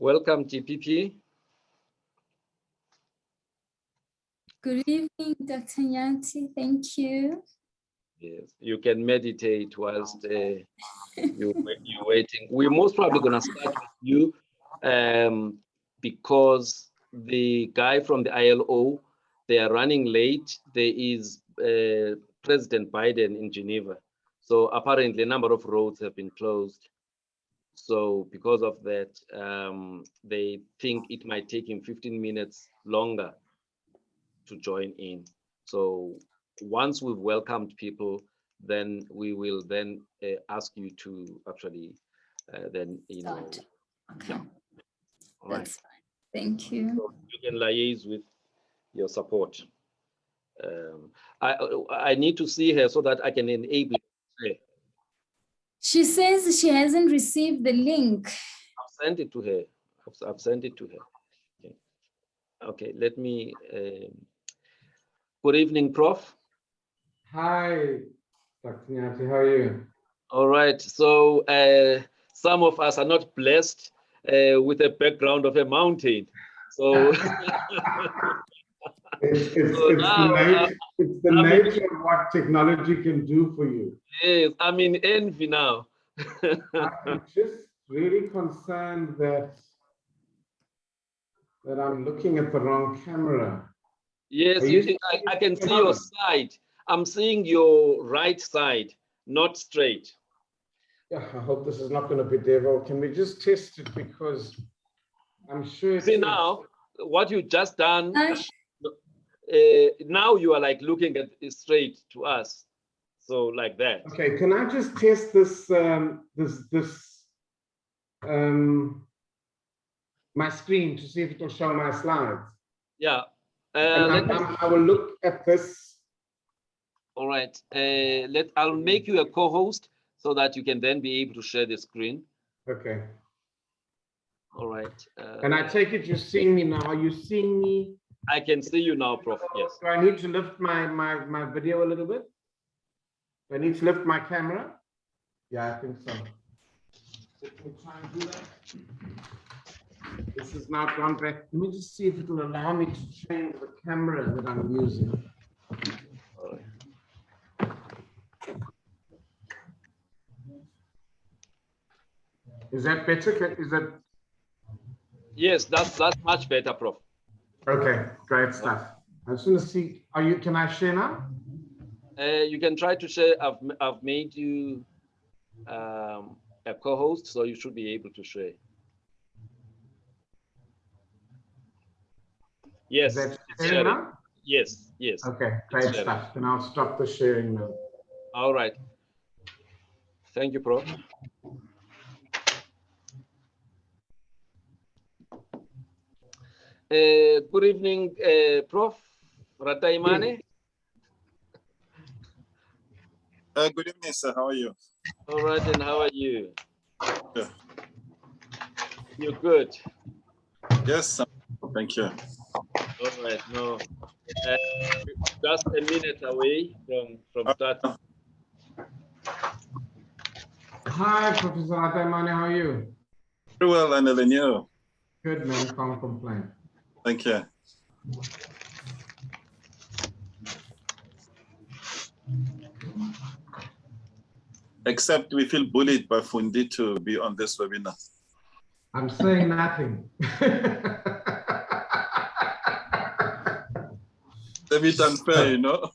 Welcome, GPP. Good evening, Dr. Nyanti. Thank you. Yes, you can meditate whilst you're waiting. We're most probably going to start with you because the guy from the ILO, they are running late. There is President Biden in Geneva. So apparently a number of roads have been closed. So because of that, they think it might take him 15 minutes longer to join in. So once we've welcomed people, then we will then ask you to actually then, you know. Okay. Yeah. All right. That's fine. Thank you. So you can liaise with your support. I need to see her so that I can enable her. She says she hasn't received the link. I've sent it to her. I've sent it to her. Okay, okay, let me. Good evening, Prof. Hi, Dr. Nyati, how are you? All right, so some of us are not blessed with a background of a mountain. So it's the nature of what technology can do for you. Yes, I'm in envy now. I'm just really concerned that I'm looking at the wrong camera. Yes, I can see your side. I'm seeing your right side, not straight. Yeah, I hope this is not going to be devil. Can we just test it, because I'm sure. See now, what you just done. Now you are like looking at it straight to us, so like that. Okay, can I just test this? My screen to see if it will show my slides. Yeah. I will look at this. All right. I'll make you a co-host so that you can then be able to share the screen. Okay. All right. And I take it you're seeing me now. Are you seeing me? I can see you now, Prof. Yes. Do I need to lift my video a little bit? Do I need to lift my camera? Yeah, I think so. Let me try and do that. This is now gone back. Let me just see if it will allow me to change the camera that I'm using. All right. Is that better? Is that? Yes, that's much better, Prof. Okay, great stuff. I just want to see. Can I share now? You can try to share. I've made you a co-host, so you should be able to share. Yes. Is that sharing now? Yes, yes. Okay, great stuff. Then I'll stop the sharing now. All right. Thank you, Prof. Good evening, Prof. Rataimane. Good evening, sir. How are you? All right, and how are you? Yeah. You're good. Yes, sir. Thank you. All right. No, just a minute away from starting. Hi, Professor Rataimane. How are you? Very well, and then you. Good, man. Can't complain. Thank you. Except we feel bullied by Fundi to be on this webinar. I'm saying nothing. A bit unfair, you know.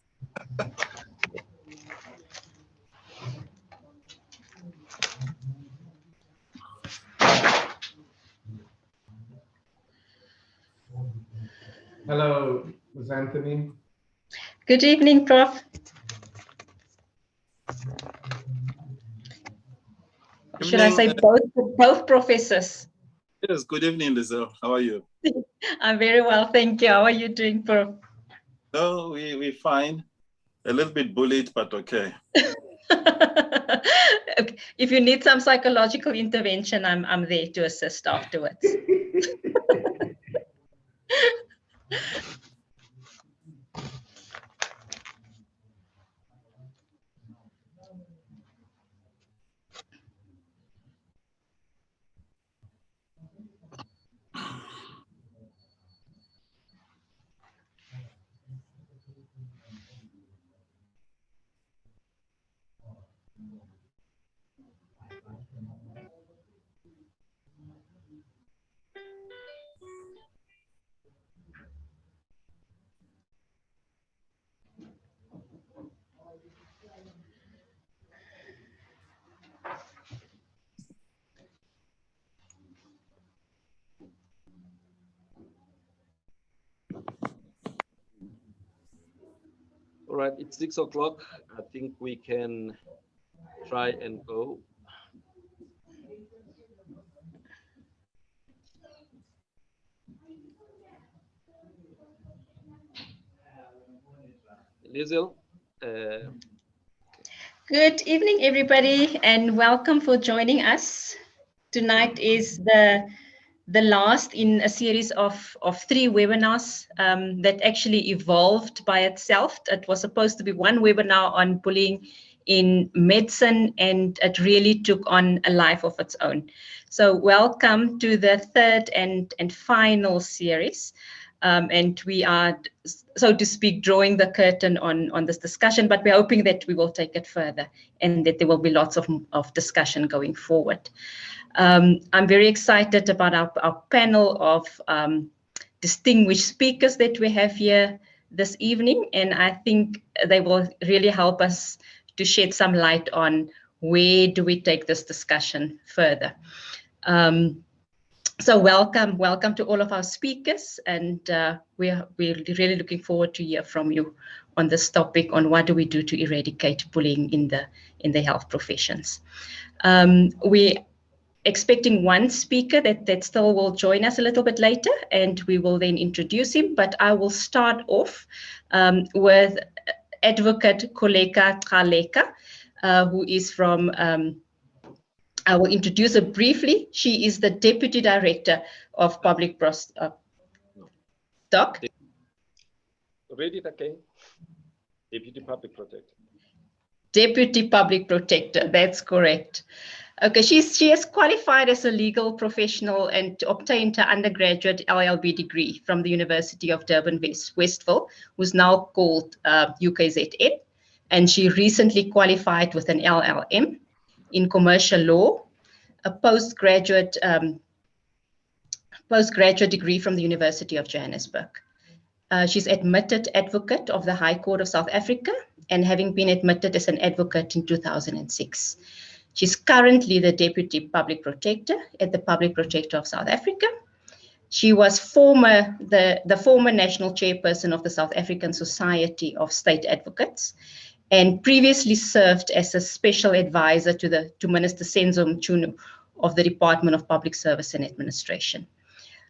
Hello, Ms. Anthony. Good evening, Prof. Should I say both professors? Yes, good evening, Lizelle. How are you? I'm very well, thank you. How are you doing, Prof? No, we're fine. A little bit bullied, but okay. If you need some psychological intervention, I'm there to assist afterwards. right, it's 6 o'clock. I think we can try and go. Lizel, Good evening, everybody, and welcome for joining us. Tonight is the last in a series of 3 webinars that actually evolved by itself. It was supposed to be one webinar on bullying in medicine, and it really took on a life of its own. So welcome to the 3rd and final series. And we are, so to speak, drawing the curtain on this discussion, but we're hoping that we will take it further and that there will be lots of discussion going forward. I'm very excited about our panel of distinguished speakers that we have here this evening, and I think they will really help us to shed some light on where do we take this discussion further. So welcome to all of our speakers, and we're really looking forward to hear from you on this topic, on what do we do to eradicate bullying in the health professions. We're expecting one speaker that still will join us a little bit later, and we will then introduce him, but I will start off with Advocate Koleka Tgaleka, who is from I will introduce her briefly. She is the Deputy Director of Public Doc. read it again. Deputy Public Protector. Deputy Public Protector, that's correct. Okay, she has qualified as a legal professional and obtained her undergraduate LLB degree from the University of Durban Westville, who's now called UKZN. And she recently qualified with an LLM in commercial law, a postgraduate degree from the University of Johannesburg. She's admitted advocate of the High Court of South Africa, and having been admitted as an advocate in 2006. She's currently the Deputy Public Protector at the Public Protector of South Africa. She was the former national chairperson of the South African Society of State Advocates, and previously served as a special advisor to Minister Senzo Mchunu of the Department of Public Service and Administration.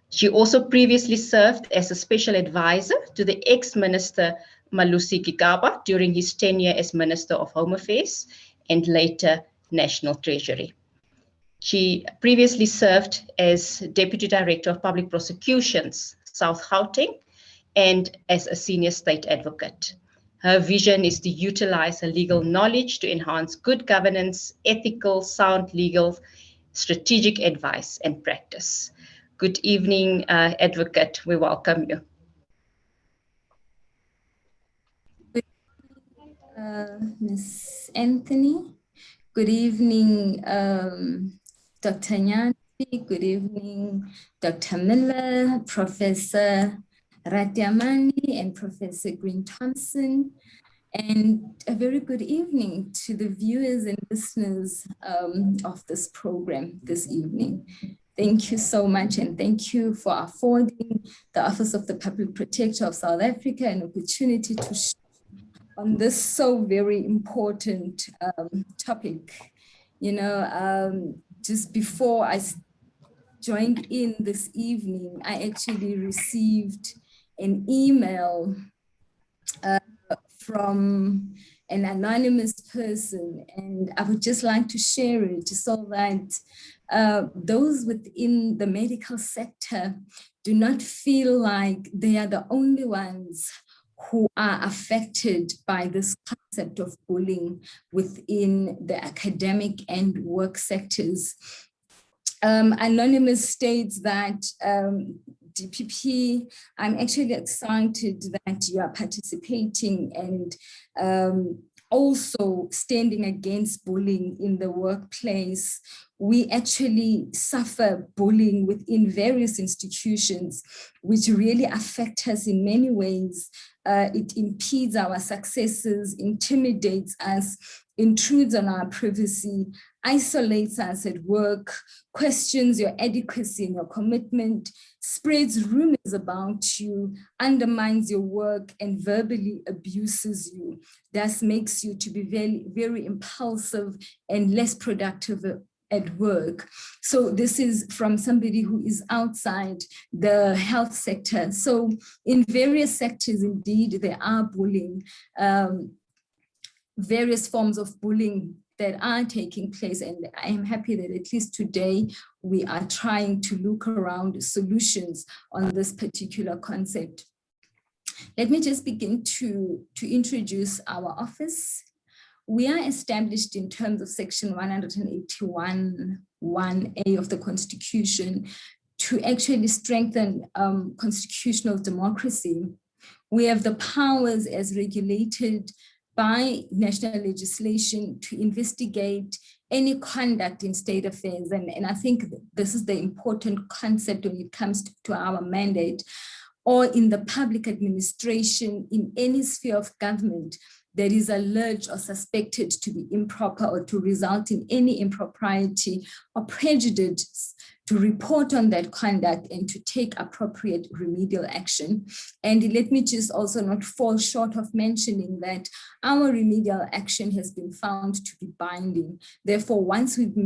She also previously served as a special advisor to the ex-minister Malusi Gigaba during his tenure as Minister of Home Affairs and later National Treasury. She previously served as Deputy Director of Public Prosecutions, South Gauteng, and as a Senior State Advocate. Her vision is to utilize her legal knowledge to enhance good governance, ethical, sound legal, strategic advice and practice. Good evening, Advocate. We welcome you. Ms. Anthony. Good evening, Dr. Nyanti. Good evening, Dr. Miller, Professor Ratiamani, and Professor Green-Thompson. And a very good evening to the viewers and listeners of this program this evening. Thank you so much, and thank you for affording the Office of the Public Protector of South Africa an opportunity to share on this so very important topic. You know, just before I joined in this evening, I actually received an email from an anonymous person, and I would just like to share it so that those within the medical sector do not feel like they are the only ones who are affected by this concept of bullying within the academic and work sectors. Anonymous states that DPP, I'm actually excited that you are participating and also standing against bullying in the workplace. We actually suffer bullying within various institutions, which really affect us in many ways, it impedes our successes, intimidates us, intrudes on our privacy, isolates us at work, questions your adequacy and your commitment, spreads rumors about you, undermines your work, and verbally abuses you. Thus makes you to be very, very impulsive and less productive at work. So this is from somebody who is outside the health sector. So in various sectors, indeed, there are bullying, various forms of bullying that are taking place. And I am happy that at least today, we are trying to look around solutions on this particular concept. Let me just begin to introduce our office. We are established in terms of section 181(1)(a) of the Constitution to actually strengthen constitutional democracy. We have the powers as regulated by national legislation to investigate any conduct in state affairs. And I think this is the important concept when it comes to our mandate, or in the public administration, in any sphere of government that is alleged or suspected to be improper or to result in any impropriety or prejudice, to report on that conduct and to take appropriate remedial action. And let me just also not fall short of mentioning that our remedial action has been found to be binding. Therefore, once we've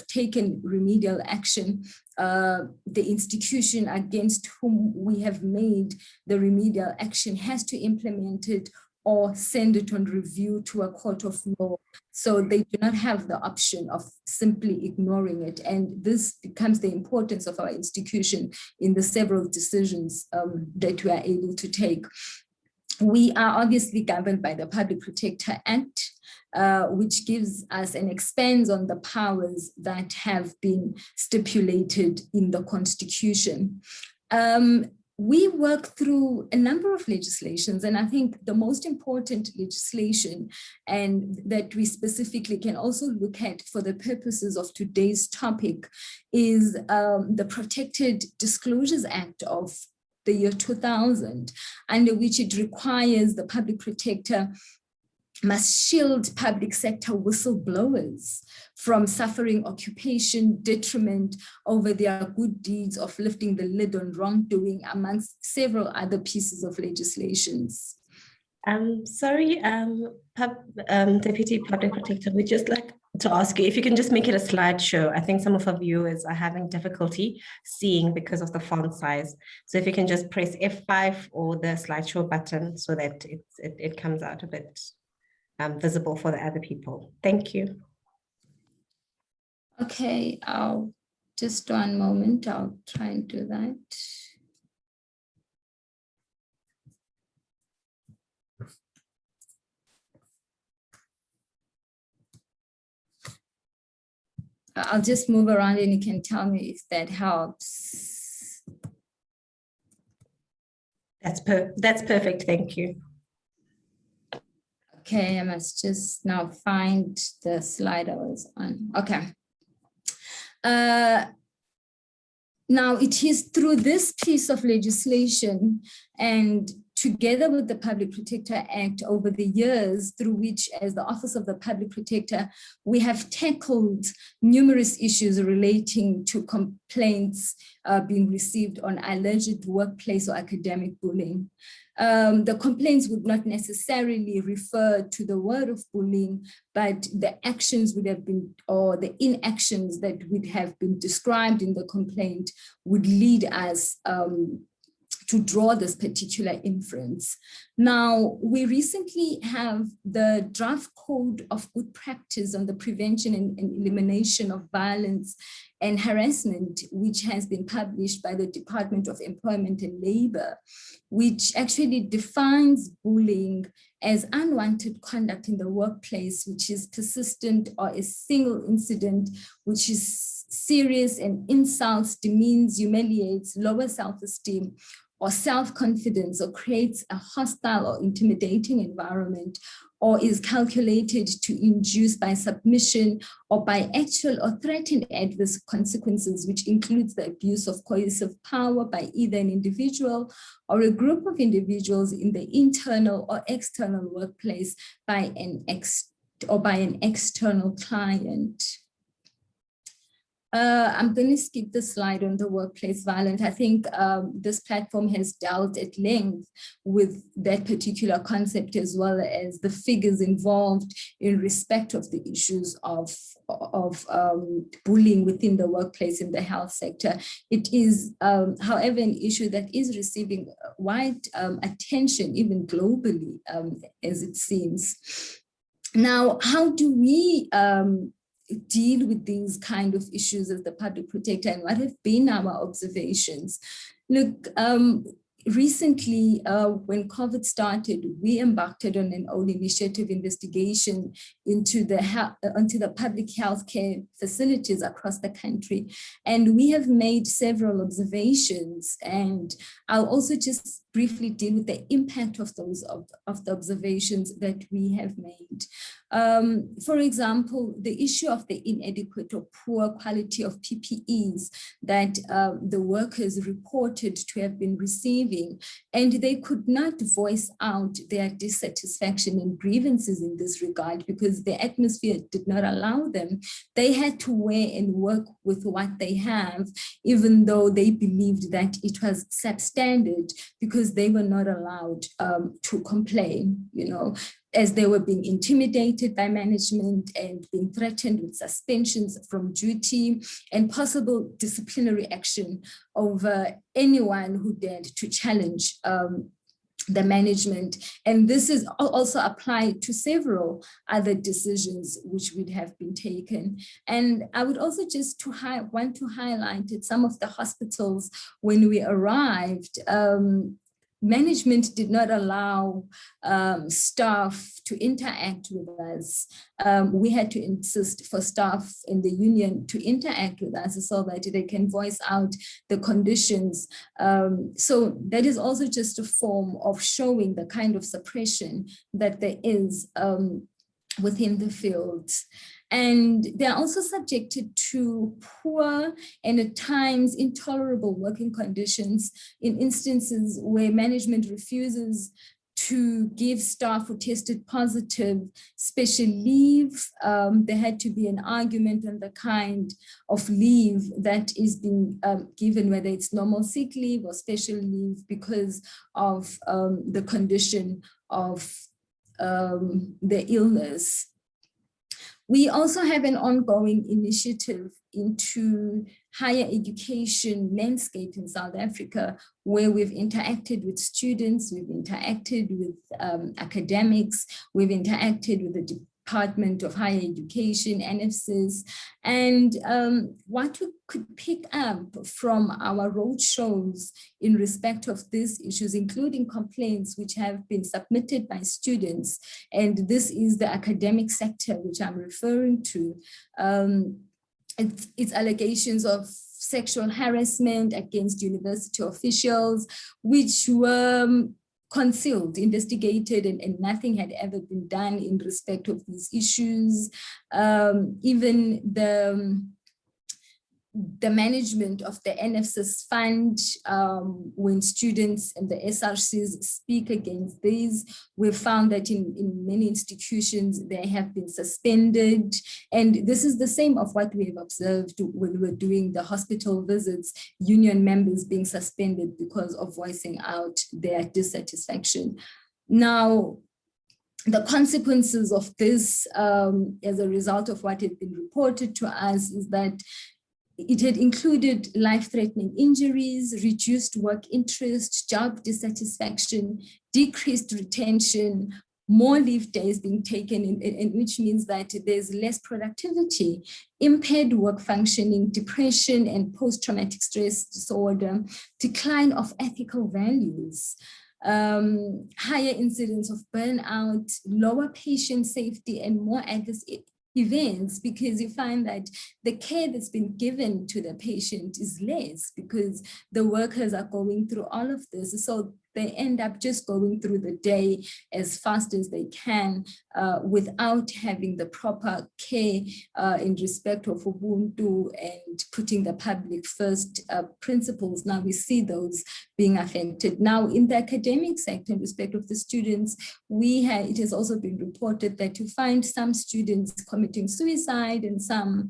taken remedial action, the institution against whom we have made the remedial action has to implement it or send it on review to a court of law. So they do not have the option of simply ignoring it. And this becomes the importance of our institution in the several decisions that we are able to take. We are obviously governed by the Public Protector Act, which gives us and expands on the powers that have been stipulated in the Constitution. We work through a number of legislations, and I think the most important legislation, and that we specifically can also look at for the purposes of today's topic, is the Protected Disclosures Act of the year 2000, under which it requires the public protector must shield public sector whistleblowers from suffering occupation detriment over their good deeds of lifting the lid on wrongdoing, amongst several other pieces of legislations. Sorry, Deputy Public Protector, we'd just like to ask you if you can just make it a slideshow. I think some of our viewers are having difficulty seeing because of the font size. So if you can just press F5 or the slideshow button so that it comes out a bit visible for the other people. Thank you. Okay, I'll just 1 moment. I'll try and do that. I'll just move around and you can tell me if that helps. That's perfect. Thank you. Okay, I must just now find the slide I was on. Okay. Now it is through this piece of legislation and together with the Public Protector Act over the years through which, as the Office of the Public Protector, we have tackled numerous issues relating to complaints being received on alleged workplace or academic bullying. The complaints would not necessarily refer to the word of bullying, but the actions would have been, or the inactions that would have been described in the complaint would lead us to draw this particular inference. Now, we recently have the draft code of good practice on the prevention and elimination of violence and harassment, which has been published by the Department of Employment and Labor, which actually defines bullying as unwanted conduct in the workplace, which is persistent or a single incident, which is serious and insults, demeans, humiliates, lowers self-esteem, or self-confidence, or creates a hostile or intimidating environment, or is calculated to induce by submission or by actual or threatened adverse consequences, which includes the abuse of coercive power by either an individual or a group of individuals in the internal or external workplace by an external client. I'm going to skip the slide on the workplace violence. I think this platform has dealt at length with that particular concept, as well as the figures involved in respect of the issues of bullying within the workplace in the health sector. It is, however, an issue that is receiving wide attention, even globally, as it seems. Now, how do we deal with these kind of issues as the public protector, and what have been our observations? Look, recently, when COVID started, we embarked on an own initiative investigation into the public healthcare facilities across the country. And we have made several observations, and I'll also just briefly deal with the impact of those of the observations that we have made. For example, the issue of the inadequate or poor quality of PPEs that the workers reported to have been receiving, and they could not voice out their dissatisfaction and grievances in this regard because the atmosphere did not allow them. They had to wear and work with what they have, even though they believed that it was substandard, because they were not allowed to complain, as they were being intimidated by management and being threatened with suspensions from duty and possible disciplinary action over anyone who dared to challenge the management. And this is also applied to several other decisions which would have been taken. And I would also just want to highlight that some of the hospitals, when we arrived, management did not allow staff to interact with us. We had to insist for staff in the union to interact with us so that they can voice out the conditions. So that is also just a form of showing the kind of suppression that there is within the field. And they're also subjected to poor and at times intolerable working conditions in instances where management refuses to give staff who tested positive special leave. There had to be an argument on the kind of leave that is being given, whether it's normal sick leave or special leave, because of the condition of the illness. We also have an ongoing initiative into higher education landscape in South Africa, where we've interacted with students, we've interacted with academics, we've interacted with the Department of Higher Education, NFCs, and what we could pick up from our roadshows in respect of these issues, including complaints which have been submitted by students, and this is the academic sector which I'm referring to. It's allegations of sexual harassment against university officials, which were concealed, investigated, and nothing had ever been done in respect of these issues. Even the management of the NFCS fund, when students and the SAHRCs speak against these, we've found that in many institutions, they have been suspended. And this is the same of what we have observed when we were doing the hospital visits, union members being suspended because of voicing out their dissatisfaction. Now, the consequences of this as a result of what had been reported to us is that it had included life-threatening injuries, reduced work interest, job dissatisfaction, decreased retention, more leave days being taken, which means that there's less productivity, impaired work functioning, depression and post-traumatic stress disorder, decline of ethical values, higher incidence of burnout, lower patient safety, and more adverse events, because you find that the care that's been given to the patient is less because the workers are going through all of this. So they end up just going through the day as fast as they can without having the proper care in respect of Ubuntu and putting the public first principles. Now we see those being affected. Now in the academic sector, in respect of the students, it has also been reported that you find some students committing suicide and some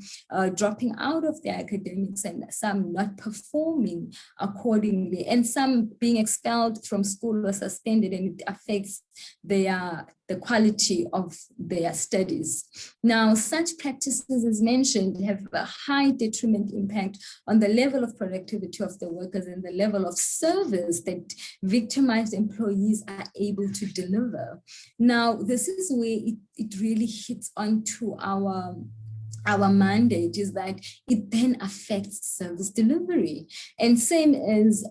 dropping out of their academics and some not performing accordingly, and some being expelled from school or suspended, and it affects the quality of their studies. Now, such practices, as mentioned, have a high detriment impact on the level of productivity of the workers and the level of service that victimized employees are able to deliver. Now, this is where it really hits onto our mandate, is that it then affects service delivery. And same as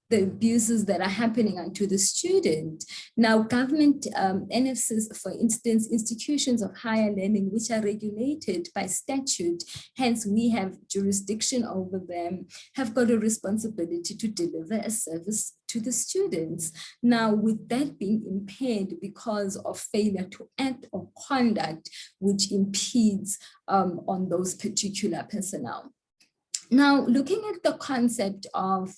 the abuses that are happening onto the student. Now, government NFCs, for instance, institutions of higher learning, which are regulated by statute, hence we have jurisdiction over them, have got a responsibility to deliver a service to the students. Now, with that being impaired because of failure to act or conduct which impedes on those particular personnel. Now, looking at the concept of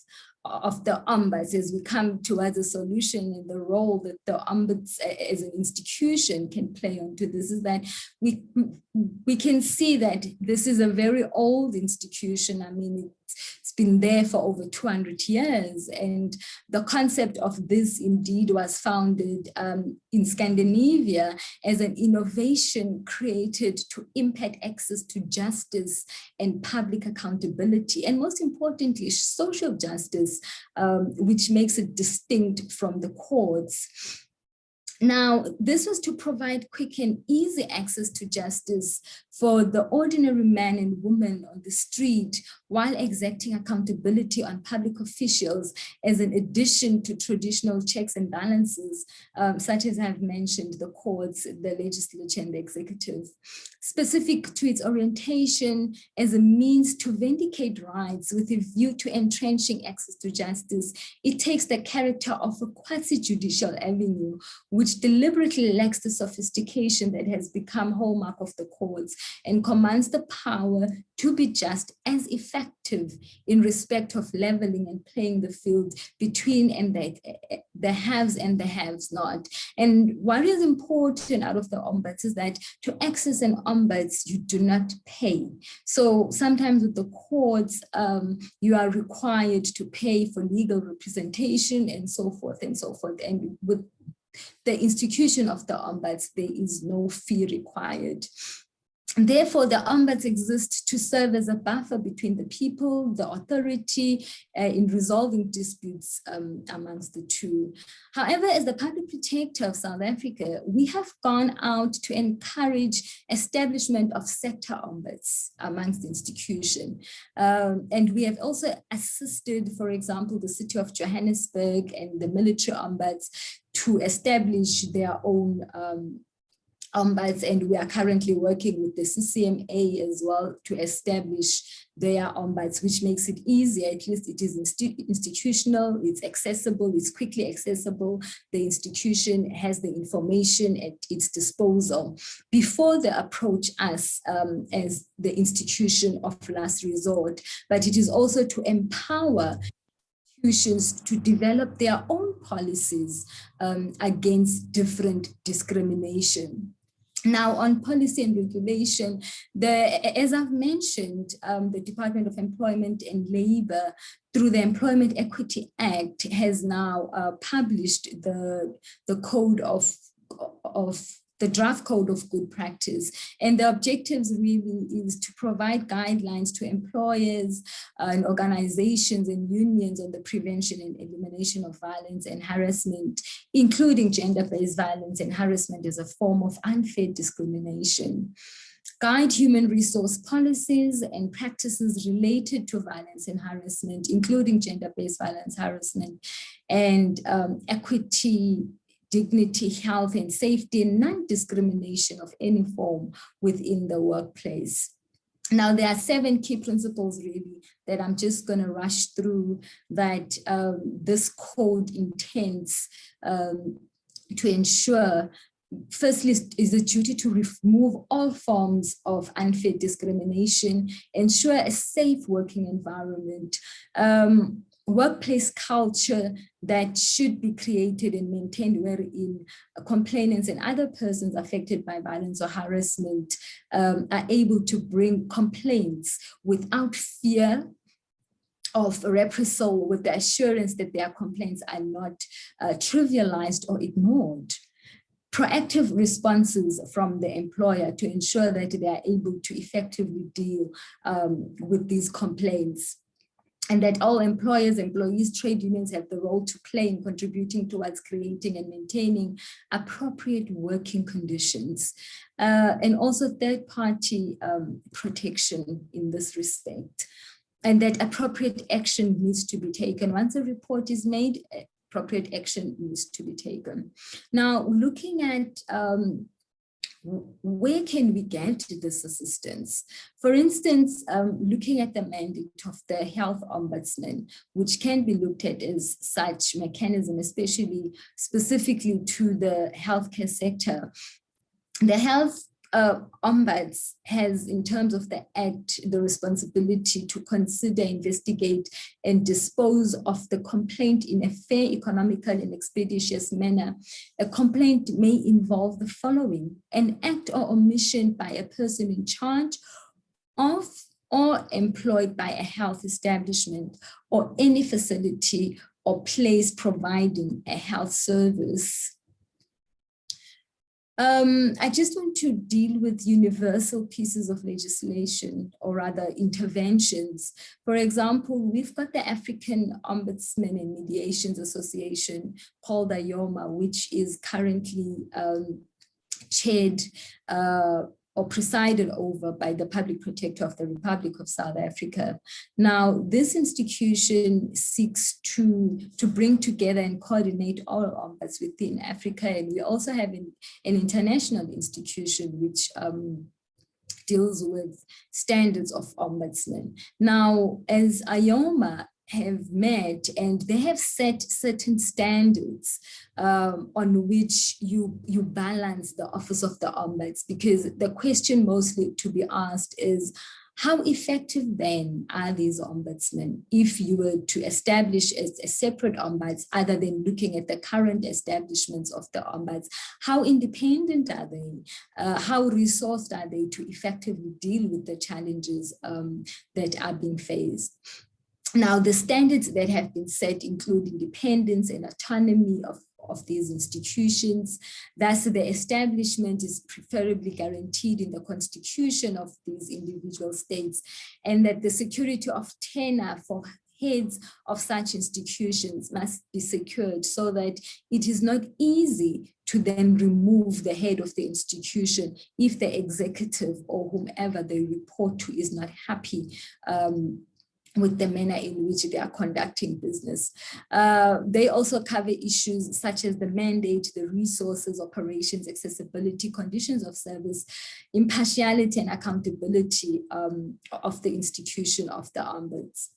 the ombuds as we come towards a solution and the role that the ombuds as an institution can play onto this, is that we can see that this is a very old institution. I mean, it's been there for over 200 years. And the concept of this indeed was founded in Scandinavia as an innovation created to impact access to justice and public accountability. And most importantly, social justice, which makes it distinct from the courts. Now, this was to provide quick and easy access to justice for the ordinary man and woman on the street while exacting accountability on public officials as an addition to traditional checks and balances, such as I've mentioned, the courts, the legislature, and the executive. Specific to its orientation as a means to vindicate rights with a view to entrenching access to justice, it takes the character of a quasi-judicial avenue, which deliberately lacks the sophistication that has become hallmark of the courts and commands the power to be just as effective in respect of leveling and playing the field between and the haves and the haves not. And what is important out of the ombuds is that to access an ombuds, you do not pay. So sometimes with the courts, you are required to pay for legal representation and so forth and so forth. And with the institution of the ombuds, there is no fee required. Therefore, the ombuds exist to serve as a buffer between the people, the authority, in resolving disputes amongst the two. However, as the public protector of South Africa, we have gone out to encourage establishment of sector ombuds amongst the institution. And we have also assisted, for example, the city of Johannesburg and the military ombuds to establish their own ombuds, and we are currently working with the CCMA as well to establish their ombuds, which makes it easier. At least it is institutional, it's accessible, it's quickly accessible. The institution has the information at its disposal before they approach us as the institution of last resort. But it is also to empower institutions to develop their own policies against different discrimination. Now, on policy and regulation, as I've mentioned, the Department of Employment and Labor, through the Employment Equity Act, has now published the code of the draft code of good practice. And the objectives really is to provide guidelines to employers and organizations and unions on the prevention and elimination of violence and harassment, including gender-based violence and harassment as a form of unfair discrimination. Guide human resource policies and practices related to violence and harassment, including gender-based violence, harassment, and equity, dignity, health, and safety, and non-discrimination of any form within the workplace. Now, there are 7 key principles really that I'm just going to rush through that this code intends to ensure. Firstly, is the duty to remove all forms of unfair discrimination, ensure a safe working environment, workplace culture that should be created and maintained wherein complainants and other persons affected by violence or harassment are able to bring complaints without fear of reprisal, with the assurance that their complaints are not trivialized or ignored. Proactive responses from the employer to ensure that they are able to effectively deal with these complaints, and that all employers, employees, trade unions have the role to play in contributing towards creating and maintaining appropriate working conditions, and also third-party protection in this respect, and that appropriate action needs to be taken. Once a report is made, appropriate action needs to be taken. Now, looking at where can we get this assistance? For instance, looking at the mandate of the health ombudsman, which can be looked at as such mechanism, especially specifically to the healthcare sector. The health ombuds has, in terms of the Act, the responsibility to consider, investigate, and dispose of the complaint in a fair, economical, and expeditious manner. A complaint may involve the following: an act or omission by a person in charge of or employed by a health establishment or any facility or place providing a health service. I just want to deal with universal pieces of legislation, or rather interventions. For example, we've got the African Ombudsman and Mediations Association, called IOMA, which is currently chaired or presided over by the Public Protector of the Republic of South Africa. Now, this institution seeks to bring together and coordinate all ombuds within Africa. And we also have an international institution which deals with standards of ombudsmen. Now, as IOMA have met, and they have set certain standards on which you balance the office of the ombuds, because the question mostly to be asked is, how effective then are these ombudsmen if you were to establish a separate ombuds other than looking at the current establishments of the ombuds? How independent are they? How resourced are they to effectively deal with the challenges that are being faced? Now, the standards that have been set include independence and autonomy of these institutions. Thus, the establishment is preferably guaranteed in the constitution of these individual states, and that the security of tenure for heads of such institutions must be secured so that it is not easy to then remove the head of the institution if the executive or whomever they report to is not happy with the manner in which they are conducting business. They also cover issues such as the mandate, the resources, operations, accessibility, conditions of service, impartiality and accountability of the institution of the ombuds.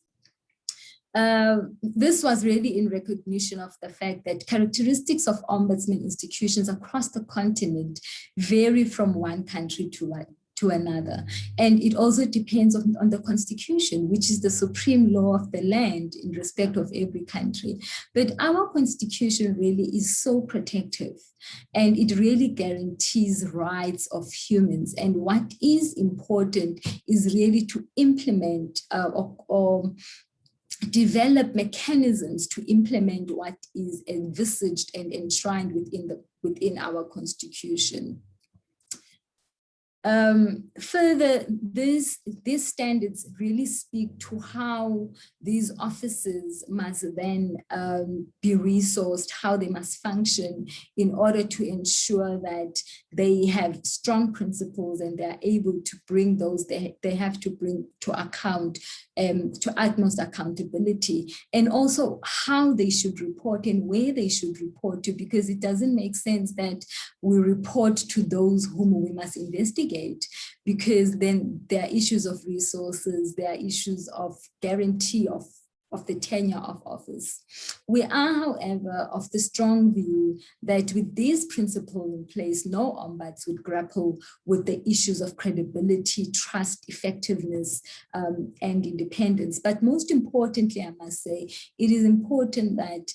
This was really in recognition of the fact that characteristics of ombudsman institutions across the continent vary from one country to another. And it also depends on the constitution, which is the supreme law of the land in respect of every country. But our constitution really is so protective, and it really guarantees rights of humans. And what is important is really to implement or develop mechanisms to implement what is envisaged and enshrined within our constitution. Further, these standards really speak to how these offices must then be resourced, how they must function in order to ensure that they have strong principles and they're able to bring those they have to bring to account, to utmost accountability, and also how they should report and where they should report to, because it doesn't make sense that we report to those whom we must investigate navigate, because then there are issues of resources, there are issues of guarantee of the tenure of office. We are, however, of the strong view that with these principles in place, no ombuds would grapple with the issues of credibility, trust, effectiveness, and independence. But most importantly, I must say, it is important that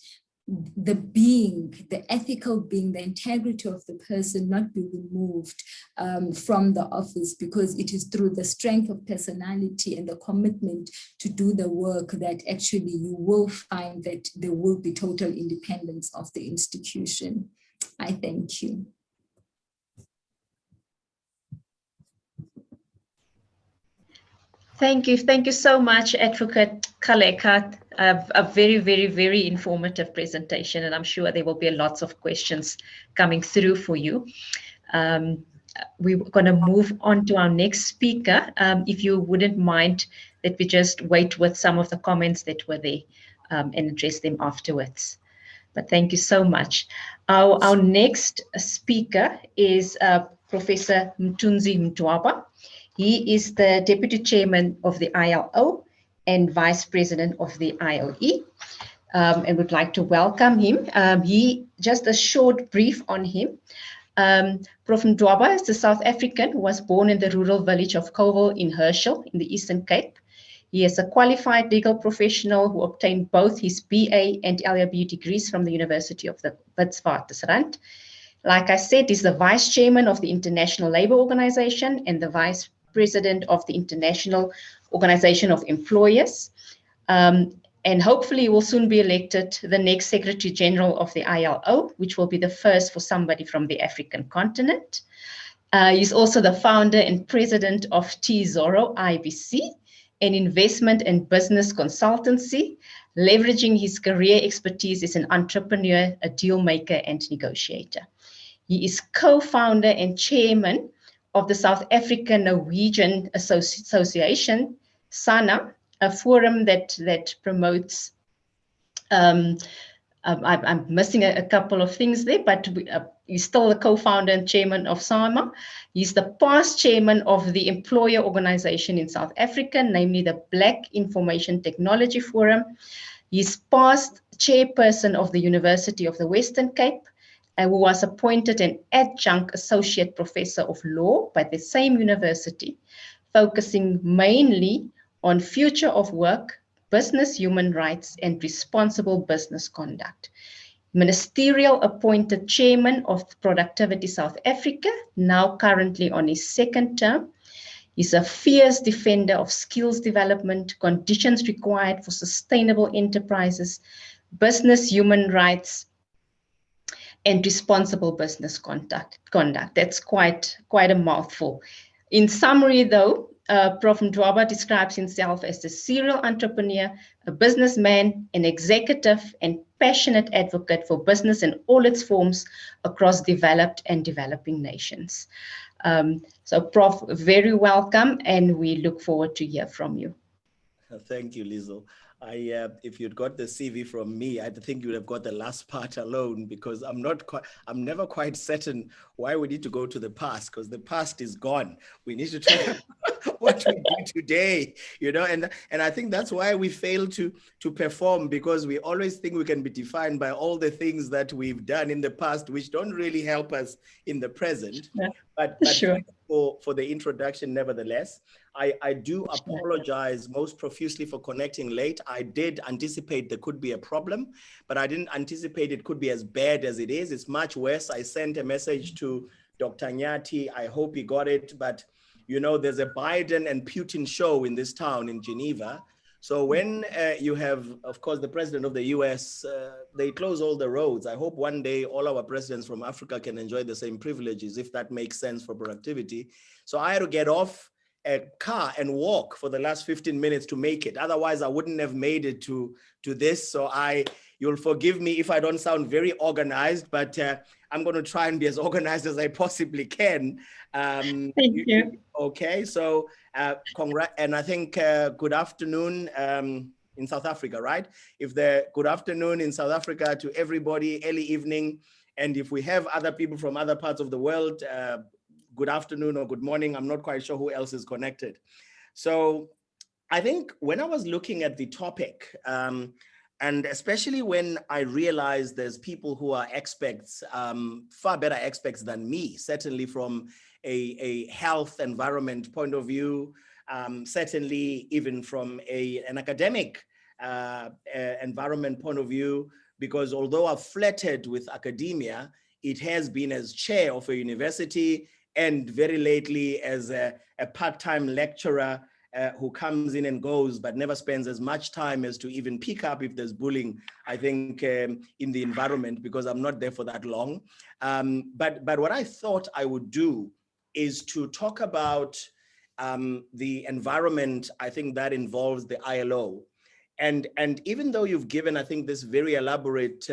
the ethical being, the integrity of the person not be removed from the office, because it is through the strength of personality and the commitment to do the work that actually you will find that there will be total independence of the institution. I thank you. Thank you so much, Advocate Kgaleka. A very, very, very informative presentation, and I'm sure there will be lots of questions coming through for you. We're going to move on to our next speaker. If you wouldn't mind that we just wait with some of the comments that were there and address them afterwards. But thank you so much. Our next speaker is Professor Mthunzi Mthwaba. He is the Deputy Chairman of the ILO and Vice President of the ILE, and would like to welcome him. Just a short brief on him. Prof. Mthwaba is a South African who was born in the rural village of Cowville in Herschel in the Eastern Cape. He is a qualified legal professional who obtained both his BA and LLB degrees from the University of the Witwatersrand. Like I said, he's the Vice Chairman of the International Labour Organization and the Vice President of the International Organization of Employers. And hopefully he will soon be elected the next Secretary General of the ILO, which will be the first for somebody from the African continent. He's also the founder and president of T-Zoro IBC, an investment and business consultancy, leveraging his career expertise as an entrepreneur, a deal maker, and negotiator. He is co-founder and chairman of the South African Norwegian Association, SAHRC, a forum that promotes, I'm missing a couple of things there, but he's still the co-founder and chairman of SAHRC. He's the past chairman of the employer organization in South Africa, namely the Black Information Technology Forum. He's past chairperson of the University of the Western Cape, who was appointed an adjunct associate professor of law by the same university, focusing mainly on future of work, business human rights, and responsible business conduct. Ministerial appointed chairman of Productivity South Africa, now currently on his second term. He's a fierce defender of skills development, conditions required for sustainable enterprises, business human rights, and responsible business conduct. That's quite a mouthful. In summary, though, Prof. Mthwaba describes himself as a serial entrepreneur, a businessman, an executive, and passionate advocate for business in all its forms across developed and developing nations. So, Prof, very welcome, and we look forward to hear from you. Thank you, Lizo. If you'd got the CV from me, I think you would have got the last part alone, because I'm never quite certain why we need to go to the past, because the past is gone. We need to talk about what we do today, and I think that's why we fail to perform, because we always think we can be defined by all the things that we've done in the past, which don't really help us in the present. Yeah. But sure. For the introduction, nevertheless. I do apologize most profusely for connecting late. I did anticipate there could be a problem, but I didn't anticipate it could be as bad as it is. It's much worse. I sent a message to Dr. Nyati. I hope he got it, but there's a Biden and Putin show in this town in Geneva. So when you have, of course, the president of the US, they close all the roads. I hope one day all our presidents from Africa can enjoy the same privileges, if that makes sense for productivity. So I had to get off a car and walk for the last 15 minutes to make it. Otherwise, I wouldn't have made it to this. So you'll forgive me if I don't sound very organized, but I'm going to try and be as organized as I possibly can. Thank you. Okay, so and I think good afternoon in South Africa, right? Good afternoon in South Africa to everybody, early evening. And if we have other people from other parts of the world, good afternoon or good morning. I'm not quite sure who else is connected. So I think when I was looking at the topic, and especially when I realized there's people who are experts, far better experts than me, certainly from a health environment point of view, certainly even from an academic environment point of view, because although I've flirted with academia, it has been as chair of a university and very lately as a part-time lecturer who comes in and goes, but never spends as much time as to even pick up if there's bullying, I think, in the environment, because I'm not there for that long. But what I thought I would do is to talk about the environment, I think, that involves the ILO. And even though you've given, I think, this very elaborate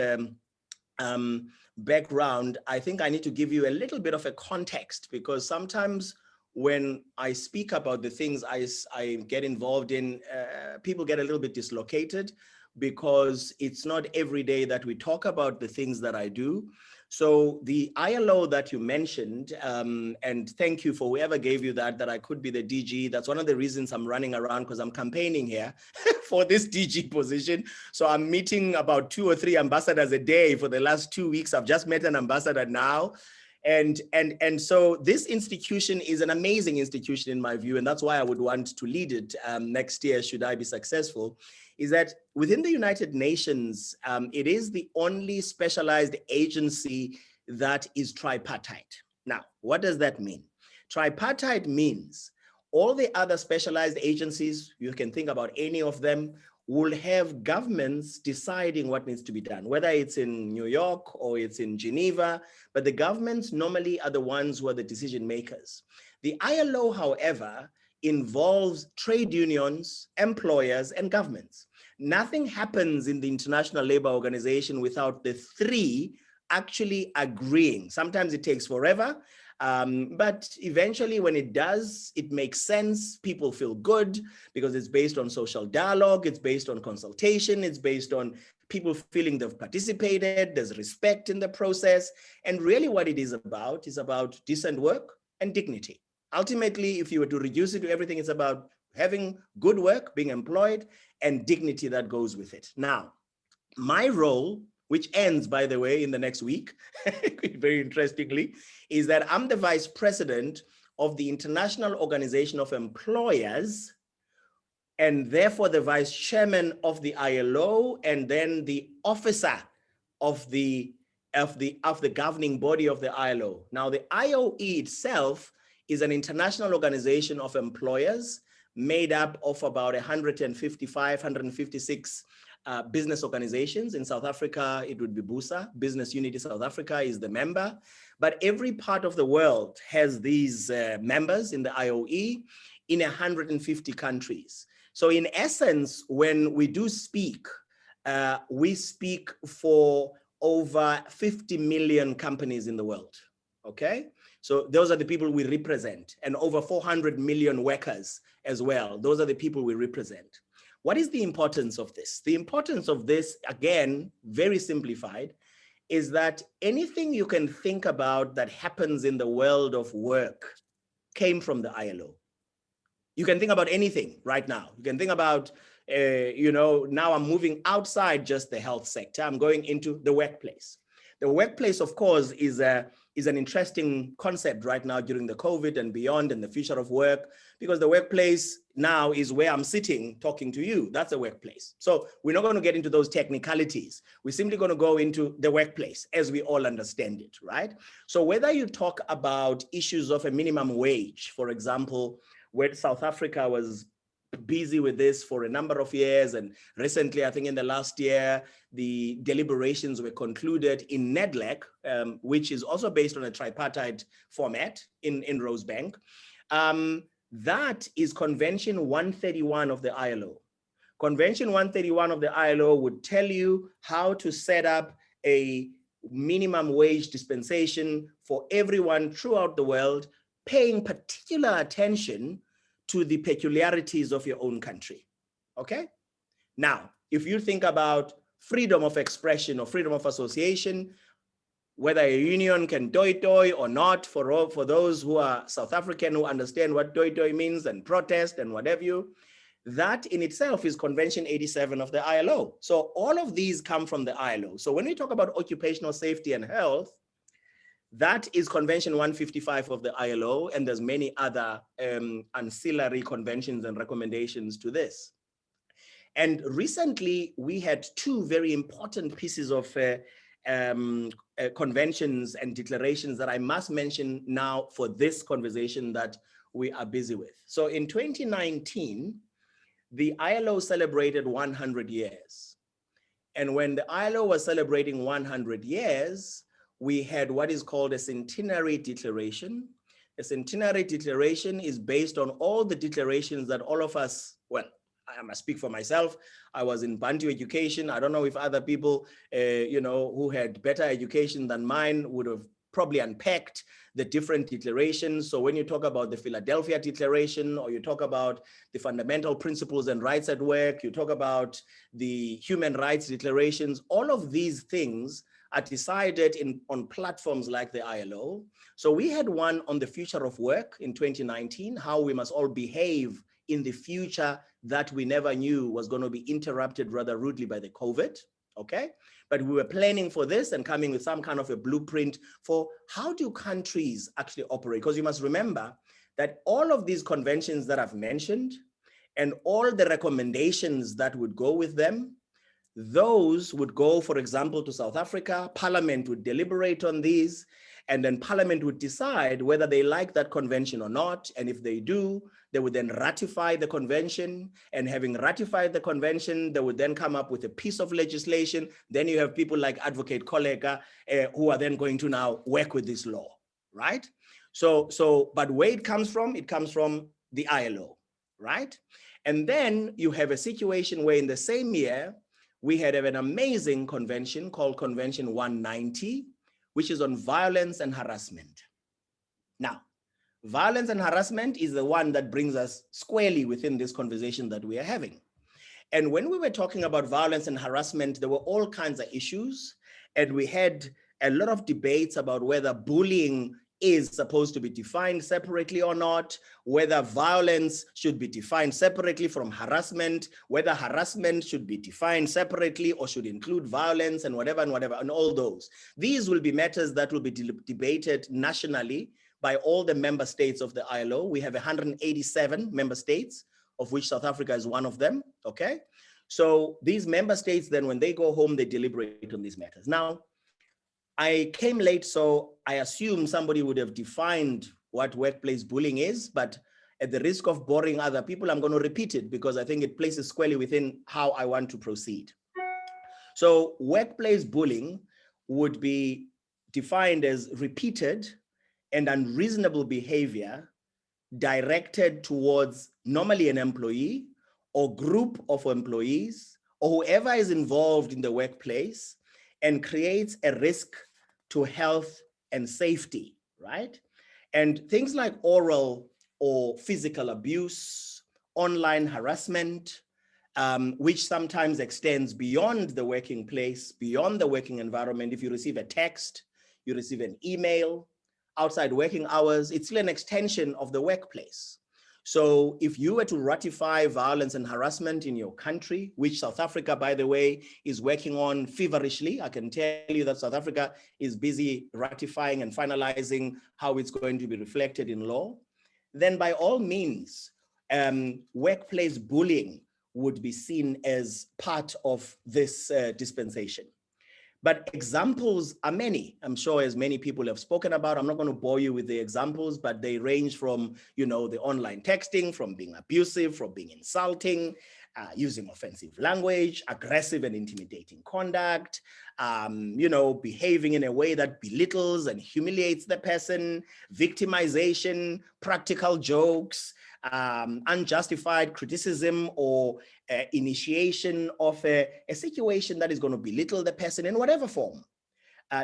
background, I think I need to give you a little bit of a context, because sometimes when I speak about the things I get involved in, people get a little bit dislocated, because it's not every day that we talk about the things that I do. So the ILO that you mentioned, and thank you for whoever gave you that I could be the DG. That's one of the reasons I'm running around, because I'm campaigning here for this DG position. So I'm meeting about 2 or 3 ambassadors a day for the last 2 weeks. I've just met an ambassador now. And so this institution is an amazing institution in my view, and that's why I would want to lead it next year, should I be successful, is that within the United Nations, it is the only specialized agency that is tripartite. Now, what does that mean? Tripartite means all the other specialized agencies, you can think about any of them, will have governments deciding what needs to be done, whether it's in New York or it's in Geneva, but the governments normally are the ones who are the decision makers. The ILO, however, involves trade unions, employers, and governments. Nothing happens in the International Labour Organization without the 3 actually agreeing. Sometimes it takes forever, but eventually when it does, it makes sense. People feel good because it's based on social dialogue, it's based on consultation, it's based on people feeling they've participated, there's respect in the process. And really what it is about decent work and dignity. Ultimately, if you were to reduce it to everything, it's about having good work, being employed, and dignity that goes with it. Now, my role, which ends, by the way, in the next week, very interestingly, is that I'm the vice president of the International Organization of Employers, and therefore the vice chairman of the ILO, and then the officer of the governing body of the ILO. Now, the IOE itself is an international organization of employers made up of about 155, 156 business organizations. In South Africa, it would be BUSA, Business Unity South Africa is the member, but every part of the world has these members in the IOE in 150 countries. So in essence, when we do speak, we speak for over 50 million companies in the world, okay? So those are the people we represent, and over 400 million workers as well. Those are the people we represent. What is the importance of this? The importance of this, again, very simplified, is that anything you can think about that happens in the world of work came from the ILO. You can think about anything right now. You can think about, now I'm moving outside just the health sector. I'm going into the workplace. The workplace, of course, is an interesting concept right now during the COVID and beyond, and the future of work, because the workplace now is where I'm sitting talking to you. That's a workplace. So we're not going to get into those technicalities. We're simply going to go into the workplace as we all understand it, right? So whether you talk about issues of a minimum wage, for example, where South Africa was busy with this for a number of years, and recently, I think in the last year, the deliberations were concluded in NEDLAC, which is also based on a tripartite format in Rosebank. That is Convention 131 of the ILO. Convention 131 of the ILO would tell you how to set up a minimum wage dispensation for everyone throughout the world, paying particular attention to the peculiarities of your own country, okay? Now, if you think about freedom of expression or freedom of association, whether a union can doi or not, for those who are South African who understand what doi means and protest and what have you. That in itself is Convention 87 of the ILO. So all of these come from the ILO. So when we talk about occupational safety and health, that is Convention 155 of the ILO, and there's many other ancillary conventions and recommendations to this. And recently, we had two very important pieces of conventions and declarations that I must mention now for this conversation that we are busy with. So in 2019, the ILO celebrated 100 years. And when the ILO was celebrating 100 years, we had what is called a centenary declaration. A centenary declaration is based on all the declarations that all of us, well, I must speak for myself. I was in Bantu education. I don't know if other people, who had better education than mine would have probably unpacked the different declarations. So when you talk about the Philadelphia Declaration, or you talk about the fundamental principles and rights at work, you talk about the human rights declarations, all of these things are decided on platforms like the ILO. So we had one on the future of work in 2019, how we must all behave in the future that we never knew was going to be interrupted rather rudely by the COVID, okay? But we were planning for this and coming with some kind of a blueprint for how do countries actually operate? Because you must remember that all of these conventions that I've mentioned and all the recommendations that would go with them, those would go, for example, to South Africa. Parliament would deliberate on these, and then Parliament would decide whether they like that convention or not. And if they do, they would then ratify the convention. And having ratified the convention, they would then come up with a piece of legislation. Then you have people like Advocate Kollega who are then going to now work with this law, right? But where it comes from the ILO, right? And then you have a situation where in the same year, we had an amazing convention called Convention 190, which is on violence and harassment. Now, violence and harassment is the one that brings us squarely within this conversation that we are having. And when we were talking about violence and harassment, there were all kinds of issues. And we had a lot of debates about whether bullying is supposed to be defined separately or not, whether violence should be defined separately from harassment, whether harassment should be defined separately or should include violence and whatever, and all those. These will be matters that will be debated nationally by all the member states of the ILO. We have 187 member states, of which South Africa is one of them, okay? So these member states, then when they go home, they deliberate on these matters. Now, I came late, so I assume somebody would have defined what workplace bullying is, but at the risk of boring other people, I'm going to repeat it because I think it places squarely within how I want to proceed. So workplace bullying would be defined as repeated and unreasonable behavior directed towards normally an employee or group of employees or whoever is involved in the workplace and creates a risk to health and safety, right? And things like oral or physical abuse, online harassment, which sometimes extends beyond the working place, beyond the working environment. If you receive a text, you receive an email, outside working hours, it's still an extension of the workplace. So if you were to ratify violence and harassment in your country, which South Africa, by the way, is working on feverishly, I can tell you that South Africa is busy ratifying and finalizing how it's going to be reflected in law, then by all means, workplace bullying would be seen as part of this dispensation. But examples are many. I'm sure as many people have spoken about, I'm not going to bore you with the examples, but they range from, the online texting, from being abusive, from being insulting, using offensive language, aggressive and intimidating conduct, behaving in a way that belittles and humiliates the person, victimization, practical jokes, unjustified criticism or initiation of a situation that is going to belittle the person in whatever form,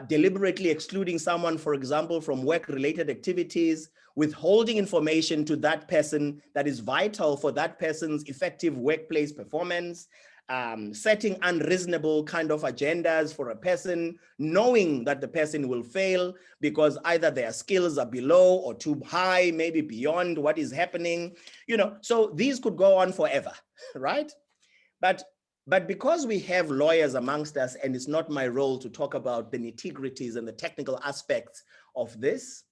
deliberately excluding someone, for example, from work-related activities, withholding information to that person that is vital for that person's effective workplace performance, setting unreasonable kind of agendas for a person, knowing that the person will fail because either their skills are below or too high, maybe beyond what is happening, so these could go on forever, right? But because we have lawyers amongst us, and it's not my role to talk about the nitty-gritties and the technical aspects of this,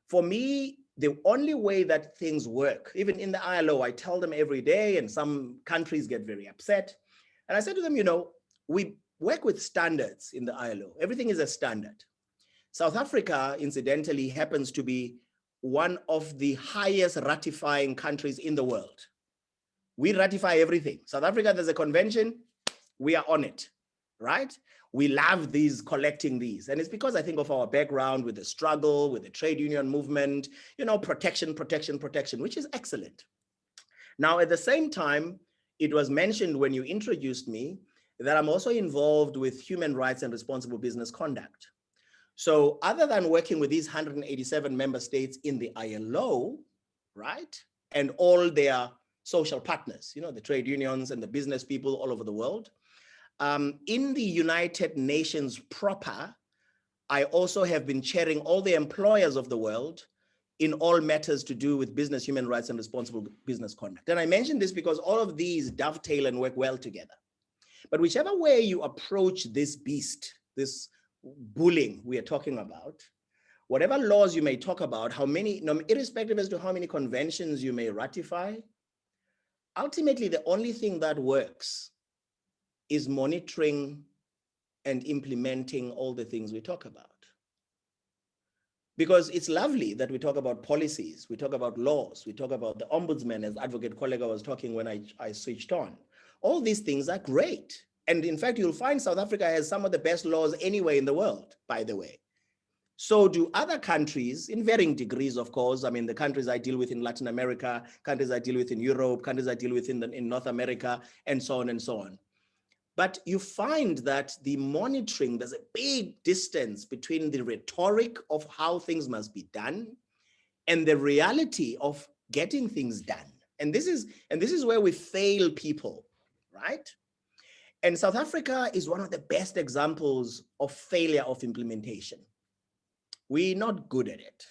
for me, the only way that things work, even in the ILO, I tell them every day, and some countries get very upset. And I said to them, we work with standards in the ILO. Everything is a standard. South Africa, incidentally, happens to be one of the highest ratifying countries in the world. We ratify everything. South Africa, there's a convention, we are on it, right? We love collecting these. And it's because I think of our background with the struggle, with the trade union movement, protection, which is excellent. Now, at the same time, it was mentioned when you introduced me that I'm also involved with human rights and responsible business conduct. So other than working with these 187 member states in the ILO, right, and all their social partners, the trade unions and the business people all over the world, in the United Nations proper, I also have been chairing all the employers of the world in all matters to do with business, human rights, and responsible business conduct. And I mention this because all of these dovetail and work well together. But whichever way you approach this beast, this bullying we are talking about, whatever laws you may talk about, how many, irrespective as to how many conventions you may ratify, ultimately the only thing that works is monitoring and implementing all the things we talk about. Because it's lovely that we talk about policies, we talk about laws, we talk about the ombudsman, as Advocate Kollega was talking when I switched on. All these things are great. And in fact, you'll find South Africa has some of the best laws anywhere in the world, by the way. So do other countries in varying degrees, of course. I mean, the countries I deal with in Latin America, countries I deal with in Europe, countries I deal with in North America, and so on and so on. But you find that the monitoring, there's a big distance between the rhetoric of how things must be done and the reality of getting things done. And this is where we fail people, right? And South Africa is one of the best examples of failure of implementation. We're not good at it.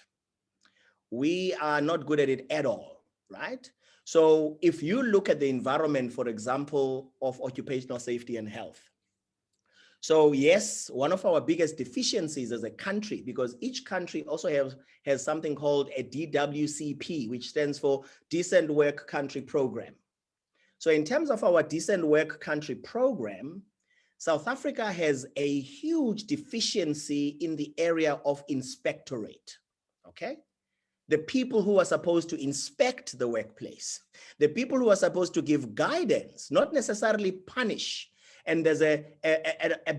We are not good at it at all, right? So if you look at the environment, for example, of occupational safety and health. So yes, one of our biggest deficiencies as a country, because each country also has something called a DWCP, which stands for Decent Work Country Program. So in terms of our Decent Work Country Program, South Africa has a huge deficiency in the area of inspectorate, okay? The people who are supposed to inspect the workplace, the people who are supposed to give guidance, not necessarily punish. And there's a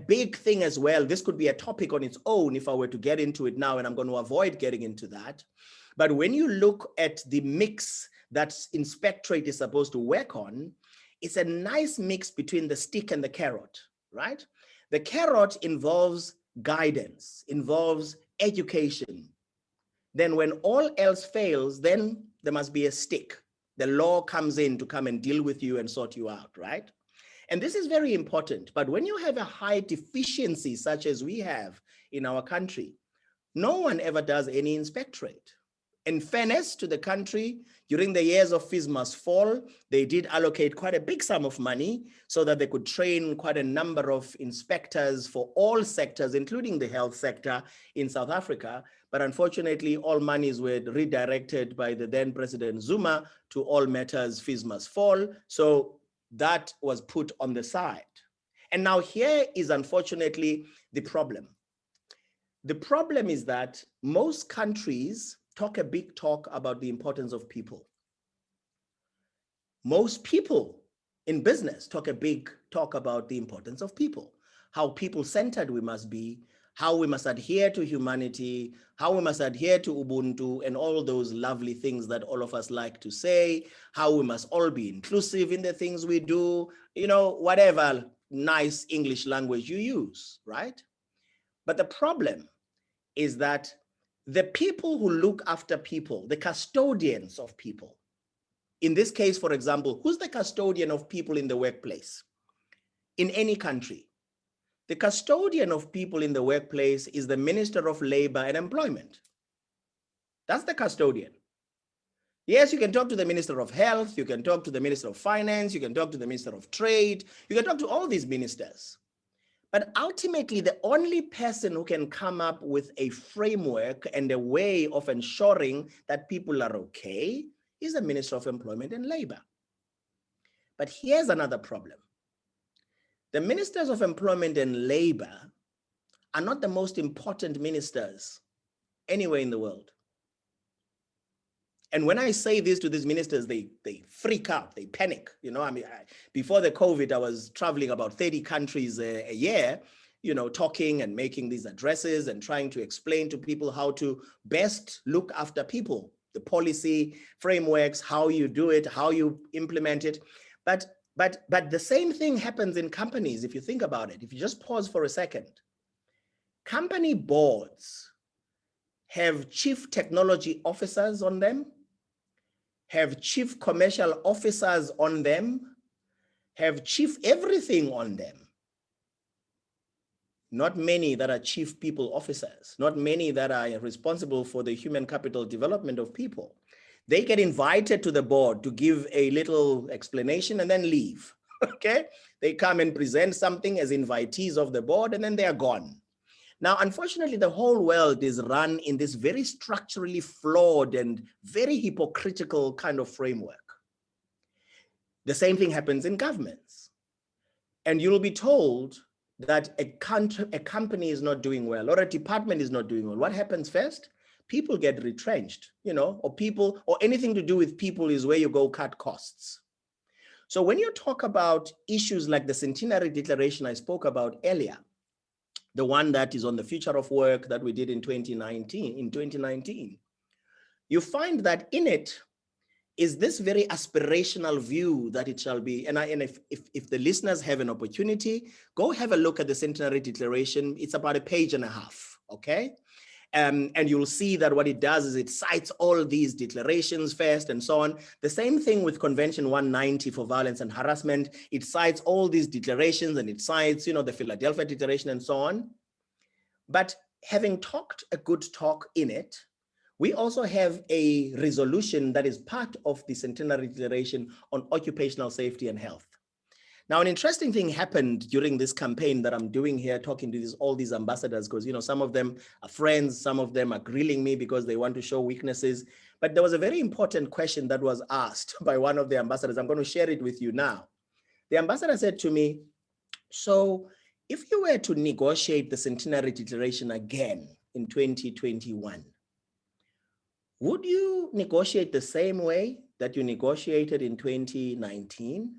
big thing as well. This could be a topic on its own if I were to get into it now, and I'm going to avoid getting into that. But when you look at the mix that inspectorate is supposed to work on, it's a nice mix between the stick and the carrot, right? The carrot involves guidance, involves education. Then when all else fails, then there must be a stick. The law comes in to come and deal with you and sort you out, right? And this is very important. But when you have a high deficiency such as we have in our country, no one ever does any inspectorate. In fairness to the country, during the years of fees must fall, they did allocate quite a big sum of money so that they could train quite a number of inspectors for all sectors, including the health sector in South Africa. But unfortunately, all monies were redirected by the then President Zuma to all matters fees must fall. So that was put on the side. And now here is unfortunately the problem. The problem is that most countries talk a big talk about the importance of people. Most people in business talk a big talk about the importance of people, how people-centered we must be, how we must adhere to humanity, how we must adhere to Ubuntu, and all those lovely things that all of us like to say, how we must all be inclusive in the things we do, whatever nice English language you use, right? But the problem is that the people who look after people, the custodians of people, in this case, for example, who's the custodian of people in the workplace? in any country, the custodian of people in the workplace is the Minister of Labor and Employment. That's the custodian. Yes, you can talk to the Minister of Health, you can talk to the Minister of Finance, you can talk to the Minister of Trade, you can talk to all these ministers. But ultimately, the only person who can come up with a framework and a way of ensuring that people are okay is the Minister of Employment and Labor. But here's another problem. The Ministers of Employment and Labor are not the most important ministers anywhere in the world. And when I say this to these ministers, they freak out, they panic. You know, I mean, before the COVID, I was traveling about 30 countries a year, you know, talking and making these addresses and trying to explain to people how to best look after people, the policy frameworks, how you do it, how you implement it. But the same thing happens in companies, if you think about it. If you just pause for a second, company boards have chief technology officers on them, have chief commercial officers on them, have chief everything on them. Not many that are chief people officers, not many that are responsible for the human capital development of people. They get invited to the board to give a little explanation and then leave, okay? They come and present something as invitees of the board and then they are gone. Now, unfortunately, the whole world is run in this very structurally flawed and very hypocritical kind of framework. The same thing happens in governments. And you'll be told that a company is not doing well or a department is not doing well. What happens first? People get retrenched, you know, or anything to do with people is where you go cut costs. So when you talk about issues like the Centenary Declaration I spoke about earlier, the one that is on the future of work that we did in 2019, you find that in it is this very aspirational view that it shall be. And if the listeners have an opportunity, go have a look at the Centenary Declaration. It's about a page and a half, okay? And you'll see that what it does is it cites all these declarations first and so on. The same thing with Convention 190 for violence and harassment. It cites all these declarations and it cites, you know, the Philadelphia Declaration and so on. But having talked a good talk in it, we also have a resolution that is part of the Centenary Declaration on occupational safety and health. Now, an interesting thing happened during this campaign that I'm doing here, talking to all these ambassadors, because, you know, some of them are friends, some of them are grilling me because they want to show weaknesses. But there was a very important question that was asked by one of the ambassadors. I'm going to share it with you now. The ambassador said to me, so if you were to negotiate the Centenary Declaration again in 2021, would you negotiate the same way that you negotiated in 2019?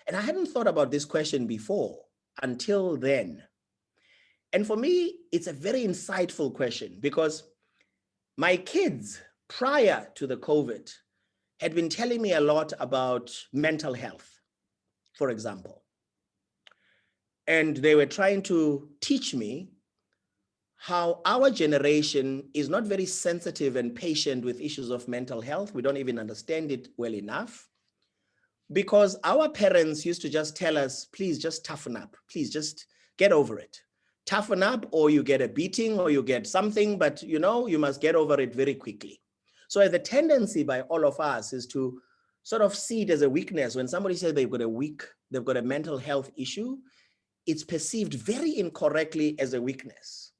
And I hadn't thought about this question before until then. And for me, it's a very insightful question because my kids prior to the COVID had been telling me a lot about mental health, for example. And they were trying to teach me how our generation is not very sensitive and patient with issues of mental health. We don't even understand it well enough. Because our parents used to just tell us, please just toughen up, please just get over it. Toughen up or you get a beating or you get something, but you know, you must get over it very quickly. So the tendency by all of us is to sort of see it as a weakness. When somebody says they've got a mental health issue, it's perceived very incorrectly as a weakness,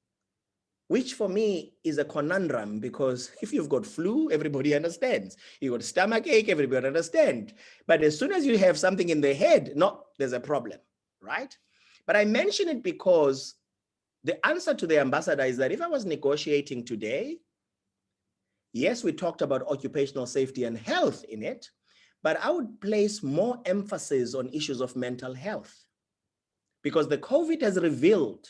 which for me is a conundrum because if you've got flu, everybody understands. You've got stomach ache, everybody understands. But as soon as you have something in the head, no, there's a problem, right? But I mention it because the answer to the ambassador is that if I was negotiating today, yes, we talked about occupational safety and health in it, but I would place more emphasis on issues of mental health because the COVID has revealed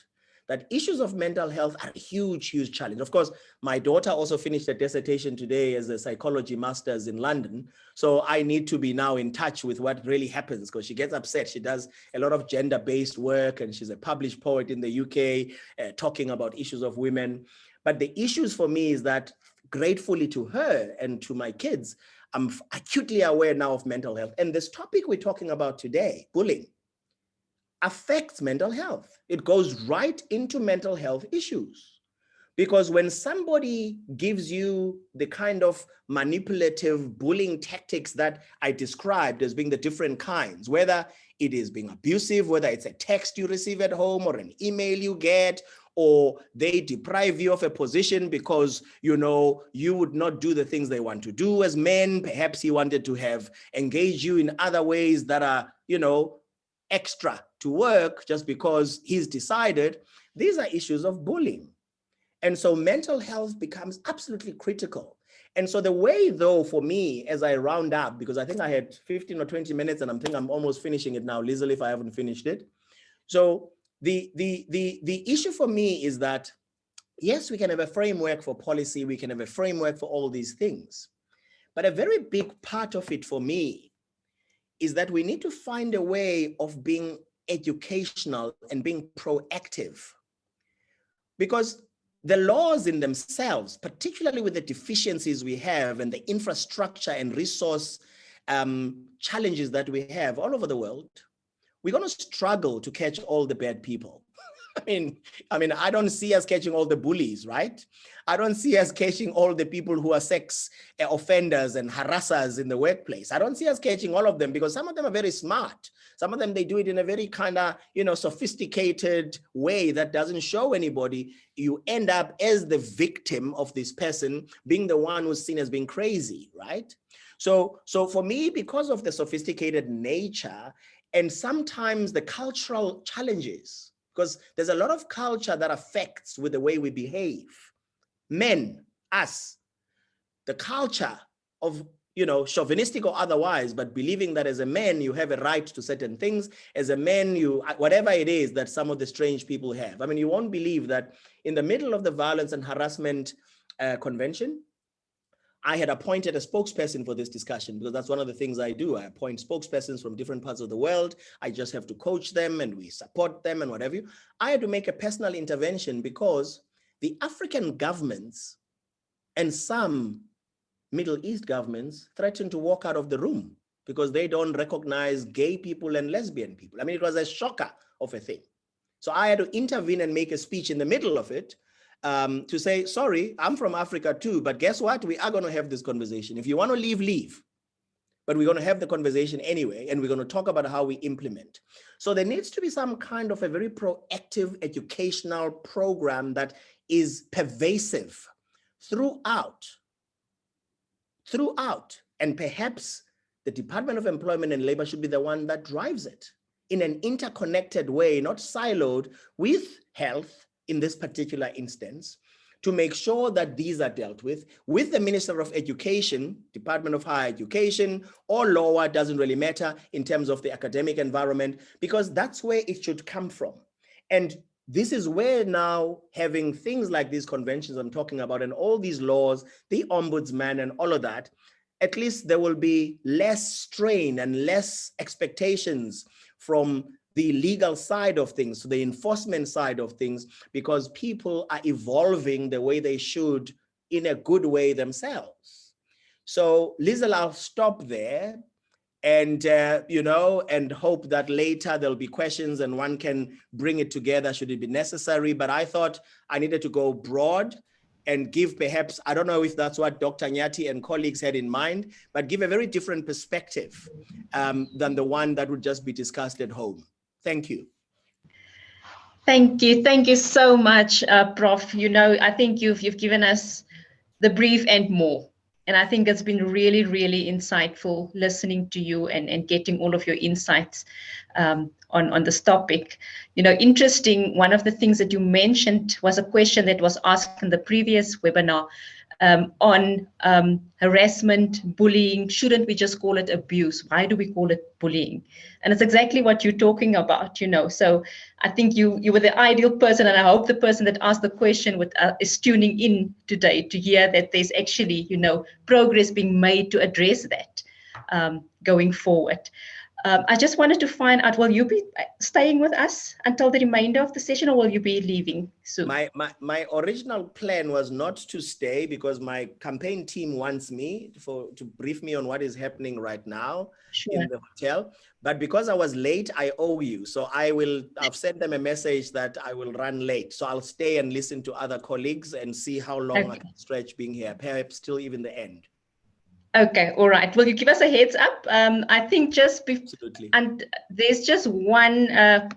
that issues of mental health are a huge, huge challenge. Of course, my daughter also finished a dissertation today as a psychology master's in London. So I need to be now in touch with what really happens because she gets upset. She does a lot of gender-based work and she's a published poet in the UK talking about issues of women. But the issues for me is that gratefully to her and to my kids, I'm acutely aware now of mental health. And this topic we're talking about today, bullying, affects mental health. It goes right into mental health issues. Because when somebody gives you the kind of manipulative bullying tactics that I described as being the different kinds, whether it is being abusive, whether it's a text you receive at home or an email you get, or they deprive you of a position because, you know, you would not do the things they want to do as men. Perhaps he wanted to have engaged you in other ways that are, you know, extra to work just because he's decided. These are issues of bullying. And so mental health becomes absolutely critical. And so the way, though, for me, as I round up, because I think I had 15 or 20 minutes and I'm almost finishing it now, Liesl, if I haven't finished it. So the issue for me is that, yes, we can have a framework for policy, we can have a framework for all these things. But a very big part of it for me is that we need to find a way of being educational and being proactive. Because the laws in themselves, particularly with the deficiencies we have and the infrastructure and resource challenges that we have all over the world, we're going to struggle to catch all the bad people. I mean, I don't see us catching all the bullies, right? I don't see us catching all the people who are sex offenders and harassers in the workplace. I don't see us catching all of them because some of them are very smart. Some of them, they do it in a very kind of, you know, sophisticated way that doesn't show anybody. You end up as the victim of this person being the one who's seen as being crazy, right? So for me, because of the sophisticated nature and sometimes the cultural challenges, because there's a lot of culture that affects with the way we behave. Men, us, the culture of, you know, chauvinistic or otherwise, but believing that as a man, you have a right to certain things. As a man, you, whatever it is that some of the strange people have. I mean, you won't believe that in the middle of the Violence and Harassment Convention, I had appointed a spokesperson for this discussion because that's one of the things I do. I appoint spokespersons from different parts of the world. I just have to coach them and we support them and whatever. I had to make a personal intervention because the African governments and some Middle East governments threatened to walk out of the room because they don't recognize gay people and lesbian people. I mean, it was a shocker of a thing. So I had to intervene and make a speech in the middle of it to say, sorry, I'm from Africa too, but guess what? We are going to have this conversation. If you want to leave, leave. But we're going to have the conversation anyway, and we're going to talk about how we implement. So there needs to be some kind of a very proactive educational program that is pervasive throughout. And perhaps the Department of Employment and Labor should be the one that drives it in an interconnected way, not siloed with health, in this particular instance, to make sure that these are dealt with the Minister of Education, Department of Higher Education, or lower, doesn't really matter in terms of the academic environment, because that's where it should come from. And this is where now having things like these conventions I'm talking about and all these laws, the ombudsman and all of that, at least there will be less strain and less expectations from the legal side of things, the enforcement side of things, because people are evolving the way they should in a good way themselves. So Liesl, I'll stop there and, you know, and hope that later there'll be questions and one can bring it together should it be necessary. But I thought I needed to go broad and give perhaps, I don't know if that's what Dr. Nyati and colleagues had in mind, but give a very different perspective than the one that would just be discussed at home. Thank you. Thank you so much, Prof. You know, I think you've given us the brief and more. And I think it's been really, really insightful listening to you and getting all of your insights on this topic. You know, interesting, one of the things that you mentioned was a question that was asked in the previous webinar on harassment, bullying. Shouldn't we just call it abuse? Why do we call it bullying? And it's exactly what you're talking about, you know. So I think you were the ideal person, and I hope the person that asked the question is tuning in today to hear that there's actually, you know, progress being made to address that going forward. I just wanted to find out, will you be staying with us until the remainder of the session, or will you be leaving soon? My original plan was not to stay because my campaign team wants me to brief me on what is happening right now in the hotel. But because I was late, I owe you. So I've sent them a message that I will run late. So I'll stay and listen to other colleagues and see how long I can stretch being here, perhaps till even the end. Okay, all right. Will you give us a heads up? I think Absolutely. And there's just one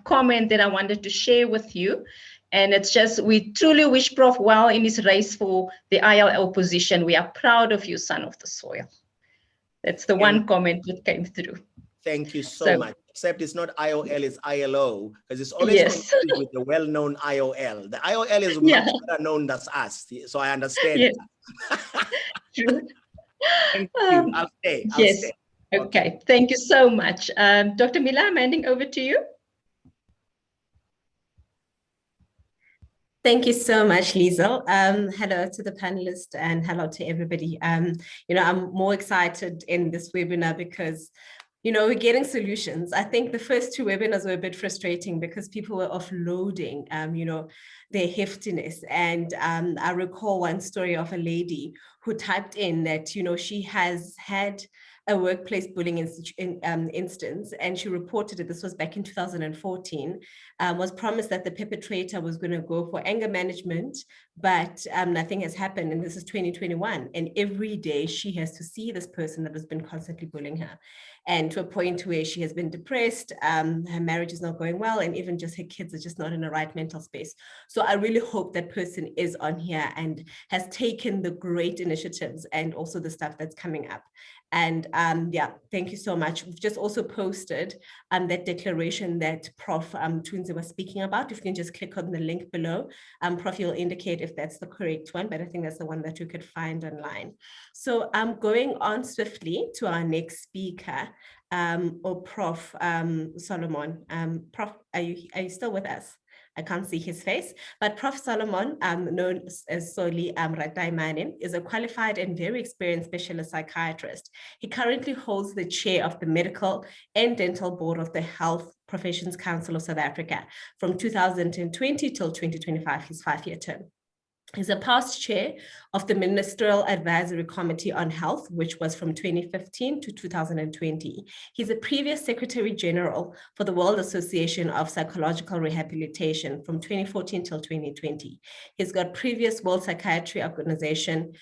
comment that I wanted to share with you. And it's just, we truly wish Prof well in his race for the ILO position. We are proud of you, son of the soil. That's the one comment that came through. Thank you so much. Except it's not IOL, it's ILO, because it's always confused with the well-known IOL. The IOL is much better known than us, so I understand. Yes. True. Thank you. I'll stay. I'll stay. Okay. Thank you so much. Dr. Mila, I'm handing over to you. Thank you so much, Liesl. Hello to the panelists and hello to everybody. You know, I'm more excited in this webinar because, you know, we're getting solutions. I think the first two webinars were a bit frustrating because people were offloading, you know, their heftiness. And I recall one story of a lady who typed in that, you know, she has had a workplace bullying instance, and she reported it. This was back in 2014, was promised that the perpetrator was going to go for anger management, but nothing has happened. And this is 2021. And every day she has to see this person that has been constantly bullying her, and to a point where she has been depressed, her marriage is not going well, and even just her kids are just not in the right mental space. So I really hope that person is on here and has taken the great initiatives and also the stuff that's coming up. And yeah, thank you so much. We've just also posted that declaration that Prof. Twinze was speaking about. If you can just click on the link below, Prof, you'll indicate if that's the correct one, but I think that's the one that you could find online. So I'm going on swiftly to our next speaker, or Prof. Solomon. Prof, are you still with us? I can't see his face, but Prof. Solomon, known as Soli Rataimanin, is a qualified and very experienced specialist psychiatrist. He currently holds the chair of the Medical and Dental Board of the Health Professions Council of South Africa from 2020 till 2025, his 5-year term. He's a past chair of the Ministerial Advisory Committee on Health, which was from 2015 to 2020. He's a previous Secretary General for the World Association of Psychological Rehabilitation from 2014 till 2020. He's got previous World Psychiatry Organization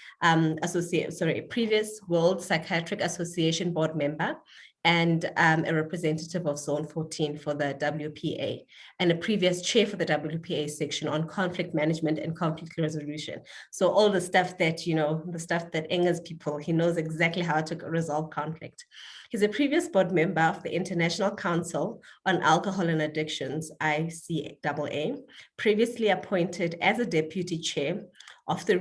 previous World Psychiatric Association board member, and a representative of Zone 14 for the WPA, and a previous chair for the WPA section on conflict management and conflict resolution. So all the stuff that, you know, the stuff that angers people, he knows exactly how to resolve conflict. He's a previous board member of the International Council on Alcohol and Addictions, ICAA, previously appointed as a deputy chair of the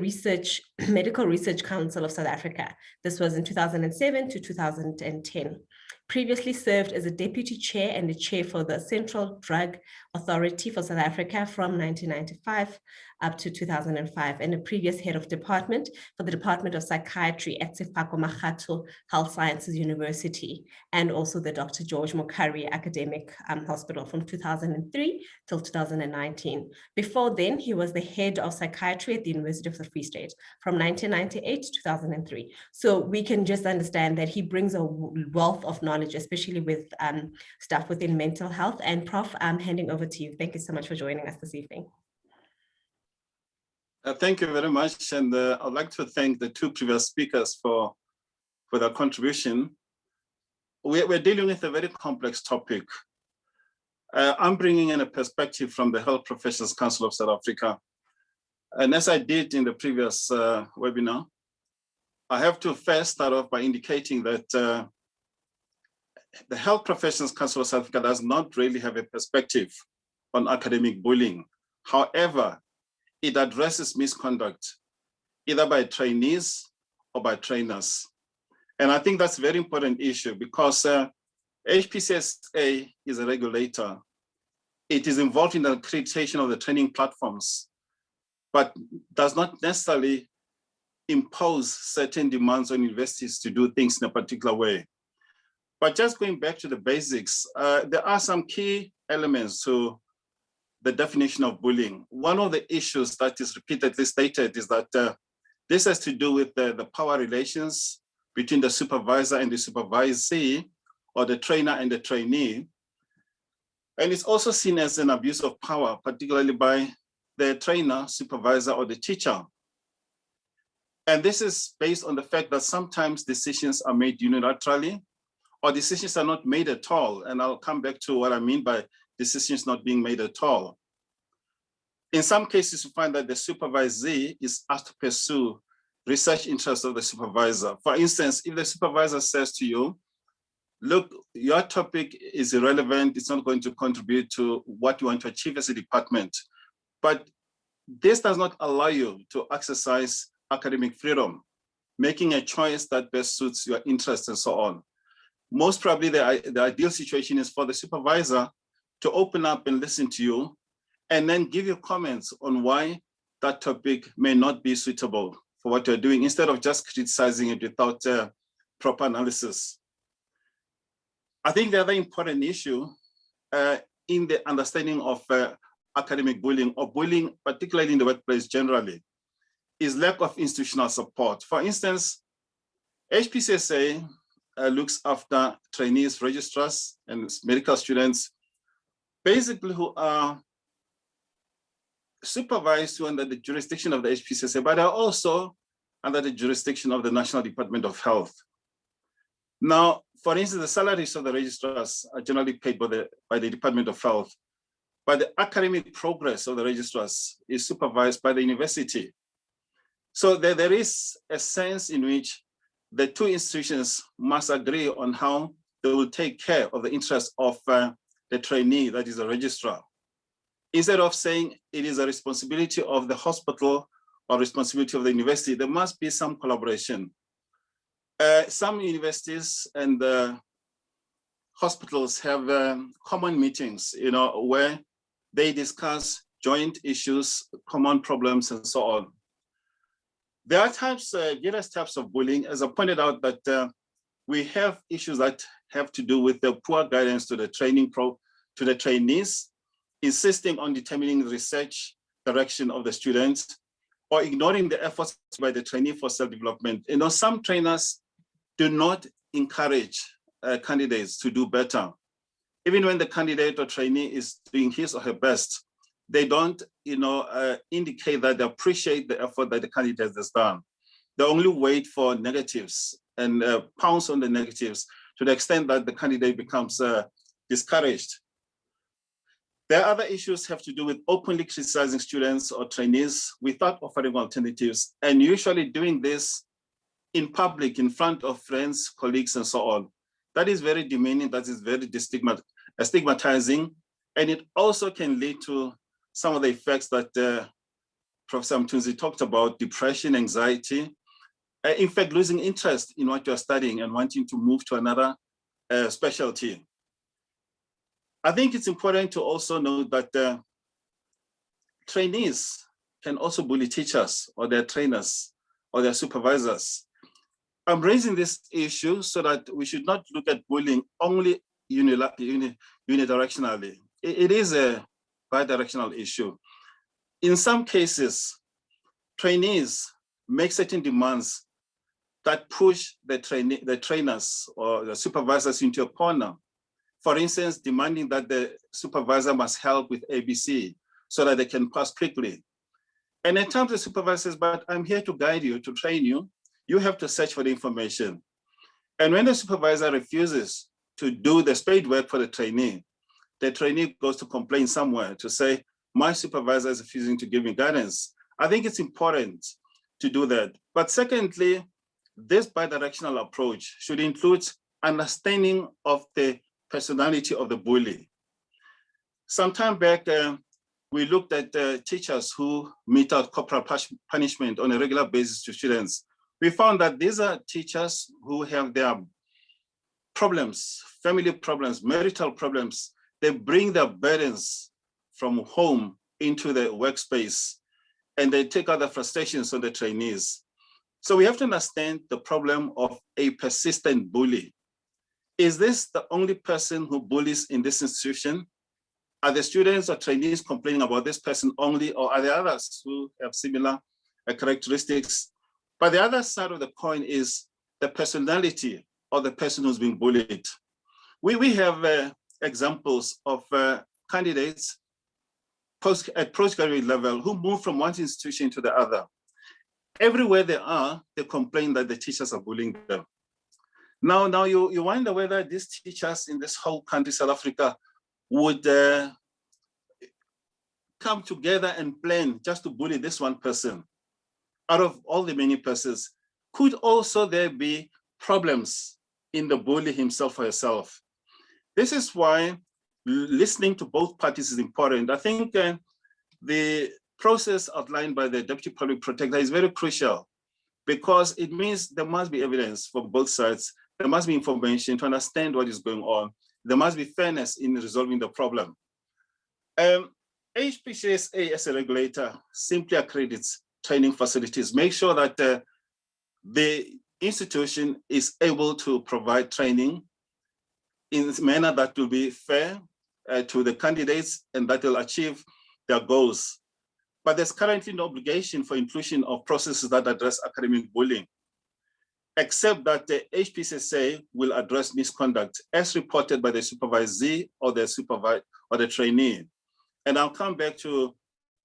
Medical Research Council of South Africa. This was in 2007 to 2010. Previously served as a deputy chair and the chair for the Central Drug Authority for South Africa from 1995 up to 2005, and a previous head of department for the Department of Psychiatry at Sefako Makgatho Health Sciences University, and also the Dr. George Mokari Academic Hospital from 2003 till 2019. Before then, he was the head of psychiatry at the University of the Free State from 1998 to 2003. So we can just understand that he brings a wealth of knowledge, especially with stuff within mental health. And Prof, I'm handing over to you. Thank you so much for joining us this evening. Thank you very much. And I'd like to thank the two previous speakers for their contribution. We're dealing with a very complex topic. I'm bringing in a perspective from the Health Professions Council of South Africa. And as I did in the previous webinar, I have to first start off by indicating that the Health Professions Council of South Africa does not really have a perspective on academic bullying. However, it addresses misconduct, either by trainees or by trainers. And I think that's a very important issue because HPCSA is a regulator. It is involved in the accreditation of the training platforms, but does not necessarily impose certain demands on universities to do things in a particular way. But just going back to the basics, there are some key elements to the definition of bullying. One of the issues that is repeatedly stated is that this has to do with the power relations between the supervisor and the supervisee, or the trainer and the trainee. And it's also seen as an abuse of power, particularly by the trainer, supervisor, or the teacher. And this is based on the fact that sometimes decisions are made unilaterally, or decisions are not made at all. And I'll come back to what I mean by decisions not being made at all. In some cases, you find that the supervisee is asked to pursue research interests of the supervisor. For instance, if the supervisor says to you, look, your topic is irrelevant, it's not going to contribute to what you want to achieve as a department, but this does not allow you to exercise academic freedom, making a choice that best suits your interests and so on. Most probably the ideal situation is for the supervisor to open up and listen to you, and then give you comments on why that topic may not be suitable for what you're doing, instead of just criticizing it without proper analysis. I think the other important issue in the understanding of academic bullying, or bullying, particularly in the workplace generally, is lack of institutional support. For instance, HPCSA looks after trainees, registrars, and medical students, basically who are supervised under the jurisdiction of the HPCSA, but are also under the jurisdiction of the National Department of Health. Now, for instance, the salaries of the registrars are generally paid by the Department of Health, but the academic progress of the registrars is supervised by the university. So there is a sense in which the two institutions must agree on how they will take care of the interests of the trainee, that is a registrar. Instead of saying it is a responsibility of the hospital or responsibility of the university, there must be some collaboration. Some universities and hospitals have common meetings, where they discuss joint issues, common problems, and so on. There are various types of bullying. As I pointed out, that we have issues that have to do with the poor guidance to the trainees, insisting on determining the research direction of the students, or ignoring the efforts by the trainee for self-development. Some trainers do not encourage candidates to do better. Even when the candidate or trainee is doing his or her best, they don't indicate that they appreciate the effort that the candidate has done. They only wait for negatives and pounce on the negatives to the extent that the candidate becomes discouraged. There are other issues have to do with openly criticizing students or trainees without offering alternatives, and usually doing this in public, in front of friends, colleagues, and so on. That is very demeaning, that is very stigmatizing, and it also can lead to some of the effects that Professor Mtunzi talked about: depression, anxiety, in fact, losing interest in what you're studying and wanting to move to another specialty. I think it's important to also note that trainees can also bully teachers or their trainers or their supervisors. I'm raising this issue so that we should not look at bullying only unidirectionally. It is a bidirectional issue. In some cases, trainees make certain demands that push the trainers or the supervisors into a corner. For instance, demanding that the supervisor must help with ABC so that they can pass quickly. And at times the supervisor says, but I'm here to guide you, to train you. You have to search for the information. And when the supervisor refuses to do the spade work for the trainee goes to complain somewhere to say, my supervisor is refusing to give me guidance. I think it's important to do that. But secondly, this bidirectional approach should include understanding of the personality of the bully. Some time back, we looked at teachers who mete out corporal punishment on a regular basis to students. We found that these are teachers who have their problems, family problems, marital problems. They bring their burdens from home into the workspace, and they take out the frustrations on the trainees. So we have to understand the problem of a persistent bully. Is this the only person who bullies in this institution? Are the students or trainees complaining about this person only, or are there others who have similar characteristics? But the other side of the coin is the personality of the person who's being bullied. We have examples of candidates at postgraduate level who move from one institution to the other. Everywhere they are, they complain that the teachers are bullying them. Now you wonder whether these teachers in this whole country, South Africa, would come together and plan just to bully this one person out of all the many persons. Could also there be problems in the bully himself or herself? This is why listening to both parties is important. I think the process outlined by the Deputy Public Protector is very crucial, because it means there must be evidence from both sides. There must be information to understand what is going on. There must be fairness in resolving the problem. HPCSA as a regulator simply accredits training facilities, make sure that the institution is able to provide training in a manner that will be fair to the candidates and that will achieve their goals. But there's currently no obligation for inclusion of processes that address academic bullying, except that the HPCSA will address misconduct as reported by the supervisee or the trainee. And I'll come back to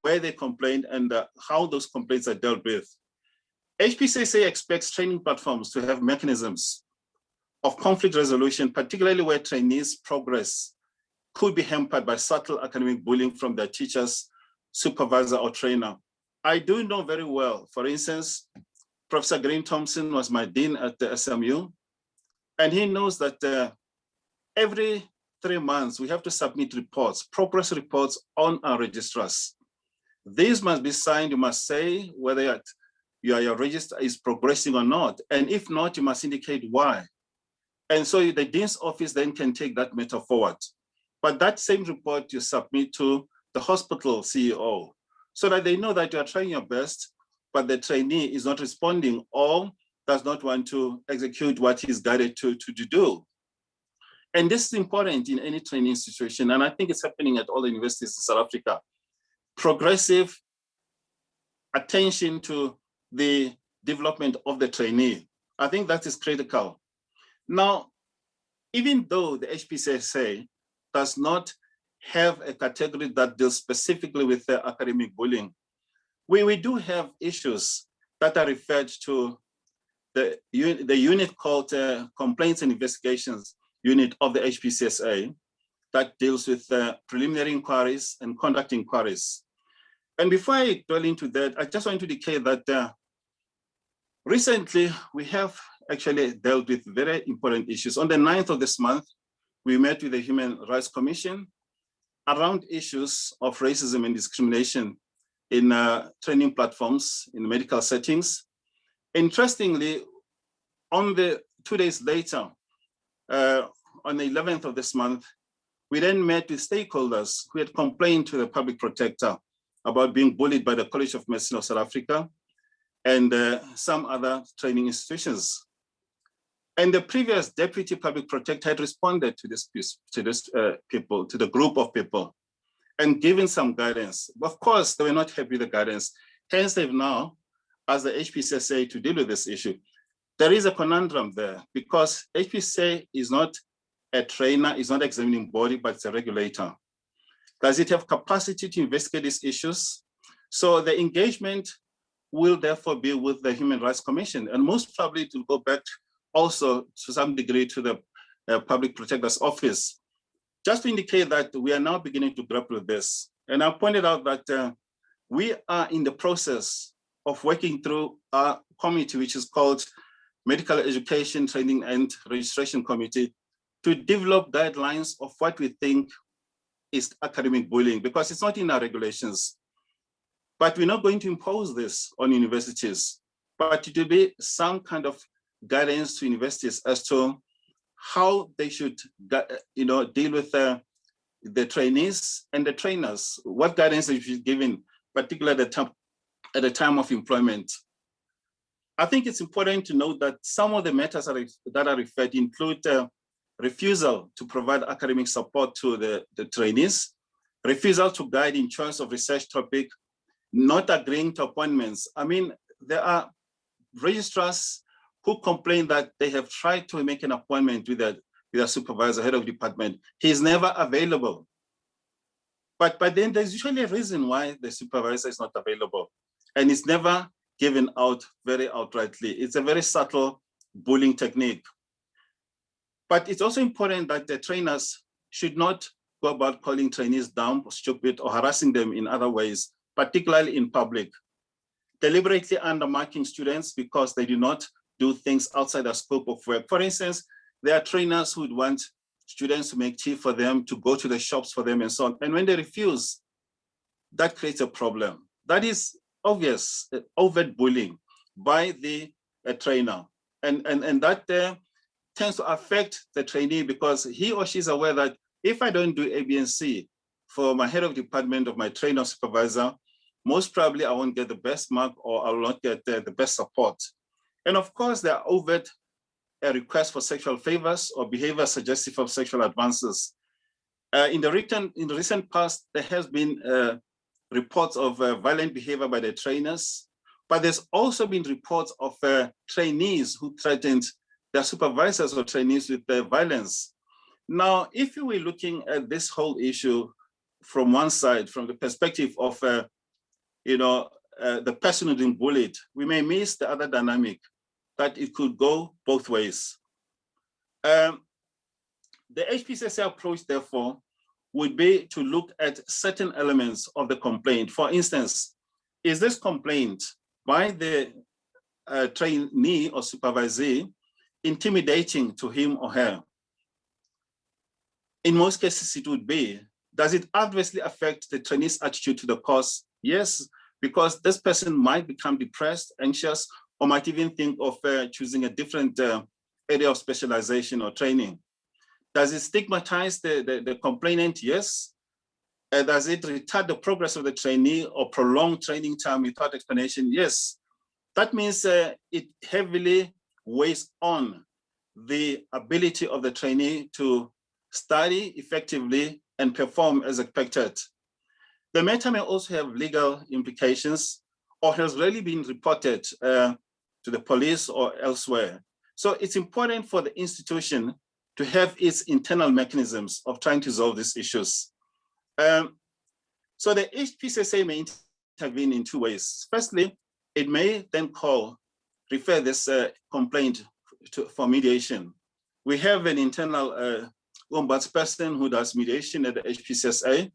where they complained and how those complaints are dealt with. HPCSA expects training platforms to have mechanisms of conflict resolution, particularly where trainees' progress could be hampered by subtle academic bullying from their teachers, supervisor, or trainer. I do know very well, for instance, Professor Green Thompson was my dean at the SMU, and he knows that every 3 months we have to submit reports, progress reports on our registrars. These must be signed. You must say whether your register is progressing or not, and if not, you must indicate why. And so the dean's office then can take that matter forward. But that same report you submit to the hospital CEO, so that they know that you are trying your best, but the trainee is not responding or does not want to execute what he's guided to do. And this is important in any training situation, and I think it's happening at all the universities in South Africa. Progressive attention to the development of the trainee. I think that is critical. Now, even though the HPCSA does not have a category that deals specifically with academic bullying, we do have issues that are referred to the unit called Complaints and Investigations Unit of the HPCSA that deals with preliminary inquiries and conduct inquiries. And before I dwell into that, I just want to indicate that recently we have actually dealt with very important issues. On the 9th of this month, we met with the Human Rights Commission around issues of racism and discrimination in training platforms in medical settings. Interestingly, on the 2 days later, on the 11th of this month, we then met with stakeholders who had complained to the public protector about being bullied by the College of Medicine of South Africa and some other training institutions. And the previous deputy public protector had responded to the group of people and given some guidance. Of course, they were not happy with the guidance. Hence, they've now asked the HPCSA to deal with this issue. There is a conundrum there because HPCSA is not a trainer, is not an examining body, but it's a regulator. Does it have capacity to investigate these issues? So the engagement will therefore be with the Human Rights Commission, and most probably it will go back also to some degree to the Public Protector's Office, just to indicate that we are now beginning to grapple with this. And I pointed out that we are in the process of working through a committee, which is called Medical Education, Training and Registration Committee, to develop guidelines of what we think is academic bullying, because it's not in our regulations. But we're not going to impose this on universities, but it will be some kind of guidance to universities as to how they should deal with the trainees and the trainers, what guidance they should be given, particularly at the time of employment. I think it's important to note that some of the matters that are referred include refusal to provide academic support to the trainees, refusal to guide in choice of research topic, not agreeing to appointments. I mean, there are registrars who complain that they have tried to make an appointment with a supervisor, head of department. He's never available. But then there's usually a reason why the supervisor is not available. And it's never given out very outrightly. It's a very subtle bullying technique. But it's also important that the trainers should not go about calling trainees dumb, stupid, or harassing them in other ways, particularly in public. Deliberately undermarking students because they do not do things outside the scope of work. For instance, there are trainers who would want students to make tea for them, to go to the shops for them and so on. And when they refuse, that creates a problem. That is obvious, overt bullying by the trainer. And that tends to affect the trainee because he or she is aware that if I don't do A, B, and C for my head of department of my trainer supervisor, most probably I won't get the best mark or I will not get the best support. And of course, there are overt requests for sexual favors or behavior suggestive of sexual advances. In the recent past, there has been reports of violent behavior by the trainers, but there's also been reports of trainees who threatened their supervisors or trainees with violence. Now, if you were looking at this whole issue from one side, from the perspective of the person who's been bullied, we may miss the other dynamic that it could go both ways. The HPCSA approach, therefore, would be to look at certain elements of the complaint. For instance, is this complaint by the trainee or supervisee intimidating to him or her? In most cases, it would be. Does it adversely affect the trainee's attitude to the course? Yes, because this person might become depressed, anxious, or might even think of choosing a different area of specialization or training. Does it stigmatize the complainant? Yes. Does it retard the progress of the trainee or prolong training time without explanation? Yes. That means it heavily weighs on the ability of the trainee to study effectively and perform as expected. The matter may also have legal implications or has really been reported to the police or elsewhere. So it's important for the institution to have its internal mechanisms of trying to resolve these issues. So the HPCSA may intervene in two ways. Firstly, it may then refer this complaint for mediation. We have an internal ombudsperson who does mediation at the HPCSA,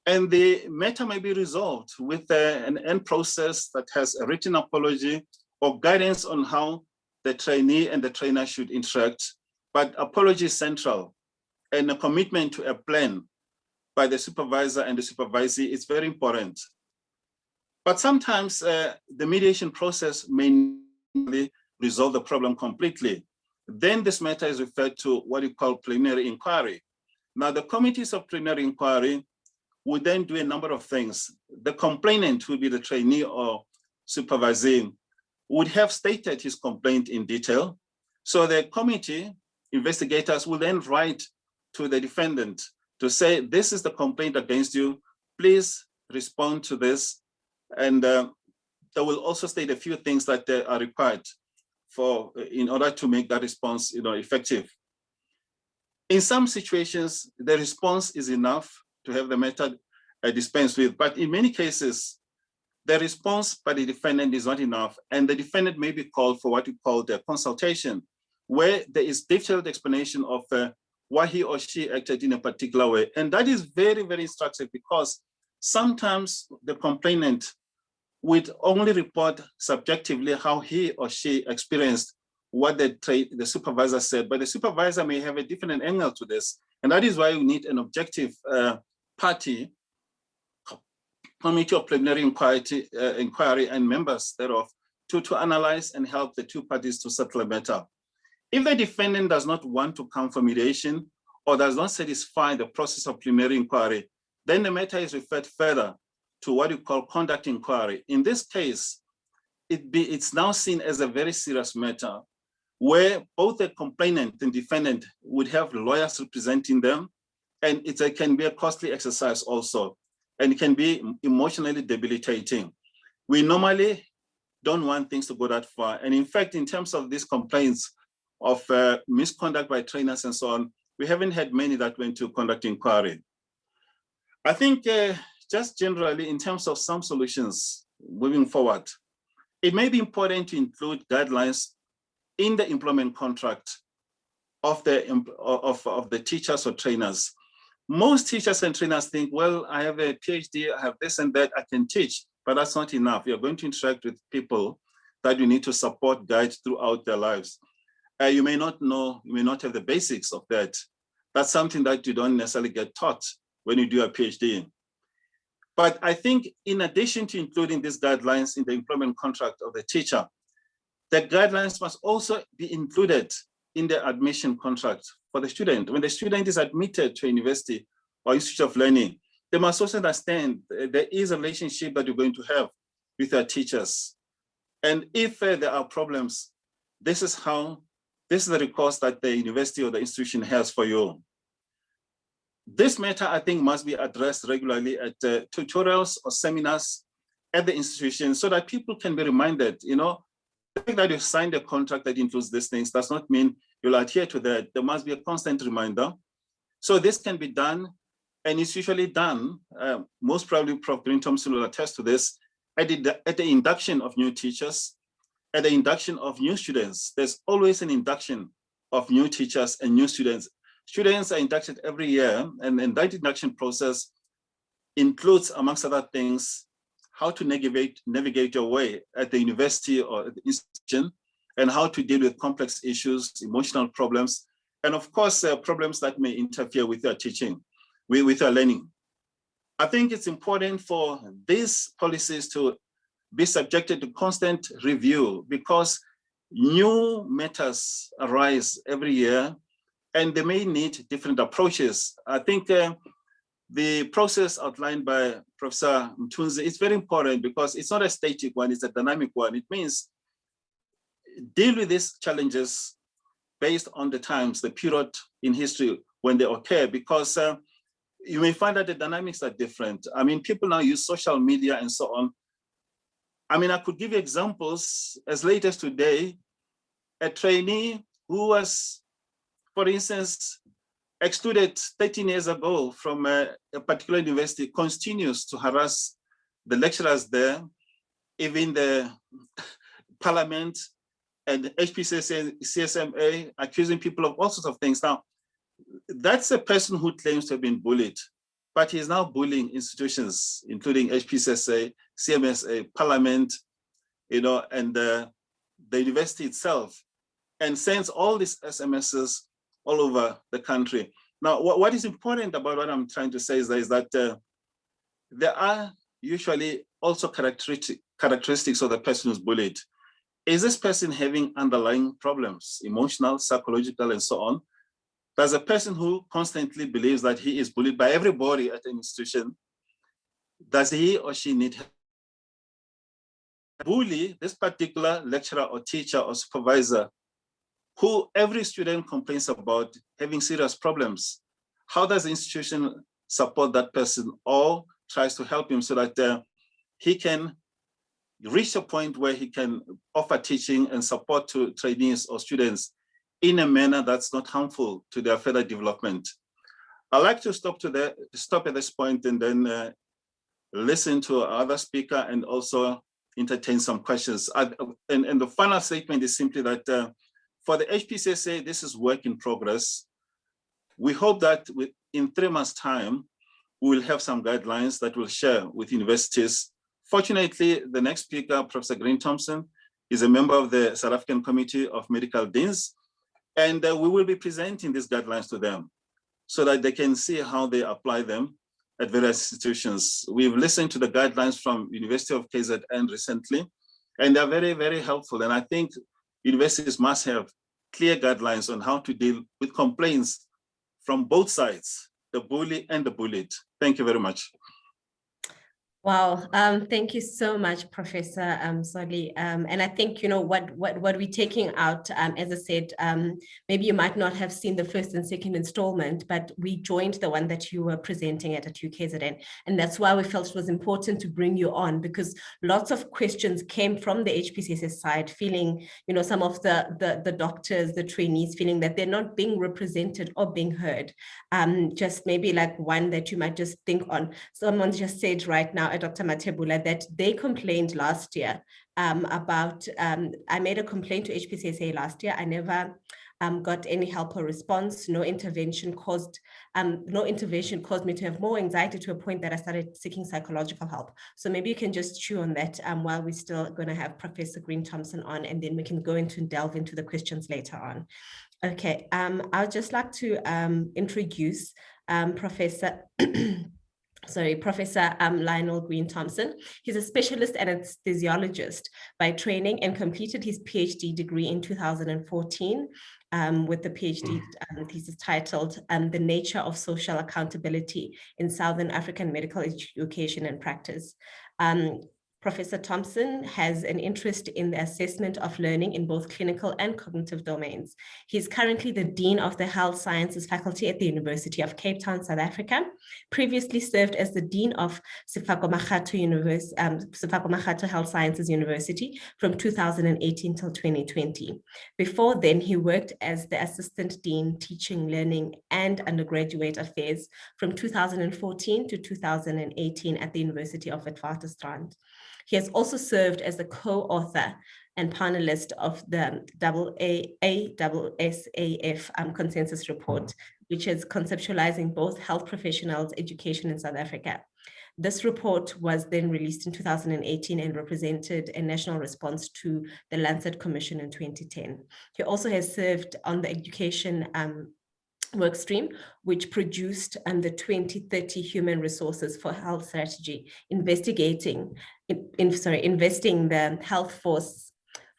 and the matter may be resolved with an end process that has a written apology or guidance on how the trainee and the trainer should interact. But apology is central, and a commitment to a plan by the supervisor and the supervisee is very important. But sometimes the mediation process may not resolve the problem completely. Then this matter is referred to what you call preliminary inquiry. Now, the committees of preliminary inquiry would then do a number of things. The complainant, who would be the trainee or supervisee, would have stated his complaint in detail. So the committee investigators will then write to the defendant to say, this is the complaint against you, please respond to this. And they will also state a few things that are required in order to make that response effective. In some situations, the response is enough to have the matter dispensed with, but in many cases, the response by the defendant is not enough, and the defendant may be called for what we call the consultation, where there is detailed explanation of why he or she acted in a particular way. And that is very, very instructive, because sometimes the complainant would only report subjectively how he or she experienced what the supervisor said, but the supervisor may have a different angle to this. And that is why we need an objective party, committee of preliminary inquiry and members thereof to analyze and help the two parties to settle a matter. If the defendant does not want to come for mediation or does not satisfy the process of preliminary inquiry, then the matter is referred further to what you call conduct inquiry. In this case, it's now seen as a very serious matter where both the complainant and defendant would have lawyers representing them. And it can be a costly exercise also, and it can be emotionally debilitating. We normally don't want things to go that far. And in fact, in terms of these complaints of misconduct by trainers and so on, we haven't had many that went to conduct inquiry. I think just generally in terms of some solutions moving forward, it may be important to include guidelines in the employment contract of the teachers or trainers. Most teachers and trainers think, well, I have a PhD, I have this and that, I can teach, but that's not enough. You're going to interact with people that you need to support, guide throughout their lives. You may not know, you may not have the basics of that. That's something that you don't necessarily get taught when you do a PhD. But I think in addition to including these guidelines in the employment contract of the teacher, the guidelines must also be included in the admission contract for the student. When the student is admitted to a university or institute of learning, they must also understand there is a relationship that you're going to have with your teachers. And if there are problems, this is the recourse that the university or the institution has for you. This matter, I think, must be addressed regularly at tutorials or seminars at the institution so that people can be reminded, you know, the fact that you signed a contract that includes these things does not mean you'll adhere to that. There must be a constant reminder. So this can be done, and it's usually done, most probably Prof. Green-Thompson will attest to this, at the induction of new teachers, at the induction of new students. There's always an induction of new teachers and new students. Students are inducted every year, and that induction process includes, amongst other things, how to navigate your way at the university or at the institution, and how to deal with complex issues, emotional problems, and of course, problems that may interfere with your teaching, with your learning. I think it's important for these policies to be subjected to constant review because new matters arise every year and they may need different approaches. I think the process outlined by Professor Mtunzi is very important because it's not a static one, it's a dynamic one. It means deal with these challenges based on the times, the period in history when they occur, because you may find that the dynamics are different. I mean, people now use social media and so on. I mean, I could give you examples as late as today, a trainee who was, for instance, excluded 13 years ago from a particular university continues to harass the lecturers there, even the parliament and HPCSA, CSMA, accusing people of all sorts of things. Now, that's a person who claims to have been bullied, but he's now bullying institutions, including HPCSA, CMSA, parliament, you know, and the university itself, and sends all these SMSs all over the country. Now, what is important about what I'm trying to say is that there are usually also characteristics of the person who's bullied. Is this person having underlying problems, emotional, psychological, and so on? There's a person who constantly believes that he is bullied by everybody at an institution. Does he or she need help? Bully this particular lecturer or teacher or supervisor who every student complains about having serious problems. How does the institution support that person or tries to help him so that he can reach a point where he can offer teaching and support to trainees or students in a manner that's not harmful to their further development? I'd like to stop at this point and then listen to our other speaker and also entertain some questions. And the final statement is simply that for the HPCSA, this is work in progress. We hope that in 3 months' time, we will have some guidelines that we'll share with universities. Fortunately, the next speaker, Professor Green-Thompson, is a member of the South African Committee of Medical Deans, and we will be presenting these guidelines to them so that they can see how they apply them at various institutions. We've listened to the guidelines from University of KZN recently, and they're very, very helpful. And I think universities must have clear guidelines on how to deal with complaints from both sides, the bully and the bullied. Thank you very much. Wow, thank you so much, Professor Soli. And I think, you know, what we're taking out, as I said, maybe you might not have seen the first and second installment, but we joined the one that you were presenting at UKZN. And that's why we felt it was important to bring you on, because lots of questions came from the HPCSA side, feeling, you know, some of the doctors, the trainees feeling that they're not being represented or being heard. Just maybe like one that you might just think on. Someone just said right now, Dr. Matebula, that they complained last year about, I made a complaint to HPCSA last year. I never got any help or response. No intervention caused me to have more anxiety to a point that I started seeking psychological help. So maybe you can just chew on that while we're still going to have Professor Green-Thompson on, and then we can go into and delve into the questions later on. Okay, I'd just like to introduce Professor Lionel Green-Thompson. He's a specialist anesthesiologist by training and completed his PhD degree in 2014 with the PhD thesis titled The Nature of Social Accountability in Southern African Medical Education and Practice. Professor Thompson has an interest in the assessment of learning in both clinical and cognitive domains. He's currently the Dean of the Health Sciences Faculty at the University of Cape Town, South Africa, previously served as the Dean of Sefako Makgatho Health Sciences University from 2018 till 2020. Before then, he worked as the Assistant Dean Teaching, Learning and Undergraduate Affairs from 2014 to 2018 at the University of Witwatersrand. He has also served as the co-author and panelist of the AASAF consensus report, which is conceptualizing both health professionals' education in South Africa. This report was then released in 2018 and represented a national response to the Lancet Commission in 2010. He also has served on the education workstream, which produced the 2030 Human Resources for Health Strategy, investing the health force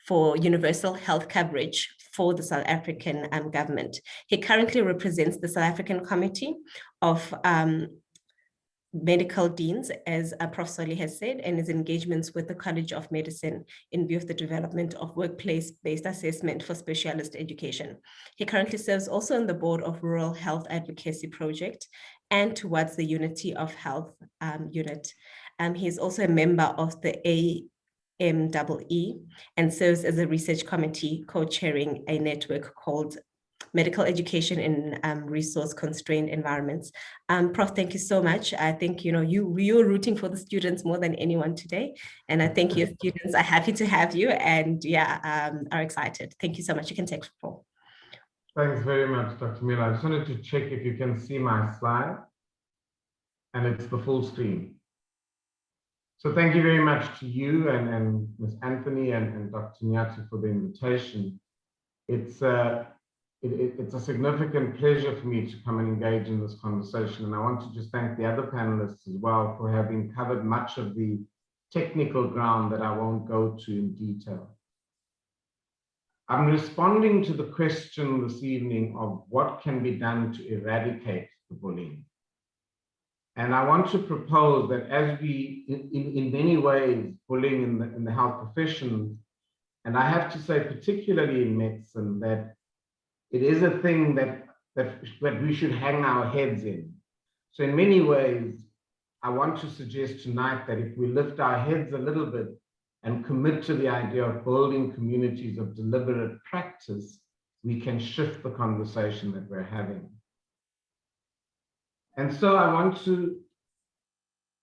for universal health coverage for the South African government. He currently represents the South African Committee of Medical Deans, as Prof. Soli has said, and his engagements with the College of Medicine in view of the development of workplace-based assessment for specialist education. He currently serves also on the board of Rural Health Advocacy Project and towards the Unity of Health unit. He is also a member of the AMEE and serves as a research committee co-chairing a network called Medical Education in Resource-Constrained Environments. Prof, thank you so much. I think you're rooting for the students more than anyone today, and I think your students are happy to have you, and are excited. Thank you so much. You can take the floor. Thanks very much, Dr. Miller. I just wanted to check if you can see my slide, and it's the full screen. So thank you very much to you and Ms. Anthony and Dr. Nyati for the invitation. It's a significant pleasure for me to come and engage in this conversation. And I want to just thank the other panelists as well for having covered much of the technical ground that I won't go to in detail. I'm responding to the question this evening of what can be done to eradicate the bullying. And I want to propose that as we, in many ways, bullying in the health professions, and I have to say particularly in medicine, that it is a thing that we should hang our heads in. So in many ways, I want to suggest tonight that if we lift our heads a little bit and commit to the idea of building communities of deliberate practice, we can shift the conversation that we're having. And so I want to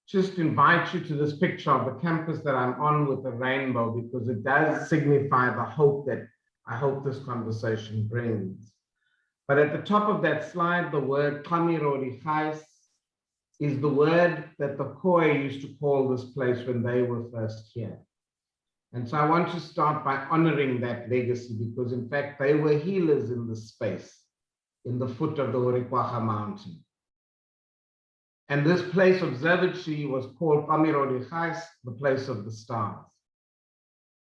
just invite you to this picture of the campus that I'm on with the rainbow, because it does signify the hope that I hope this conversation brings. But at the top of that slide, the word guise is the word that the Khoi used to call this place when they were first here. And so I want to start by honoring that legacy, because in fact, they were healers in this space, in the foot of the Orikwacha mountain. And this place observatory was called the place of the stars.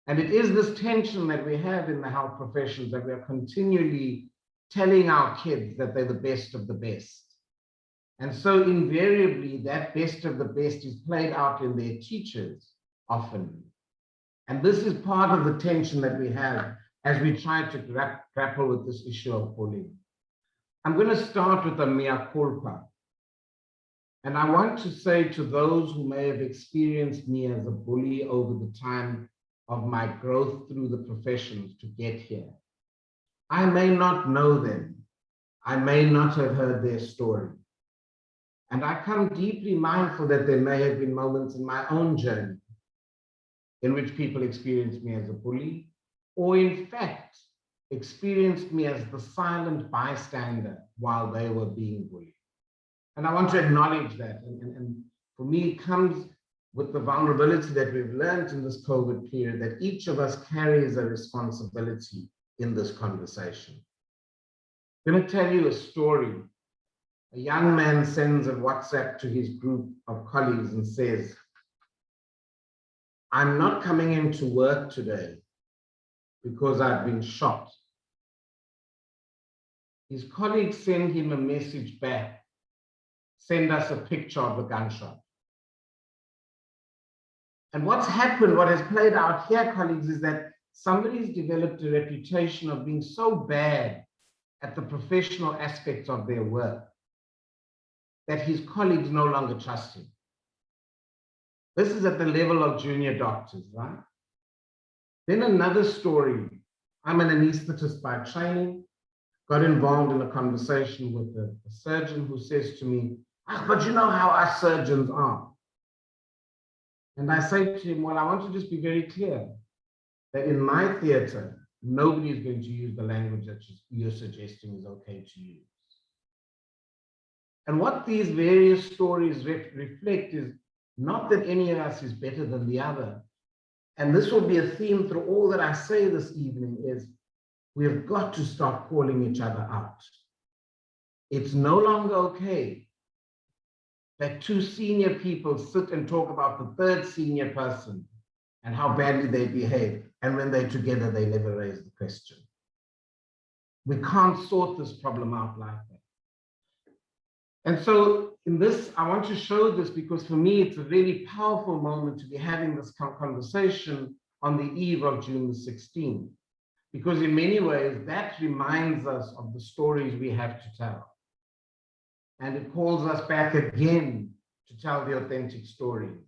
And it is this tension that we have in the health professions, that we are continually telling our kids that they're the best of the best. And so invariably, that best of the best is played out in their teachers often. And this is part of the tension that we have as we try to grapple with this issue of bullying. I'm going to start with a mea culpa. And I want to say to those who may have experienced me as a bully over the time of my growth through the professions to get here, I may not know them. I may not have heard their story. And I come deeply mindful that there may have been moments in my own journey in which people experienced me as a bully, or in fact, experienced me as the silent bystander while they were being bullied. And I want to acknowledge that. And for me, it comes with the vulnerability that we've learned in this COVID period, that each of us carries a responsibility in this conversation. I'm going to tell you a story. A young man sends a WhatsApp to his group of colleagues and says, "I'm not coming into work today because I've been shot." His colleagues send him a message back, "Send us a picture of the gunshot." And what's happened, what has played out here, colleagues, is that somebody's developed a reputation of being so bad at the professional aspects of their work that his colleagues no longer trust him. This is at the level of junior doctors, right? Then another story. I'm an anesthetist by training, got involved in a conversation with a surgeon who says to me, "But you know how us surgeons are." And I say to him, "Well, I want to just be very clear that in my theater, nobody is going to use the language that you're suggesting is okay to use." And what these various stories reflect is not that any of us is better than the other. And this will be a theme through all that I say this evening is we have got to start calling each other out. It's no longer okay that two senior people sit and talk about the third senior person and how badly they behave. And when they're together, they never raise the question. We can't sort this problem out like that. And so in this, I want to show this because for me, it's a really powerful moment to be having this conversation on the eve of June the 16th, because in many ways, that reminds us of the stories we have to tell. And it calls us back again to tell the authentic stories.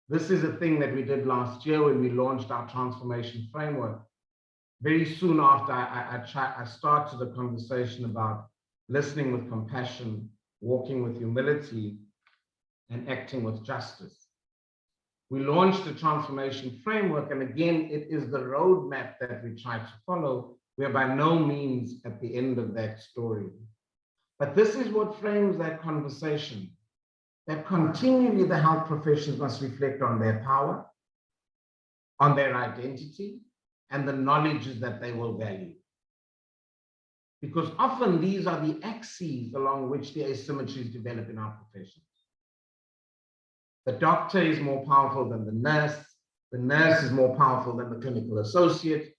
This is a thing that we did last year when we launched our transformation framework. Very soon after, I started a conversation about listening with compassion, walking with humility, and acting with justice. We launched a transformation framework, and again, it is the roadmap that we try to follow. We are by no means at the end of that story. But this is what frames that conversation, that continually the health professions must reflect on their power, on their identity, and the knowledges that they will value. Because often these are the axes along which the asymmetries develop in our professions. The doctor is more powerful than the nurse is more powerful than the clinical associate.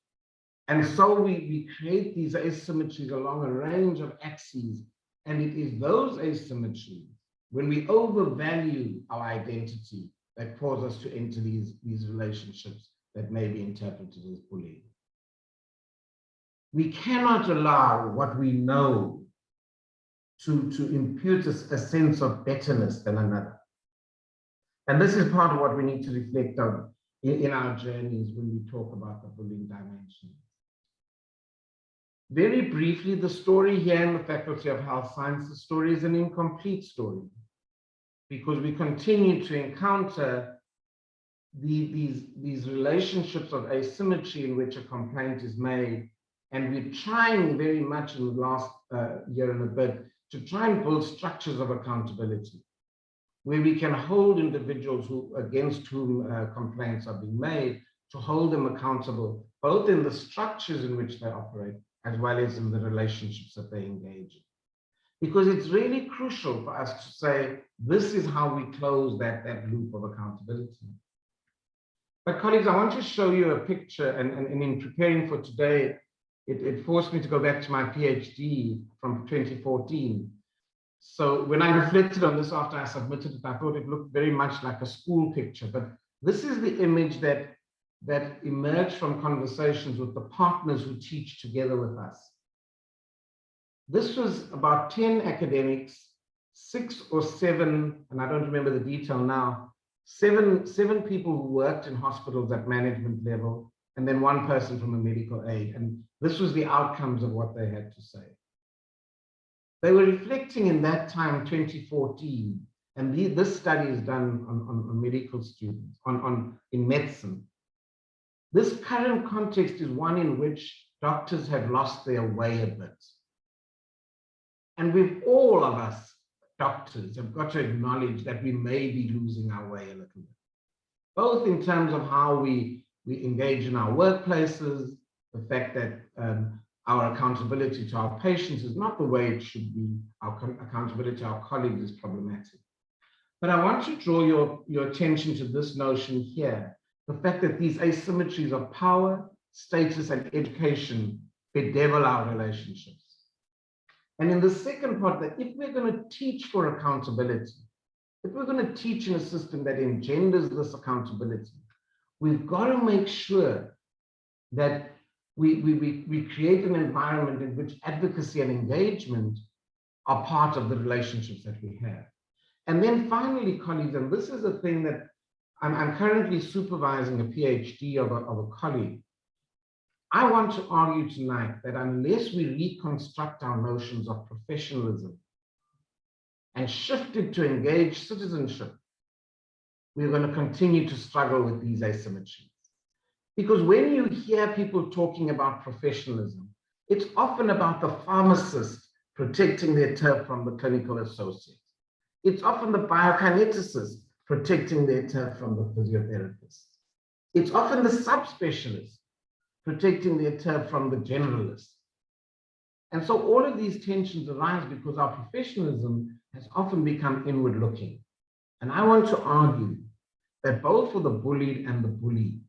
And so we create these asymmetries along a range of axes. And it is those asymmetries, when we overvalue our identity, that cause us to enter these relationships that may be interpreted as bullying. We cannot allow what we know to impute a sense of betterness than another. And this is part of what we need to reflect on in our journeys when we talk about the bullying dimension. Very briefly, the story here in the Faculty of Health Sciences story is an incomplete story because we continue to encounter these relationships of asymmetry in which a complaint is made. And we're trying very much in the last year and a bit to try and build structures of accountability where we can hold individuals against whom complaints are being made, to hold them accountable, both in the structures in which they operate, as well as in the relationships that they engage in. Because it's really crucial for us to say, this is how we close that loop of accountability. But colleagues, I want to show you a picture, and in preparing for today, it forced me to go back to my PhD from 2014. So when I reflected on this after I submitted it, I thought it looked very much like a school picture, but this is the image that emerged from conversations with the partners who teach together with us. This was about 10 academics, 6 or 7, and I don't remember the detail now, seven people who worked in hospitals at management level, and then 1 person from a medical aid. And this was the outcomes of what they had to say. They were reflecting in that time, 2014, and this study is done on medical students, in medicine. This current context is one in which doctors have lost their way a bit. And all of us doctors have got to acknowledge that we may be losing our way a little bit, both in terms of how we engage in our workplaces, the fact that our accountability to our patients is not the way it should be, our accountability to our colleagues is problematic. But I want to draw your attention to this notion here, the fact that these asymmetries of power, status, and education bedevil our relationships. And in the second part, that if we're going to teach for accountability, if we're going to teach in a system that engenders this accountability, we've got to make sure that we create an environment in which advocacy and engagement are part of the relationships that we have. And then finally, colleagues, and this is a thing that I'm currently supervising a PhD of a colleague. I want to argue tonight that unless we reconstruct our notions of professionalism and shift it to engaged citizenship, we're going to continue to struggle with these asymmetries. Because when you hear people talking about professionalism, it's often about the pharmacist protecting their turf from the clinical associate. It's often the biokineticist protecting their turf from the physiotherapist. It's often the subspecialist protecting their turf from the generalist. And so all of these tensions arise because our professionalism has often become inward looking. And I want to argue that both for the bullied and the bullied,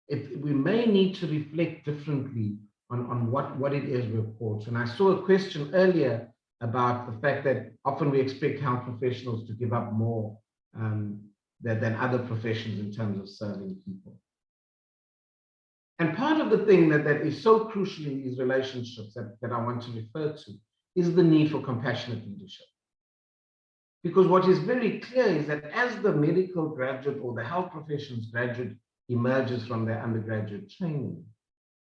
we may need to reflect differently on what it is we're called to. And I saw a question earlier about the fact that often we expect health professionals to give up more than other professions in terms of serving people. And part of the thing that is so crucial in these relationships that I want to refer to is the need for compassionate leadership. Because what is very clear is that as the medical graduate or the health professions graduate emerges from their undergraduate training,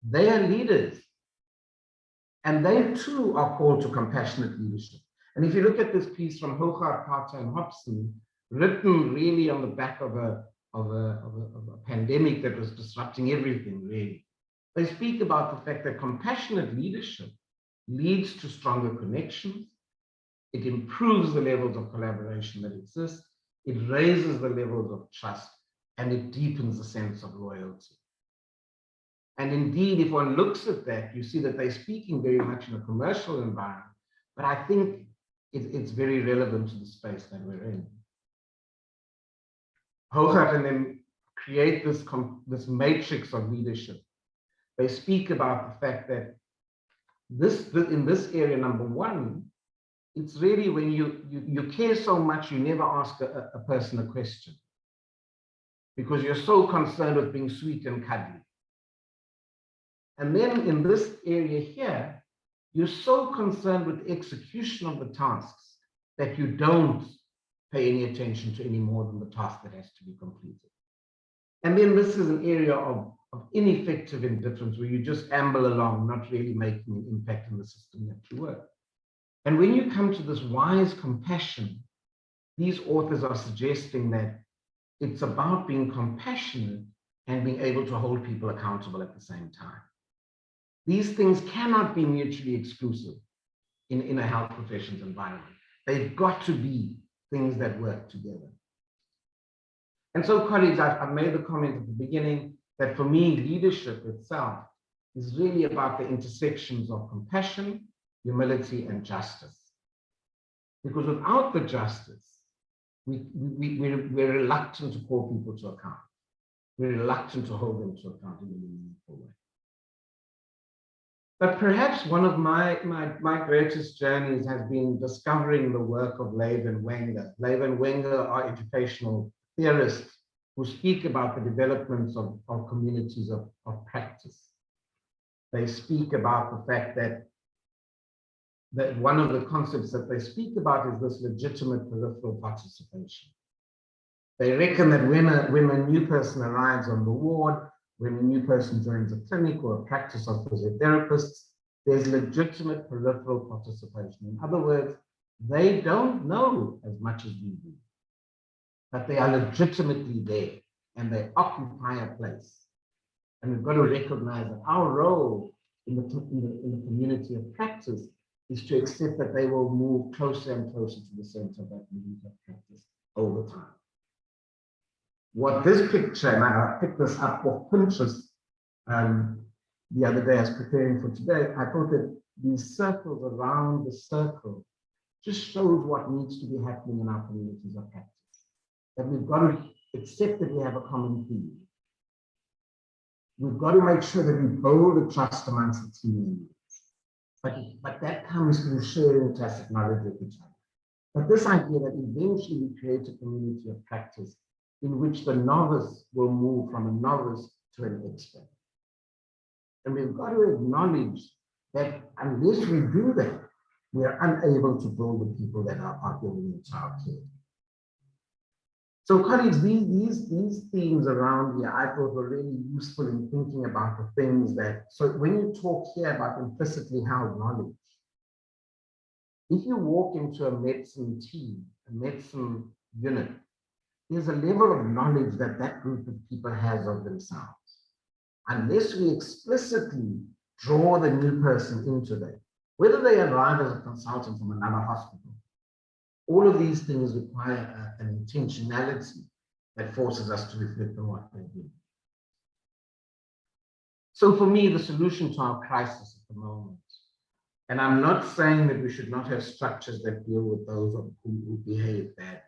they are leaders. And they too are called to compassionate leadership. And if you look at this piece from Hogarth, Carter, and Hobson, written really on the back of a pandemic that was disrupting everything, really. They speak about the fact that compassionate leadership leads to stronger connections. It improves the levels of collaboration that exist. It raises the levels of trust, and it deepens the sense of loyalty. And indeed, if one looks at that, you see that they're speaking very much in a commercial environment, but I think it's very relevant to the space that we're in. Hogarth and them create this matrix of leadership. They speak about the fact that in this area, number one, it's really when you care so much, you never ask a person a question because you're so concerned with being sweet and cuddly. And then in this area here, you're so concerned with execution of the tasks that you don't pay any attention to any more than the task that has to be completed. And then this is an area of ineffective indifference where you just amble along, not really making an impact in the system that you work. And when you come to this wise compassion, these authors are suggesting that it's about being compassionate and being able to hold people accountable at the same time. These things cannot be mutually exclusive in a health professions environment. They've got to be things that work together. And so, colleagues, I've made the comment at the beginning that for me, leadership itself is really about the intersections of compassion, humility, and justice. Because without the justice, we're reluctant to call people to account. We're reluctant to hold them to account in a meaningful way. But perhaps one of my greatest journeys has been discovering the work of Levin Wenger. Levin Wenger are educational theorists who speak about the developments of communities of practice. They speak about the fact that one of the concepts that they speak about is this legitimate peripheral participation. They reckon that when a new person arrives on the ward, when a new person joins a clinic or a practice of physiotherapists, there's legitimate peripheral participation. In other words, they don't know as much as we do, but they are legitimately there and they occupy a place. And we've got to recognize that our role in the community of practice is to accept that they will move closer and closer to the center of that community of practice over time. What this picture, and I picked this up off Pinterest the other day as preparing for today, I thought that these circles around the circle just shows what needs to be happening in our communities of practice. That we've got to accept that we have a common theme. We've got to make sure that we build a trust amongst the team members. But that comes through sharing tacit knowledge with each other. But this idea that eventually we create a community of practice in which the novice will move from a novice to an expert. And we've got to acknowledge that unless we do that, we are unable to build the people that are giving the child care. So colleagues, these themes around here I thought were really useful in thinking about the things that, so when you talk here about implicitly held knowledge, if you walk into a medicine team, a medicine unit, there's a level of knowledge that that group of people has of themselves. Unless we explicitly draw the new person into that, whether they arrive as a consultant from another hospital, all of these things require an intentionality that forces us to reflect on what they do. So for me, the solution to our crisis at the moment, and I'm not saying that we should not have structures that deal with those who behave badly.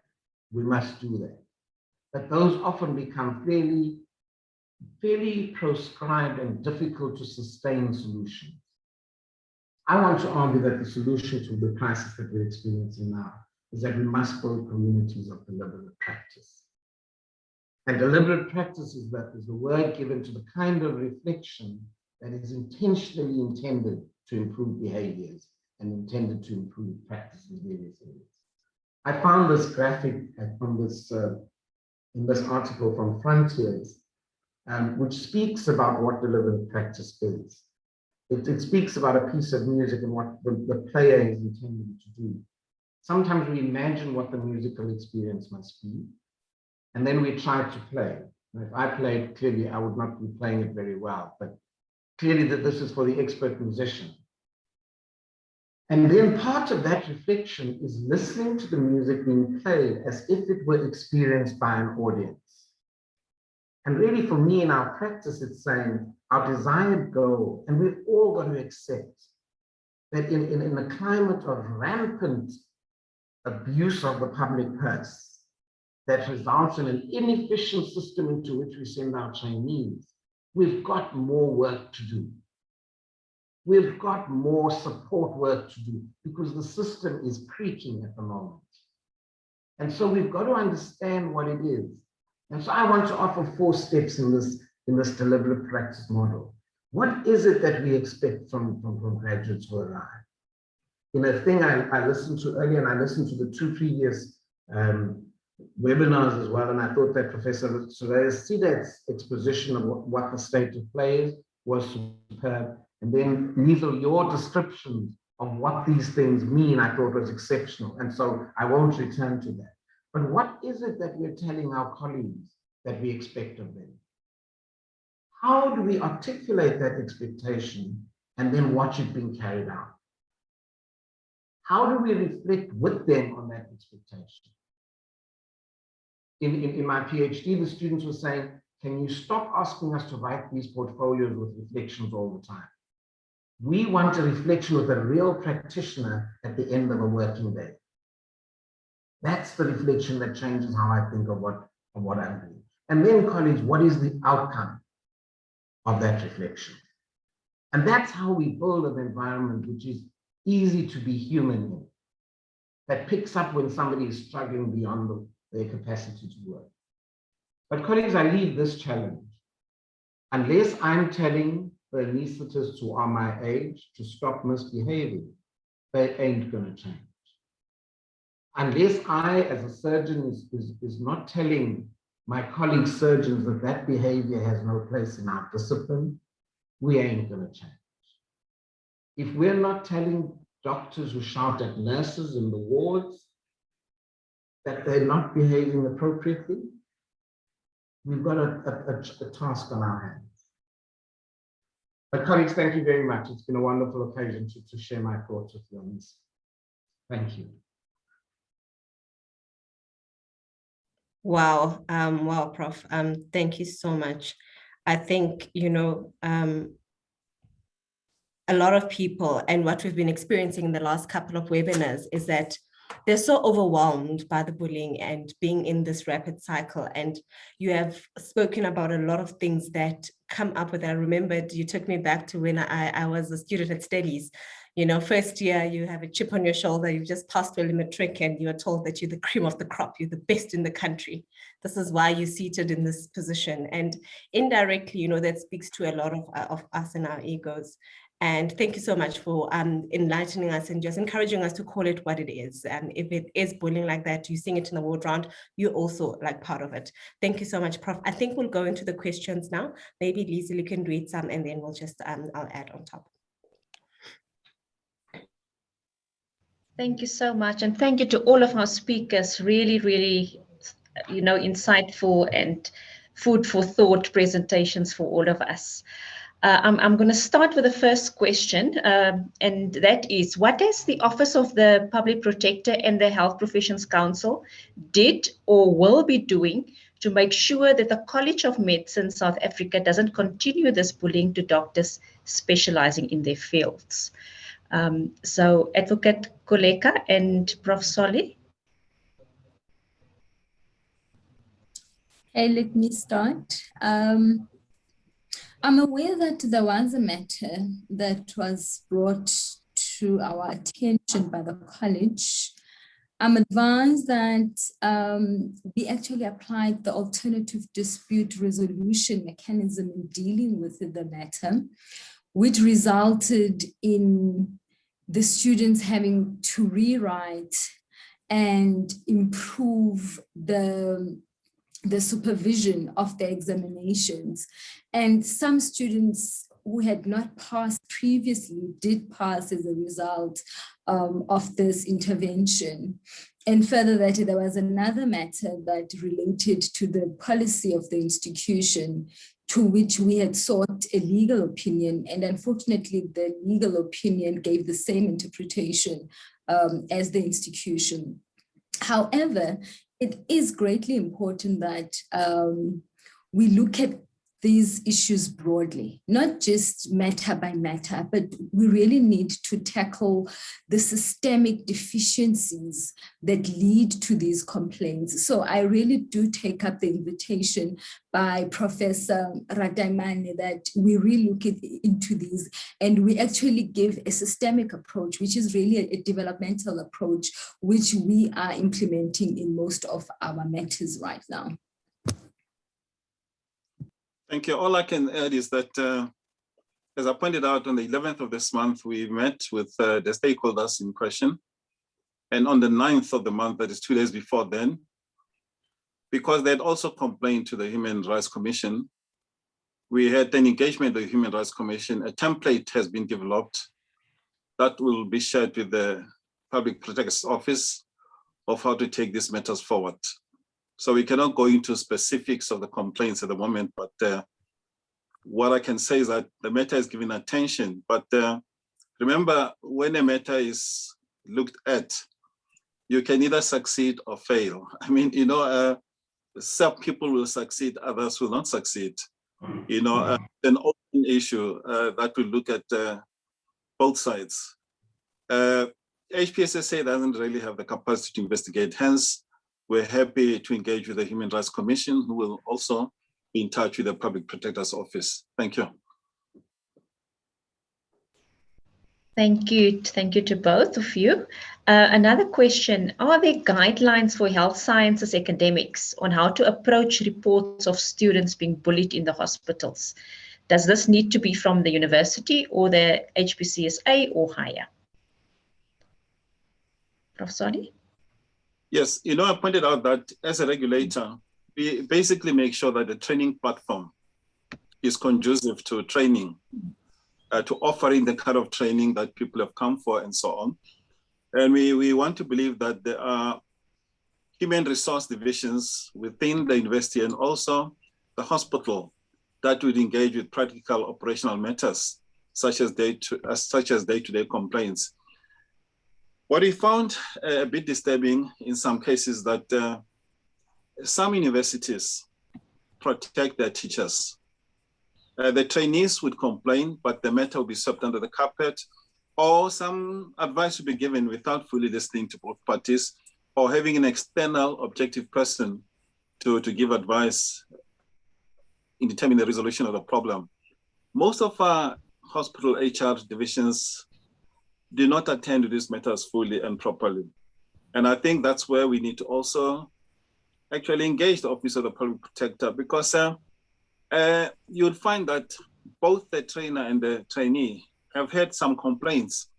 We must do that. But those often become fairly prescribed and difficult to sustain solutions. I want to argue that the solution to the crisis that we're experiencing now is that we must build communities of deliberate practice. And deliberate practice is the word given to the kind of reflection that is intentionally intended to improve behaviors and intended to improve practice in various areas. I found this graphic from this in this article from Frontiers, which speaks about what deliberate practice is. It speaks about a piece of music and what the player is intended to do. Sometimes we imagine what the musical experience must be, and then we try to play. And if I played, clearly I would not be playing it very well, but clearly that this is for the expert musician. And then part of that reflection is listening to the music being played as if it were experienced by an audience. And really for me in our practice, it's saying our desired goal, and we've all got to accept that in a climate of rampant abuse of the public purse that results in an inefficient system into which we send our trainees, we've got more work to do. We've got more support work to do because the system is creaking at the moment. And so we've got to understand what it is. And so I want to offer 4 steps in this deliberate practice model. What is it that we expect from graduates who arrive? In a thing I listened to earlier, and I listened to the 2 previous webinars as well, and I thought that Professor Sidat's exposition of what the state of play is was superb. And then, Liesl, your description of what these things mean, I thought was exceptional. And so I won't return to that. But what is it that we're telling our colleagues that we expect of them? How do we articulate that expectation and then watch it being carried out? How do we reflect with them on that expectation? In my PhD, the students were saying, can you stop asking us to write these portfolios with reflections all the time? We want a reflection with a real practitioner at the end of a working day. That's the reflection that changes how I think of what I'm doing. And then, colleagues, what is the outcome of that reflection? And that's how we build an environment which is easy to be human in, that picks up when somebody is struggling beyond their capacity to work. But colleagues, I leave this challenge. Unless I'm telling the anaesthetists who are my age to stop misbehaving, they ain't going to change. Unless I, as a surgeon, is not telling my colleague surgeons that that behavior has no place in our discipline, we ain't going to change. If we're not telling doctors who shout at nurses in the wards that they're not behaving appropriately, we've got a task on our hands. But colleagues, thank you very much. It's been a wonderful occasion to share my thoughts with you on this. Thank you. Wow, wow, Prof. Thank you so much. I think, you know, a lot of people, and what we've been experiencing in the last couple of webinars, is that they're so overwhelmed by the bullying and being in this rapid cycle. And you have spoken about a lot of things that come up with. I remembered you took me back to when I was a student at studies. You know, first year, you have a chip on your shoulder, you've just passed early matric, and you are told that you're the cream of the crop, you're the best in the country. This is why you're seated in this position. And indirectly, you know, that speaks to a lot of us and our egos. And thank you so much for enlightening us and just encouraging us to call it what it is. And if it is bullying like that, you sing it in the ward round, you're also like part of it. Thank you so much, Prof. I think we'll go into the questions now. Maybe Lisa, you can read some and then we'll just, I'll add on top. Thank you so much. And thank you to all of our speakers. Really, really, you know, insightful and food for thought presentations for all of us. I'm going to start with the first question, and that is, what does the Office of the Public Protector and the Health Professions Council did or will be doing to make sure that the College of Medicine South Africa doesn't continue this bullying to doctors specializing in their fields? So Advocate Koleka and Prof. Solly. Okay, let me start. I'm aware that there was a matter that was brought to our attention by the college. I'm advised that we actually applied the alternative dispute resolution mechanism in dealing with the matter, which resulted in the students having to rewrite and improve the supervision of the examinations. And some students who had not passed previously did pass as a result of this intervention. And further that, there was another matter that related to the policy of the institution, to which we had sought a legal opinion. And unfortunately, the legal opinion gave the same interpretation as the institution. However, it is greatly important that we look at these issues broadly, not just matter by matter, but we really need to tackle the systemic deficiencies that lead to these complaints. So I really do take up the invitation by Professor Radaimane that we really look into these and we actually give a systemic approach, which is really a developmental approach, which we are implementing in most of our matters right now. Thank you. All I can add is that, as I pointed out, on the 11th of this month, we met with the stakeholders in question. And on the 9th of the month, that is 2 days before then, because they had also complained to the Human Rights Commission, we had an engagement with the Human Rights Commission. A template has been developed that will be shared with the Public Protector's Office of how to take these matters forward. So we cannot go into specifics of the complaints at the moment, but what I can say is that the matter is given attention. But remember, when a matter is looked at, you can either succeed or fail. I mean, you know, some people will succeed, others will not succeed. You know, an open issue that will look at both sides. HPCSA doesn't really have the capacity to investigate, hence, we're happy to engage with the Human Rights Commission, who will also be in touch with the Public Protector's Office. Thank you. Thank you to both of you. Another question, are there guidelines for health sciences academics on how to approach reports of students being bullied in the hospitals? Does this need to be from the university or the HPCSA or higher? Prof. Soli? Yes, I pointed out that as a regulator, we basically make sure that the training platform is conducive to training, to offering the kind of training that people have come for and so on. And we want to believe that there are human resource divisions within the university and also the hospital that would engage with practical operational matters, such as day-to-day complaints. What we found a bit disturbing in some cases that some universities protect their teachers. The trainees would complain, but the matter would be swept under the carpet, or some advice would be given without fully listening to both parties, or having an external objective person to give advice in determining the resolution of the problem. Most of our hospital HR divisions do not attend to these matters fully and properly. And I think that's where we need to also actually engage the Office of the Public Protector, because you'll find that both the trainer and the trainee have had some complaints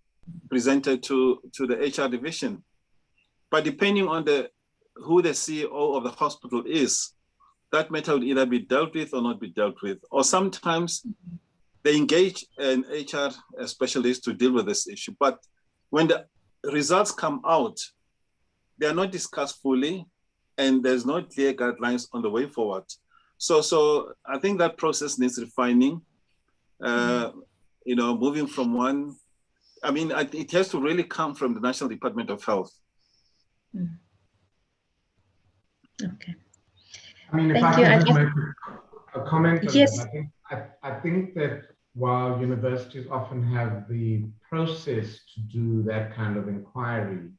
presented to the HR division. But depending on who the CEO of the hospital is, that matter will either be dealt with or not be dealt with. Or sometimes they engage an HR specialist to deal with this issue. But when the results come out, they are not discussed fully, and there's no clear guidelines on the way forward. So I think that process needs refining, moving from one. I mean, it has to really come from the National Department of Health. Okay. I mean, if I can just make a comment on yes. that, I think that while universities often have the process to do that kind of inquiry,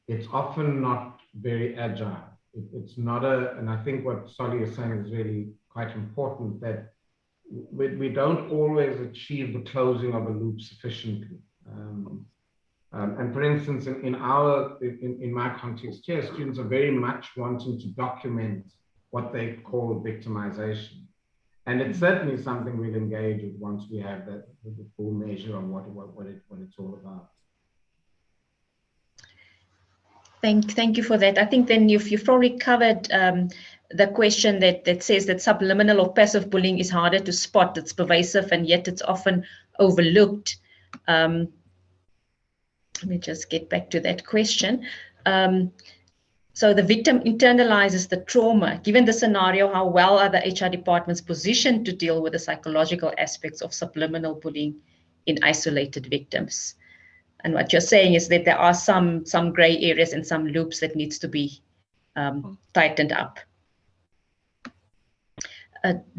it's often not very agile. It's not and I think what Soli is saying is really quite important, that we don't always achieve the closing of a loop sufficiently. And for instance, in my context here, students are very much wanting to document what they call victimization. And it's certainly something we'll engage with once we have the full measure on what it's all about. Thank you for that. I think then you've probably covered the question that says that subliminal or passive bullying is harder to spot. It's pervasive and yet it's often overlooked. Let me just get back to that question. So the victim internalizes the trauma. Given the scenario, how well are the HR departments positioned to deal with the psychological aspects of subliminal bullying in isolated victims? And what you're saying is that there are some gray areas and some loops that needs to be tightened up.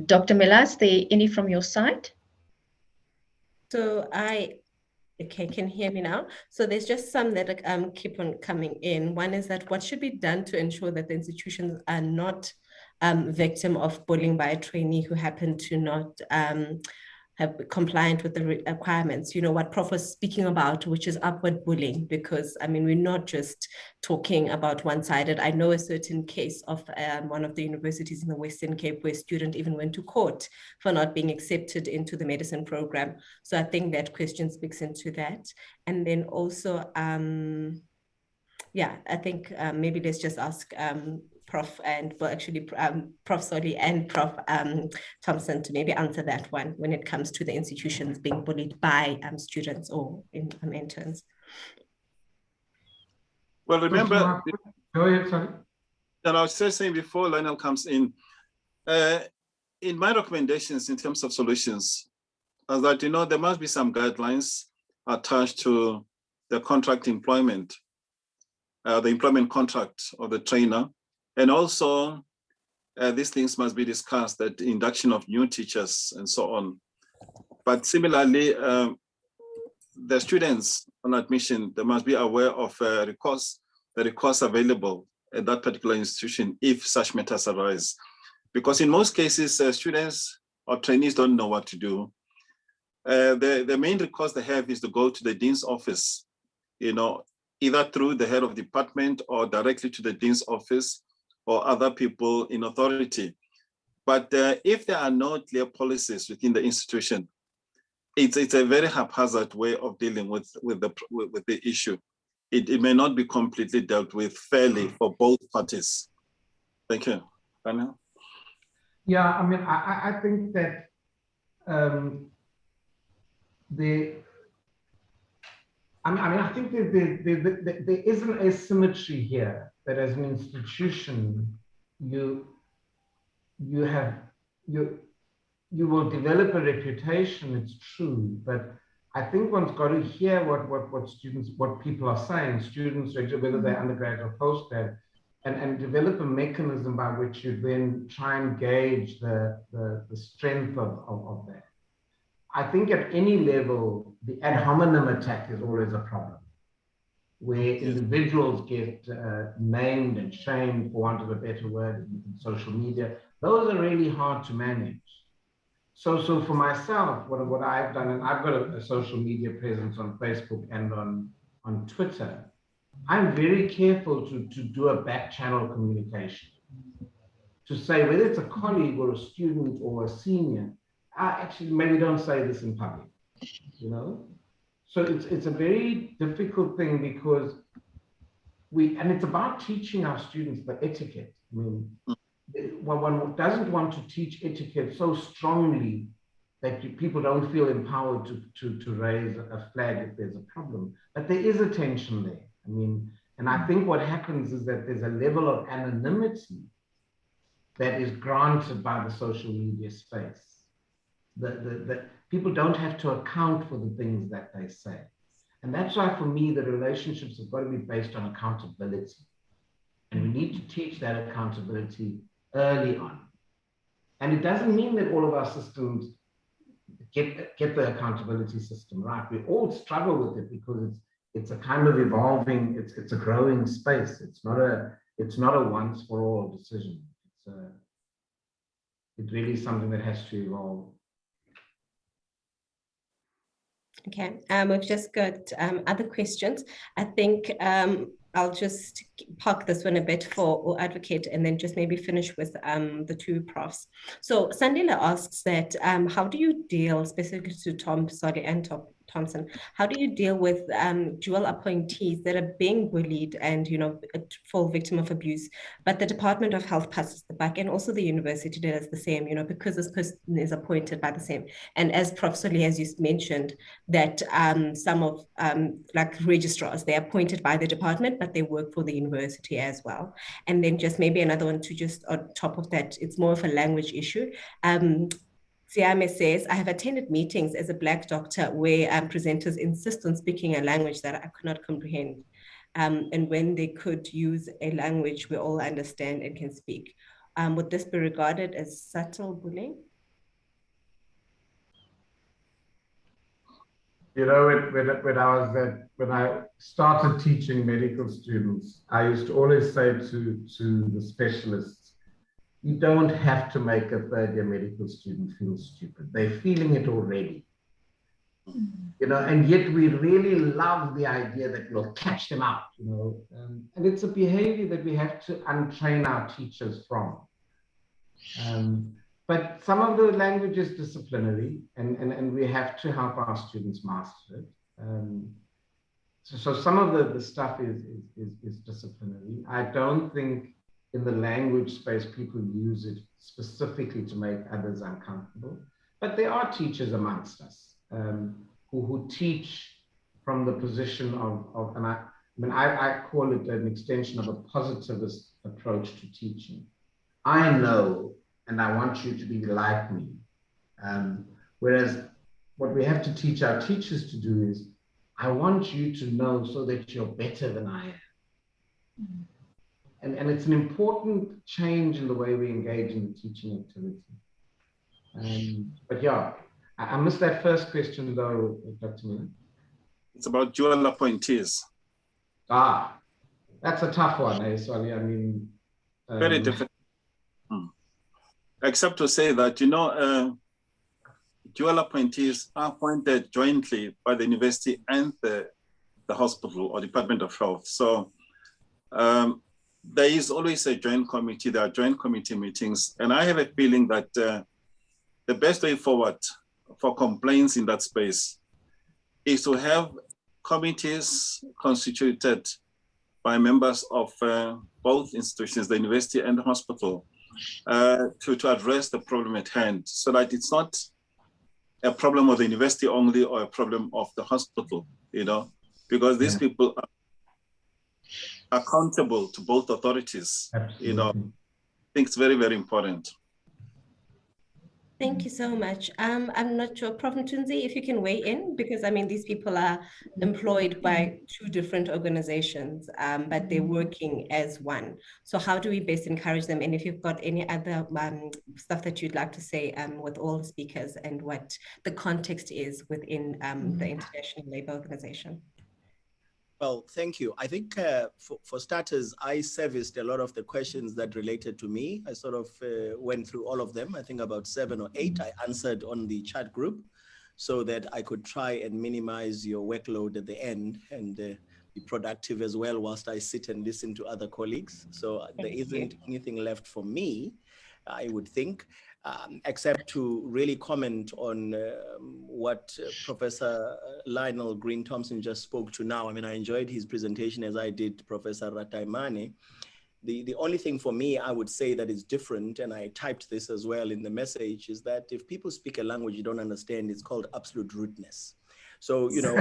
Dr. Miller, is there any from your side? So okay, can you hear me now? So there's just some that keep on coming in. One is that what should be done to ensure that the institutions are not victim of bullying by a trainee who happen to not have compliant with the requirements, what Prof was speaking about, which is upward bullying, because I mean, we're not just talking about one-sided. I know a certain case of one of the universities in the Western Cape where a student even went to court for not being accepted into the medicine program. So I think that question speaks into that. And then also, I think maybe let's just ask Prof and Prof Soli and Prof Thompson to maybe answer that one when it comes to the institutions being bullied by students or interns. Well, remember, go ahead, sorry. And I was just saying before Lionel comes in my recommendations in terms of solutions, is that there must be some guidelines attached to the contract employment, the employment contract of the trainer. And also, these things must be discussed, that induction of new teachers and so on. But similarly, the students on admission, they must be aware of the recourse available at that particular institution if such matters arise. Because in most cases, students or trainees don't know what to do. The main recourse they have is to go to the dean's office, either through the head of department or directly to the dean's office or other people in authority. But if there are no clear policies within the institution, it's a very haphazard way of dealing with the issue. It may not be completely dealt with fairly for both parties. Thank you. Panel? Yeah, I mean, I think that I think that there is an asymmetry here, that as an institution, you will develop a reputation, it's true, but I think one's got to hear what people are saying, students, whether they're undergrad or postgrad, and develop a mechanism by which you then try and gauge the strength of that. I think at any level, the ad hominem attack is always a problem, where individuals get named and shamed, for want of a better word, in social media. Those are really hard to manage. So for myself, what I've done, and I've got a social media presence on Facebook and on Twitter, I'm very careful to do a back channel communication. To say whether it's a colleague or a student or a senior, actually maybe don't say this in public, So it's a very difficult thing because and it's about teaching our students the etiquette. I mean, one doesn't want to teach etiquette so strongly that people don't feel empowered to raise a flag if there's a problem. But there is a tension there. I mean, and I think what happens is that there's a level of anonymity that is granted by the social media space. The people don't have to account for the things that they say. And that's why, for me, the relationships have got to be based on accountability. And we need to teach that accountability early on. And it doesn't mean that all of our systems get the accountability system right. We all struggle with it because it's a kind of evolving, it's a growing space. It's not a once for all decision. It's really something that has to evolve. Okay, we've just got other questions. I think I'll just park this one a bit for Advocate and then just maybe finish with the two profs. So Sandila asks that, how do you deal, specifically to Tom, sorry, and Thompson, how do you deal with dual appointees that are being bullied and, fall victim of abuse, but the Department of Health passes the buck, and also the university does the same, because this person is appointed by the same. And as Prof. Soli, as you mentioned, that some of like registrars, they're appointed by the department, but they work for the university as well. And then just maybe another one to just on top of that, it's more of a language issue. Siame says, I have attended meetings as a Black doctor where presenters insist on speaking a language that I could not comprehend. And when they could use a language we all understand and can speak. Would this be regarded as subtle bullying? When I started teaching medical students, I used to always say to the specialists, you don't have to make a third-year medical student feel stupid. They're feeling it already. And yet we really love the idea that we'll catch them out, and it's a behavior that we have to untrain our teachers from. But some of the language is disciplinary, and we have to help our students master it. So some of the stuff is disciplinary. I don't think in the language space people use it specifically to make others uncomfortable. But there are teachers amongst us who teach from the position of I call it an extension of a positivist approach to teaching. I know, and I want you to be like me. Whereas what we have to teach our teachers to do is, I want you to know so that you're better than I am. And it's an important change in the way we engage in the teaching activity. But yeah, I missed that first question though, Dr. Miller. It's about dual appointees. That's a tough one, Sorry, I mean. Very difficult. Except to say that, dual appointees are appointed jointly by the university and the hospital or Department of Health. So there is always a joint committee, there are joint committee meetings, and I have a feeling that the best way forward for complaints in that space is to have committees constituted by members of both institutions, the university and the hospital, to address the problem at hand, so that it's not a problem of the university only or a problem of the hospital, you know, because these people are accountable to both authorities. Absolutely. You know, I think it's very, very important. Thank you so much. I'm not sure, Prof. Mtunzi, if you can weigh in, because I mean, these people are employed by two different organizations, but they're working as one. So how do we best encourage them? And if you've got any other stuff that you'd like to say with all the speakers and what the context is within the International Labour Organization. Well, thank you. I think for starters, I serviced a lot of the questions that related to me. I sort of went through all of them. I think about 7 or 8 I answered on the chat group so that I could try and minimize your workload at the end and be productive as well whilst I sit and listen to other colleagues. So there isn't anything left for me, I would think, except to really comment on what Professor Lionel Green-Thompson just spoke to now. I mean, I enjoyed his presentation as I did Professor Rataimane. The only thing for me, I would say that is different, and I typed this as well in the message, is that if people speak a language you don't understand, it's called absolute rudeness. So, you know,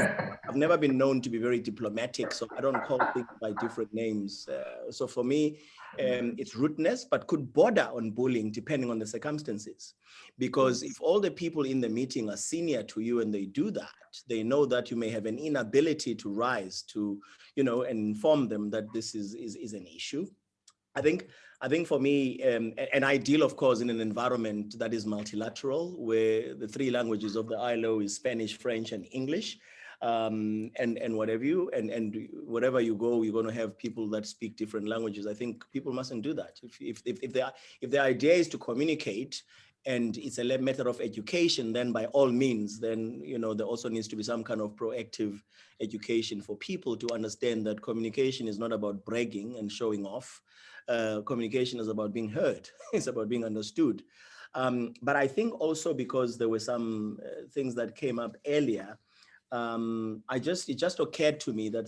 I've never been known to be very diplomatic, so I don't call things by different names. So for me, it's rudeness, but could border on bullying depending on the circumstances. Because if all the people in the meeting are senior to you and they do that, they know that you may have an inability to rise to, you know, and inform them that this is an issue. I think for me, and I deal, of course, in an environment that is multilateral, where the 3 languages of the ILO is Spanish, French, and English, and what have you, and wherever you go, you're going to have people that speak different languages. I think people mustn't do that. If the idea is to communicate, and it's a matter of education, then by all means, then, you know, there also needs to be some kind of proactive education for people to understand that communication is not about bragging and showing off. Communication is about being heard. It's about being understood. But I think also because there were some things that came up earlier, it just occurred to me that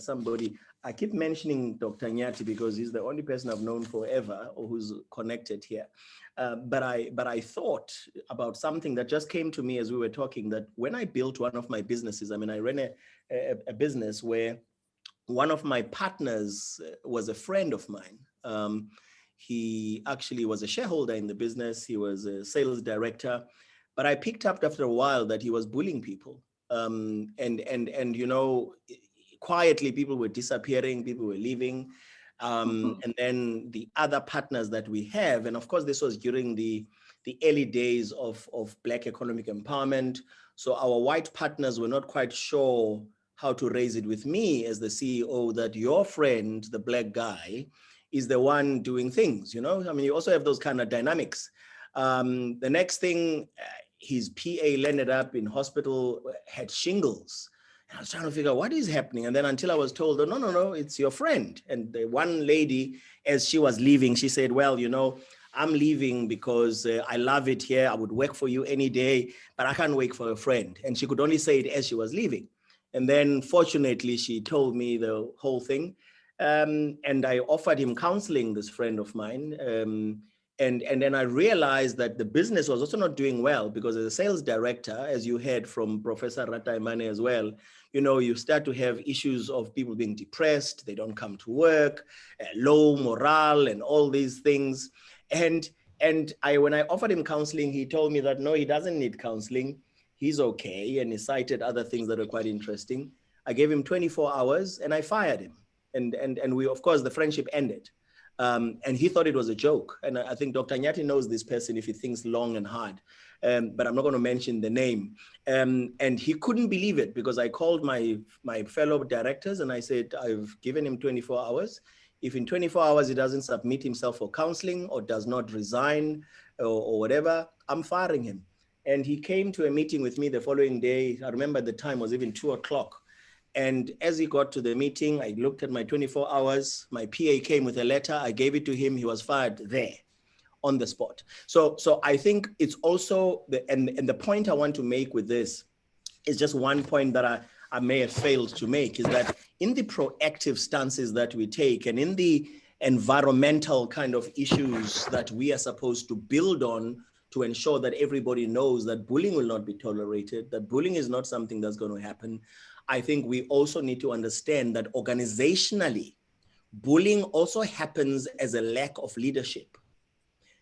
I keep mentioning Dr. Nyati because he's the only person I've known forever or who's connected here. But I thought about something that just came to me as we were talking, that when I built one of my businesses, I mean, I ran a business where one of my partners was a friend of mine. He actually was a shareholder in the business. He was a sales director, but I picked up after a while that he was bullying people. And you know, quietly people were disappearing, people were leaving. And then the other partners that we have, and of course this was during the early days of Black economic empowerment. So our white partners were not quite sure how to raise it with me as the CEO that your friend, the Black guy, is the one doing things, you know? I mean, you also have those kind of dynamics. The next thing, his PA landed up in hospital, had shingles. And I was trying to figure out what is happening. And then until I was told, oh, no, it's your friend. And the one lady, as she was leaving, she said, well, you know, I'm leaving because I love it here. I would work for you any day, but I can't wait for a friend. And she could only say it as she was leaving. And then fortunately, she told me the whole thing. And I offered him counseling, this friend of mine. And then I realized that the business was also not doing well because as a sales director, as you heard from Professor Rataimane as well, you know, you start to have issues of people being depressed, they don't come to work, low morale and all these things. And when I offered him counseling, he told me that no, he doesn't need counseling. He's okay. And he cited other things that are quite interesting. I gave him 24 hours and I fired him. And we, of course, the friendship ended. And he thought it was a joke. And I think Dr. Nyati knows this person if he thinks long and hard, but I'm not going to mention the name. And he couldn't believe it because I called my fellow directors and I said, I've given him 24 hours. If in 24 hours he doesn't submit himself for counseling or does not resign or whatever, I'm firing him. And he came to a meeting with me the following day. I remember the time was even 2 o'clock. And as he got to the meeting, I looked at my 24 hours. My PA came with a letter. I gave it to him. He was fired there on the spot. So I think it's also, and the point I want to make with this is just one point that I may have failed to make, is that in the proactive stances that we take and in the environmental kind of issues that we are supposed to build on to ensure that everybody knows that bullying will not be tolerated, that bullying is not something that's going to happen, I think we also need to understand that organizationally, bullying also happens as a lack of leadership.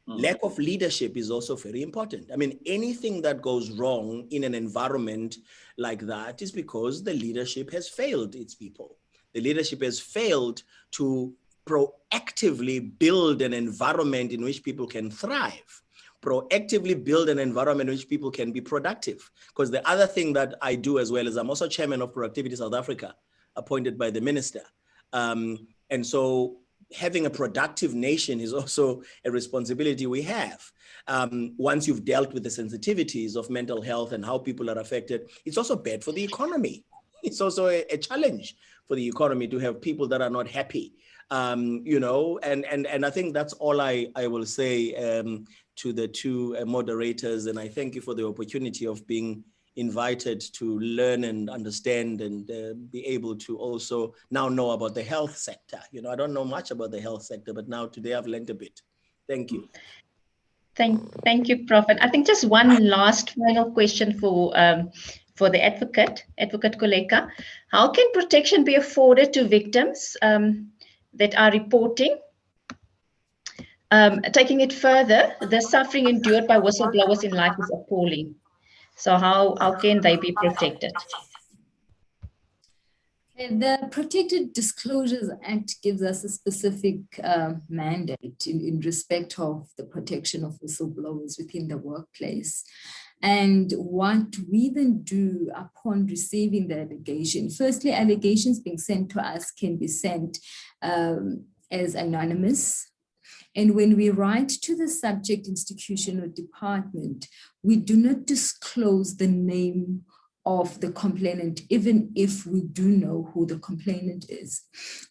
Lack of leadership is also very important. I mean, anything that goes wrong in an environment like that is because the leadership has failed its people. The leadership has failed to proactively build an environment in which people can thrive, proactively build an environment in which people can be productive. Because the other thing that I do as well is I'm also chairman of Productivity South Africa, appointed by the minister. And so having a productive nation is also a responsibility we have. Once you've dealt with the sensitivities of mental health and how people are affected, it's also bad for the economy. It's also a challenge for the economy to have people that are not happy. You know, and I think that's all I will say to the two moderators. And I thank you for the opportunity of being invited to learn and understand and be able to also now know about the health sector. You know, I don't know much about the health sector, but now today I've learned a bit. Thank you. Thank you, Prof. And I think just one last final question for the Advocate Koleka. How can protection be afforded to victims that are reporting? Taking it further, the suffering endured by whistleblowers in life is appalling. So how can they be protected? The Protected Disclosures Act gives us a specific mandate in respect of the protection of whistleblowers within the workplace. And what we then do upon receiving the allegation, firstly, allegations being sent to us can be sent as anonymous. And when we write to the subject institution or department, we do not disclose the name of the complainant, even if we do know who the complainant is.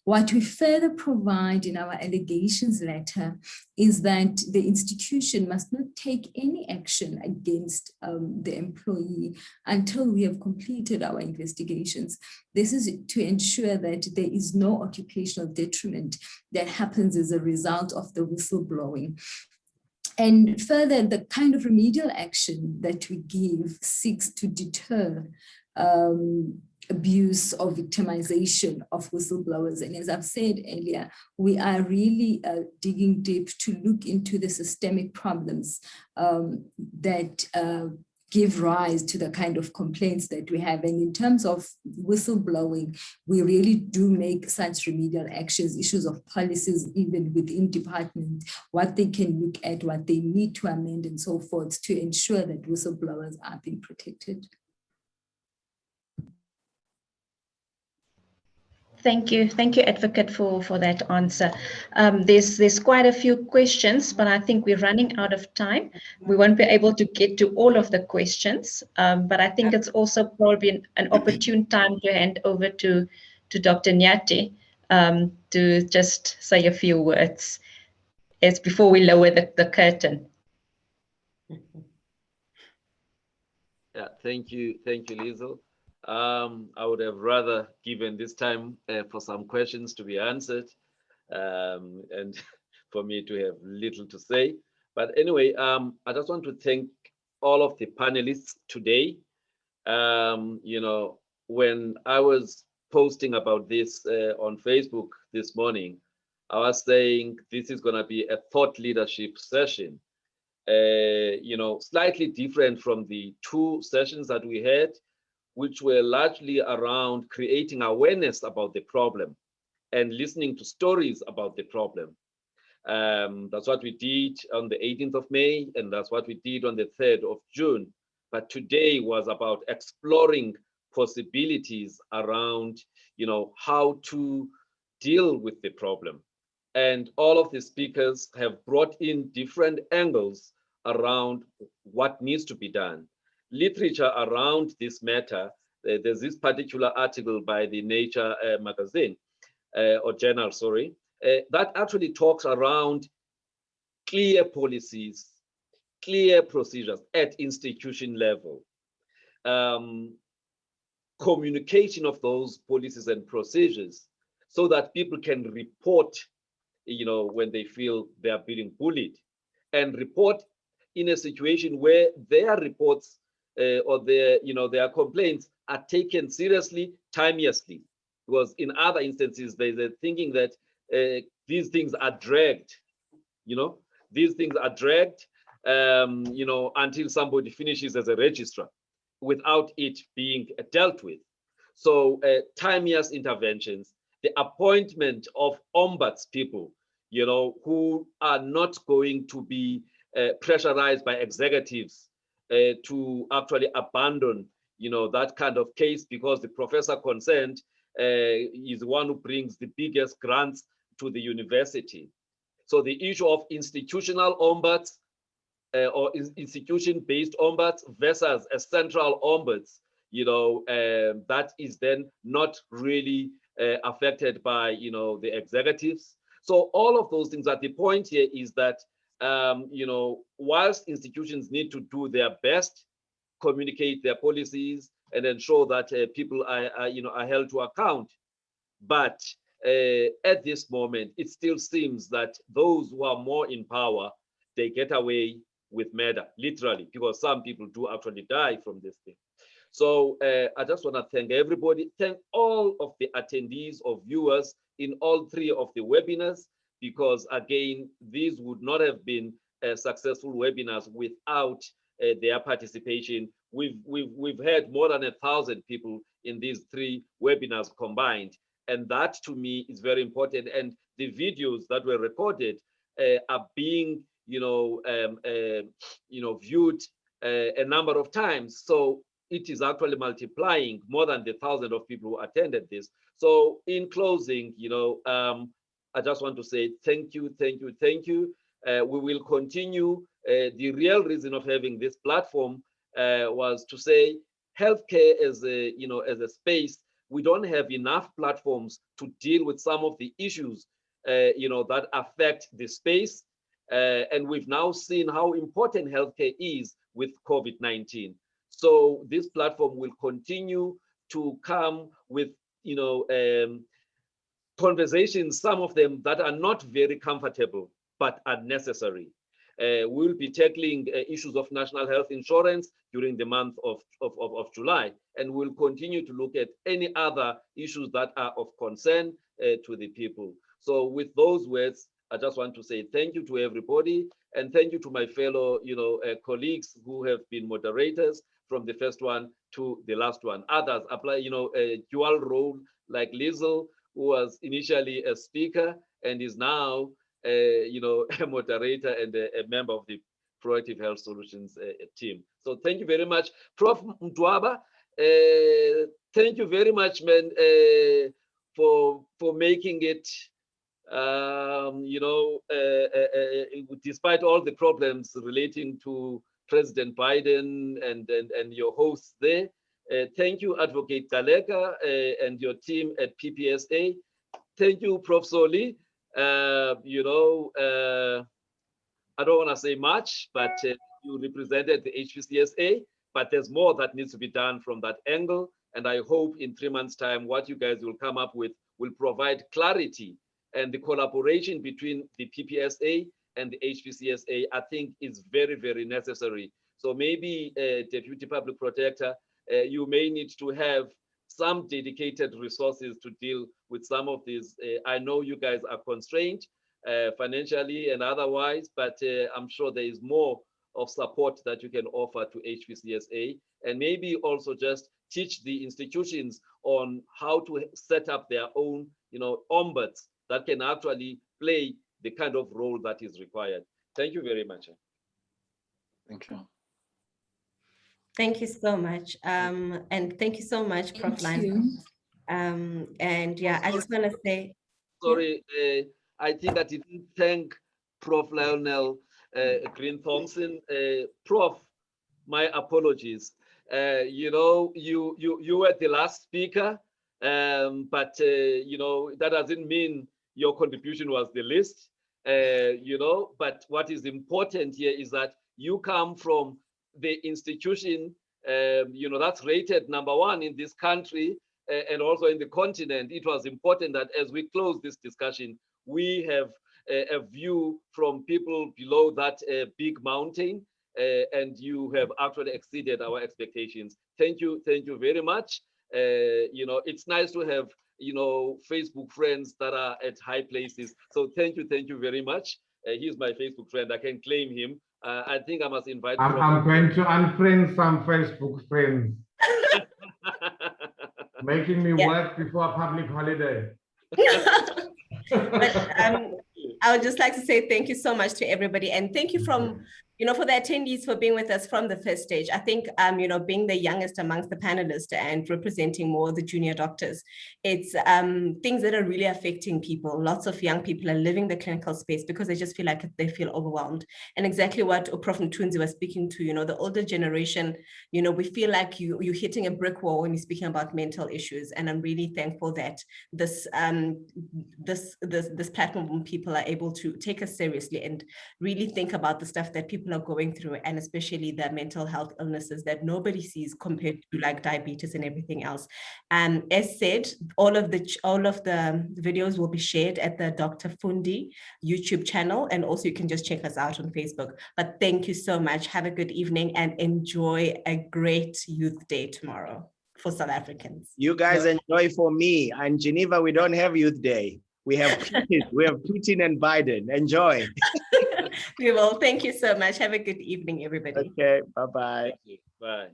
What we further provide in our allegations letter is that the institution must not take any action against the employee until we have completed our investigations. This is to ensure that there is no occupational detriment that happens as a result of the whistleblowing. And further, the kind of remedial action that we give seeks to deter abuse or victimization of whistleblowers. And as I've said earlier, we are really digging deep to look into the systemic problems that give rise to the kind of complaints that we have. And in terms of whistleblowing, we really do make such remedial actions, issues of policies, even within department, what they can look at, what they need to amend and so forth to ensure that whistleblowers are being protected. Thank you, Advocate, for that answer. There's quite a few questions, but I think we're running out of time. We won't be able to get to all of the questions, but I think it's also probably an opportune time to hand over to Dr. Nyati to just say a few words as before we lower the curtain. Yeah, thank you, Liesl. I would have rather given this time for some questions to be answered and for me to have little to say. But anyway, I just want to thank all of the panelists today. You know, when I was posting about this on Facebook this morning, I was saying this is going to be a thought leadership session. You know, slightly different from the two sessions that we had, which were largely around creating awareness about the problem and listening to stories about the problem. That's what we did on the 18th of May, and that's what we did on the 3rd of June. But today was about exploring possibilities around, you know, how to deal with the problem. And all of the speakers have brought in different angles around what needs to be done. Literature around this matter, there's this particular article by the Nature magazine, or journal, sorry, that actually talks around clear policies, clear procedures at institution level, communication of those policies and procedures so that people can report, when they feel they are being bullied, and report in a situation where their reports or their complaints are taken seriously, timeously. Because in other instances, they're thinking that these things are dragged, these things are dragged, until somebody finishes as a registrar without it being dealt with. So timeous interventions, the appointment of ombuds people, who are not going to be pressurized by executives to actually abandon, that kind of case, because the professor concerned is the one who brings the biggest grants to the university. So the issue of institutional ombuds or institution-based ombuds versus a central ombuds, that is then not really affected by, the executives. So all of those things, at the point here is that, whilst institutions need to do their best, communicate their policies, and ensure that people are held to account, but at this moment, it still seems that those who are more in power, they get away with murder, literally, because some people do actually die from this thing. So I just want to thank everybody, thank all of the attendees or viewers in all three of the webinars, because again, these would not have been successful webinars without their participation. We've had more than 1,000 people in these three webinars combined, and that to me is very important. And the videos that were recorded are being viewed a number of times. So it is actually multiplying more than the 1,000 of people who attended this. So in closing, I just want to say thank you, thank you, thank you. We will continue. The real reason of having this platform was to say healthcare as a space, we don't have enough platforms to deal with some of the issues that affect the space. And we've now seen how important healthcare is with COVID-19. So this platform will continue to come with, conversations, some of them that are not very comfortable, but are necessary. We'll be tackling issues of national health insurance during the month of July, and we'll continue to look at any other issues that are of concern to the people. So with those words, I just want to say thank you to everybody, and thank you to my fellow, colleagues who have been moderators from the first one to the last one. Others apply, a dual role, like Liesl, who was initially a speaker and is now, a moderator and a member of the Proactive Health Solutions team. So thank you very much, Prof. Mtwaba. Thank you very much, man, for making it. Despite all the problems relating to President Biden and your hosts there. Thank you, Advocate Galeka, and your team at PPSA. Thank you, Prof. Soli. I don't want to say much, but you represented the HPCSA, but there's more that needs to be done from that angle. And I hope in 3 months' time, what you guys will come up with will provide clarity, and the collaboration between the PPSA and the HPCSA, I think, is very, very necessary. So maybe, Deputy Public Protector, you may need to have some dedicated resources to deal with some of these. I know you guys are constrained financially and otherwise, but I'm sure there is more of support that you can offer to HPCSA, and maybe also just teach the institutions on how to set up their own, ombuds that can actually play the kind of role that is required. Thank you very much. Thank you. Thank you so much. And thank you so much, Prof. Lionel. And yeah, I just want to say. Sorry, I think I didn't thank Prof. Lionel Green Thompson. Prof, my apologies. You know, you were the last speaker, but you know, that doesn't mean your contribution was the least. You know, but what is important here is that you come from the institution, you know, that's rated #1 in this country and also in the continent. It was important that as we close this discussion, we have a view from people below that big mountain, and you have actually exceeded our expectations. Thank you very much. You know, it's nice to have, you know, Facebook friends that are at high places. So thank you very much. He's my Facebook friend. I can claim him. I think I must invite. I'm going to unfriend some Facebook friends. Making me work before a public holiday. But I would just like to say thank you so much to everybody, and thank you from, you know, for the attendees for being with us from the first stage. I think, you know, being the youngest amongst the panelists and representing more of the junior doctors, it's things that are really affecting people. Lots of young people are living the clinical space because they just feel like they feel overwhelmed. And exactly what Prof. Ntunzi was speaking to, you know, the older generation, you know, we feel like you're hitting a brick wall when you're speaking about mental issues. And I'm really thankful that this platform, when people are able to take us seriously and really think about the stuff that people are going through, and especially the mental health illnesses that nobody sees compared to like diabetes and everything else. As said, all of the videos will be shared at the Dr. Fundi YouTube channel, and also you can just check us out on Facebook. But thank you so much. Have a good evening and enjoy a great Youth Day tomorrow for South Africans. You guys enjoy for me. In Geneva, we don't have Youth Day. We have Putin and Biden. Enjoy. We will. Thank you so much. Have a good evening, everybody. Okay, bye-bye. Bye.